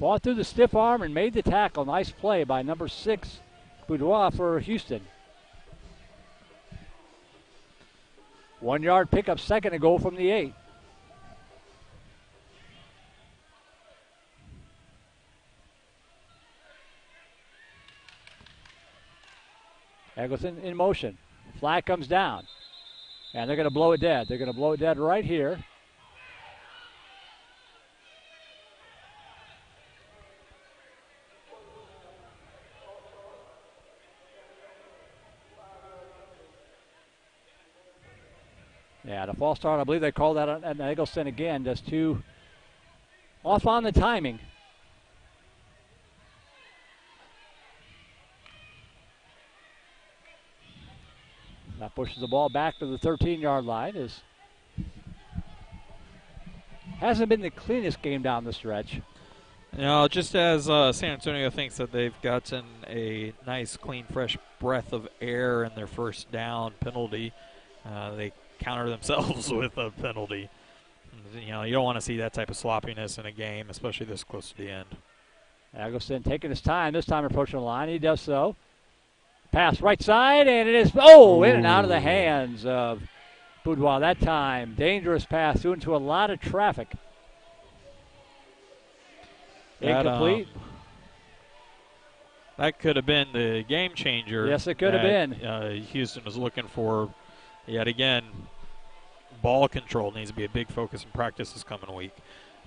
Fought through the stiff arm and made the tackle. Nice play by number 6, Boudoir for Houston. 1 yard pickup, 2nd and goal from the 8. Eggleston in motion. Flag comes down. And they're going to blow it dead. They're going to blow it dead right here. Yeah, the false start, I believe they called that on Eggleston again, just too off on the timing. That pushes the ball back to the 13-yard line. Hasn't been the cleanest game down the stretch. Just as San Antonio thinks that they've gotten a nice, clean, fresh breath of air in their first down penalty, they counter themselves with a penalty. You don't want to see that type of sloppiness in a game, especially this close to the end. Eggleston taking his time, this time approaching the line. He does so. Pass right side, and it is, in and out of the hands of Boudoir that time. Dangerous pass through into a lot of traffic. Incomplete. That could have been the game changer. Yes, it could have been. Houston was looking for, yet again, ball control needs to be a big focus in practice this coming week,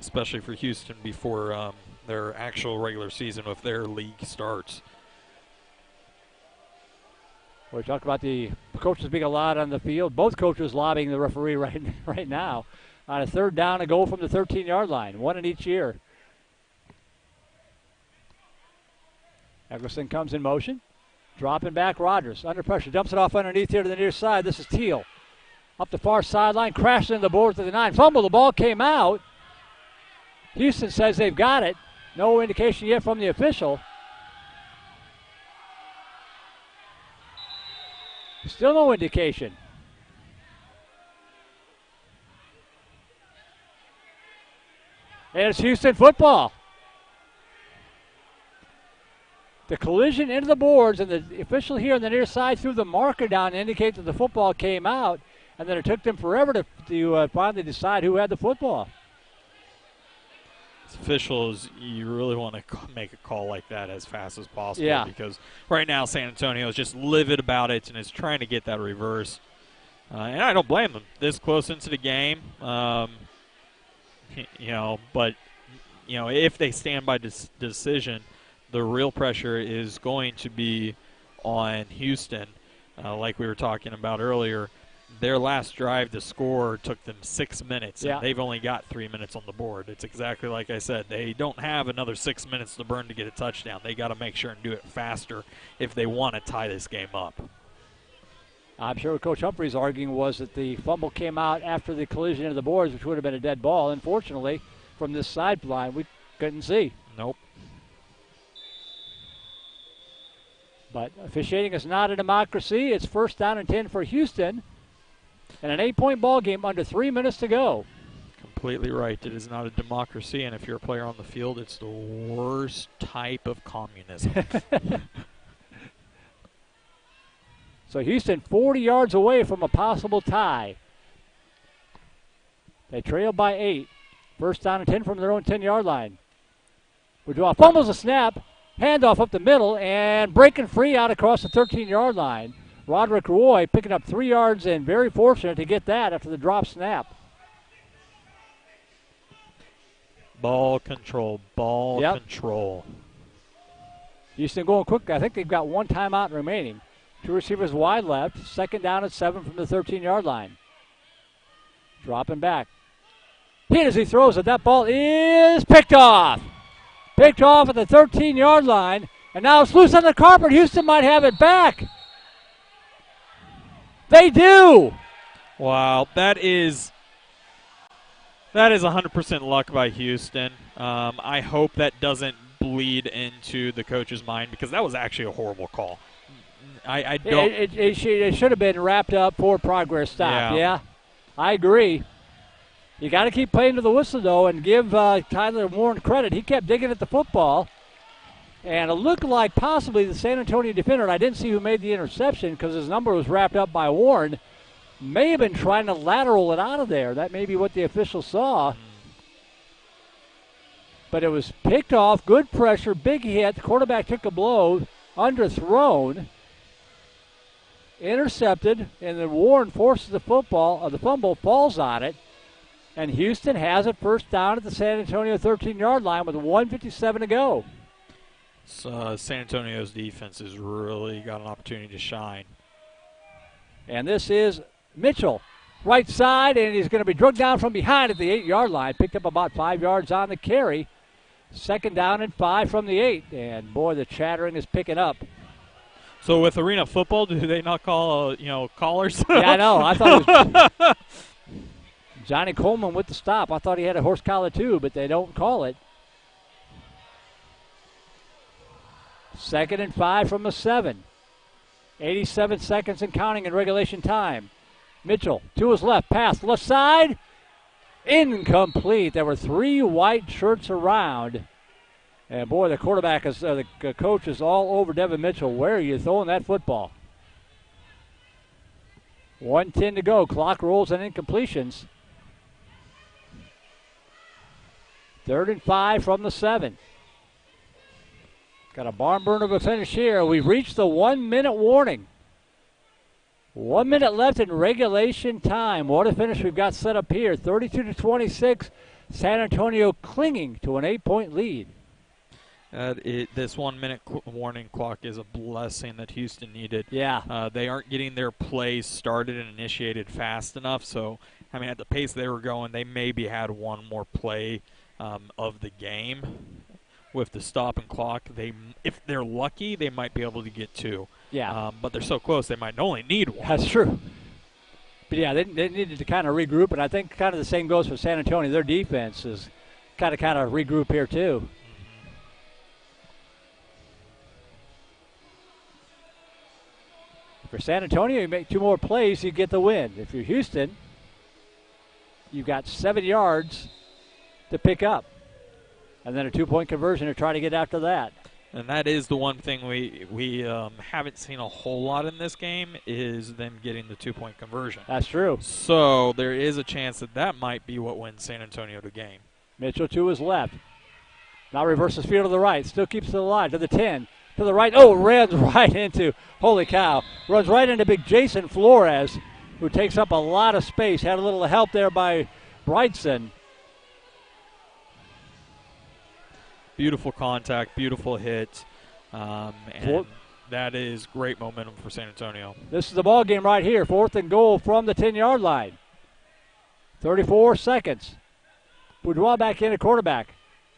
especially for Houston before their actual regular season if their league starts. We talked about the coaches being a lot on the field. Both coaches lobbying the referee right now. On a third down, a goal from the 13-yard line, one in each year. Eggleston comes in motion. Dropping back, Rogers under pressure. Dumps it off underneath here to the near side. This is Teal. Up the far sideline, crashes into the boards to the 9. Fumble, the ball came out. Houston says they've got it. No indication yet from the official. Still no indication. And it's Houston football. The collision into the boards, and the official here on the near side threw the marker down to indicate that the football came out, and then it took them forever to finally decide who had the football. As officials, you really want to make a call like that as fast as possible, yeah, because right now San Antonio is just livid about it and is trying to get that reverse. And I don't blame them. This close into the game, but if they stand by this decision, the real pressure is going to be on Houston. Like we were talking about earlier, their last drive to score took them 6 minutes, and they've only got 3 minutes on the board. It's exactly like I said. They don't have another 6 minutes to burn to get a touchdown. They got to make sure and do it faster if they want to tie this game up. I'm sure what Coach Humphrey's arguing was that the fumble came out after the collision into the boards, which would have been a dead ball. Unfortunately, from this sideline, we couldn't see. Nope. But officiating is not a democracy. It's first down and 10 for Houston. And an 8-point ball game under 3 minutes to go. Completely right. It is not a democracy, and if you're a player on the field, it's the worst type of communism. So Houston 40 yards away from a possible tie. They trail by 8. First down and 10 from their own 10-yard line. Boudoir fumbles a snap. Handoff up the middle and breaking free out across the 13-yard line. Roderick Roy picking up 3 yards and very fortunate to get that after the drop snap. Ball control, control. Houston going quick. I think they've got one timeout remaining. 2 receivers wide left. Second down at 7 from the 13-yard line. Dropping back. Hit as he throws it. That ball is picked off. Picked off at the 13-yard line. And now it's loose on the carpet. Houston might have it back. They do. Wow, that is 100% luck by Houston. I hope that doesn't bleed into the coach's mind because that was actually a horrible call. I don't. It should have been wrapped up for progress stop. Yeah, I agree. You got to keep playing to the whistle though, and give Tyler Warren credit. He kept digging at the football. And it looked like possibly the San Antonio defender, and I didn't see who made the interception because his number was wrapped up by Warren, may have been trying to lateral it out of there. That may be what the official saw. But it was picked off, good pressure, big hit. The quarterback took a blow, underthrown, intercepted, and then Warren forces the fumble, falls on it. And Houston has it first down at the San Antonio 13-yard line with 1:57 to go. So San Antonio's defense has really got an opportunity to shine. And this is Mitchell, right side, and he's going to be drugged down from behind at the 8-yard line. Picked up about 5 yards on the carry. Second down and 5 from the 8. And, boy, the chattering is picking up. So with arena football, do they not call, callers? Yeah, I know. I thought it was Johnny Coleman with the stop. I thought he had a horse collar too, but they don't call it. Second and 5 from the 7. 87 seconds and counting in regulation time. Mitchell to his left, pass left side. Incomplete. There were 3 white shirts around. And boy, the quarterback is, the coach is all over Devin Mitchell. Where are you throwing that football? 1:10 to go. Clock rolls on incompletions. 3rd and 5 from the 7. Got a barn burner of a finish here. We've reached the 1-minute warning. 1 minute left in regulation time. What a finish we've got set up here. 32-26. San Antonio clinging to an 8-point lead. This 1 minute warning clock is a blessing that Houston needed. Yeah. They aren't getting their plays started and initiated fast enough. So, I mean, at the pace they were going, they maybe had one more play of the game. With the stop and clock, if they're lucky, they might be able to get 2. Yeah. But they're so close, they might only need 1. That's true. But, yeah, they needed to kind of regroup, and I think kind of the same goes for San Antonio. Their defense is kind of regroup here, too. For San Antonio, you make 2 more plays, you get the win. If you're Houston, you've got 7 yards to pick up. And then a 2-point conversion to try to get after that. And that is the one thing we haven't seen a whole lot in this game is them getting the 2-point conversion. That's true. So there is a chance that might be what wins San Antonio the game. Mitchell to his left. Now reverses field to the right. Still keeps it alive to the 10. To the right. Oh, runs right into, holy cow, runs right into big Jason Flores, who takes up a lot of space. Had a little help there by Brightson. Beautiful contact, beautiful hit, and that is great momentum for San Antonio. This is the ball game right here. 4th and goal from the 10-yard line. 34 seconds. Boudoir back in at quarterback.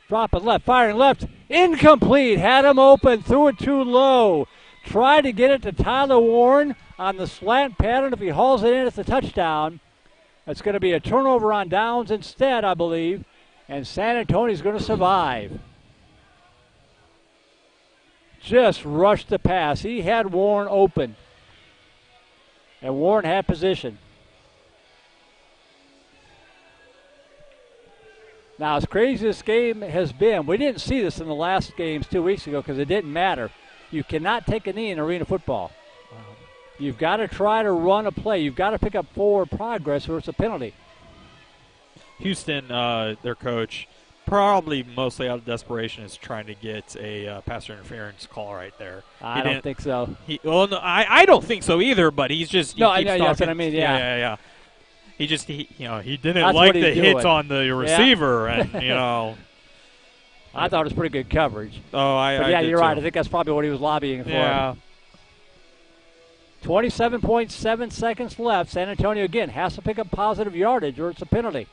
Dropping left, firing left. Incomplete. Had him open, threw it too low. Tried to get it to Tyler Warren on the slant pattern. If he hauls it in, it's a touchdown. It's going to be a turnover on downs instead, I believe, and San Antonio's going to survive. Just rushed the pass. He had Warren open. And Warren had position. Now, as crazy as this game has been, we didn't see this in the last games 2 weeks ago because it didn't matter. You cannot take a knee in arena football. You've got to try to run a play. You've got to pick up forward progress or it's a penalty. Houston, their coach, probably mostly out of desperation, is trying to get a passer interference call right there. I don't think so. No, I don't think so either. But he's just I know that's what I mean. Yeah. He didn't like the hit on the receiver, and I thought it was pretty good coverage. But you're right. I think that's probably what he was lobbying for. Yeah. 27.7 seconds left. San Antonio again has to pick up positive yardage, or it's a penalty.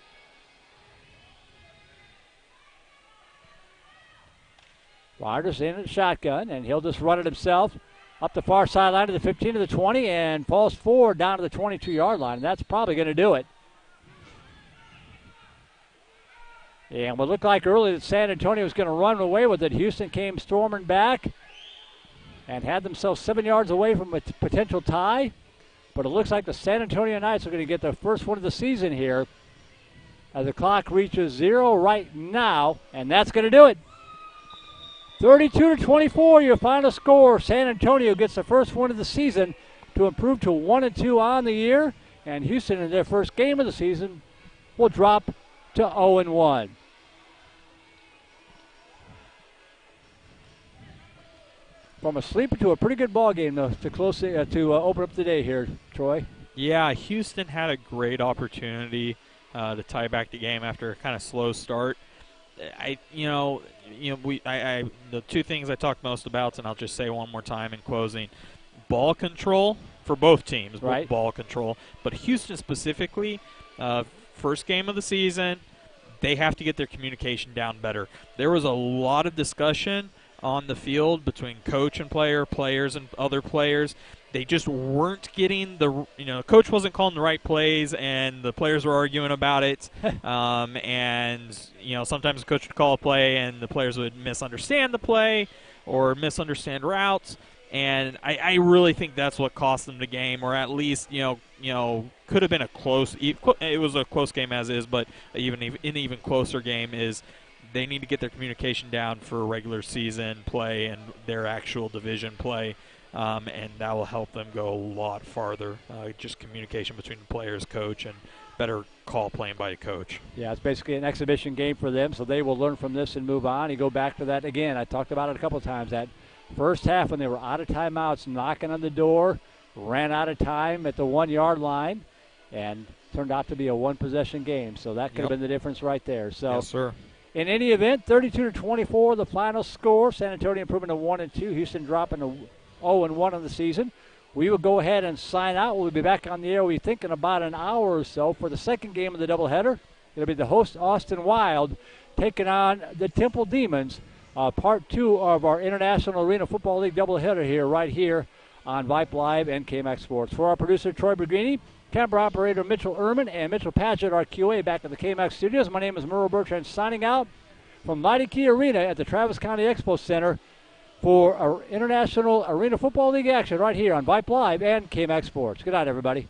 Ryder's in at shotgun, and he'll just run it himself up the far sideline to the 15 to the 20 and falls forward down to the 22-yard line. And that's probably going to do it. And what looked like early that San Antonio was going to run away with it. Houston came storming back and had themselves 7 yards away from a potential tie. But it looks like the San Antonio Knights are going to get their first one of the season here as the clock reaches 0 right now, and that's going to do it. 32-24, your final score. San Antonio gets the first one of the season to improve to 1-2 on the year, and Houston in their first game of the season will drop to 0-1. From a sleeper to a pretty good ball game, though, to open up the day here, Troy. Yeah, Houston had a great opportunity to tie back the game after a kind of slow start. The 2 things I talked most about, and I'll just say one more time in closing: ball control for both teams, right? Ball control, but Houston specifically, first game of the season, they have to get their communication down better. There was a lot of discussion on the field between coach and players and other players. They just weren't getting coach wasn't calling the right plays, and the players were arguing about it. Sometimes the coach would call a play, and the players would misunderstand the play or misunderstand routes. And I really think that's what cost them the game, or at least could have been a close. It was a close game as is, but an even closer game is. They need to get their communication down for regular season play and their actual division play. and that will help them go a lot farther. Just communication between the players, coach, and better call playing by a coach. Yeah, it's basically an exhibition game for them, so they will learn from this and move on. You go back to that again. I talked about it a couple of times. That first half when they were out of timeouts, knocking on the door, ran out of time at the 1-yard line, and turned out to be a one-possession game. So that could have been the difference right there. So, yes, sir. In any event, 32-24, the final score. San Antonio improving to 1-2. Houston dropping to 0-1 on the season. We will go ahead and sign out. We'll be back on the air, we think, in about an hour or so for the second game of the doubleheader. It'll be the host, Austin Wild, taking on the Temple Demons. Part 2 of our International Arena Football League doubleheader here, right here on Vipe Live and KMAX Sports. For our producer, Troy Bergini, camera operator Mitchell Ehrman, and Mitchell Padgett, our QA, back at the KMAX studios. My name is Merle Bertrand, signing out from Mighty Key Arena at the Travis County Expo Center for our International Arena Football League action right here on Vipe Live and KMAX Sports. Good night, everybody.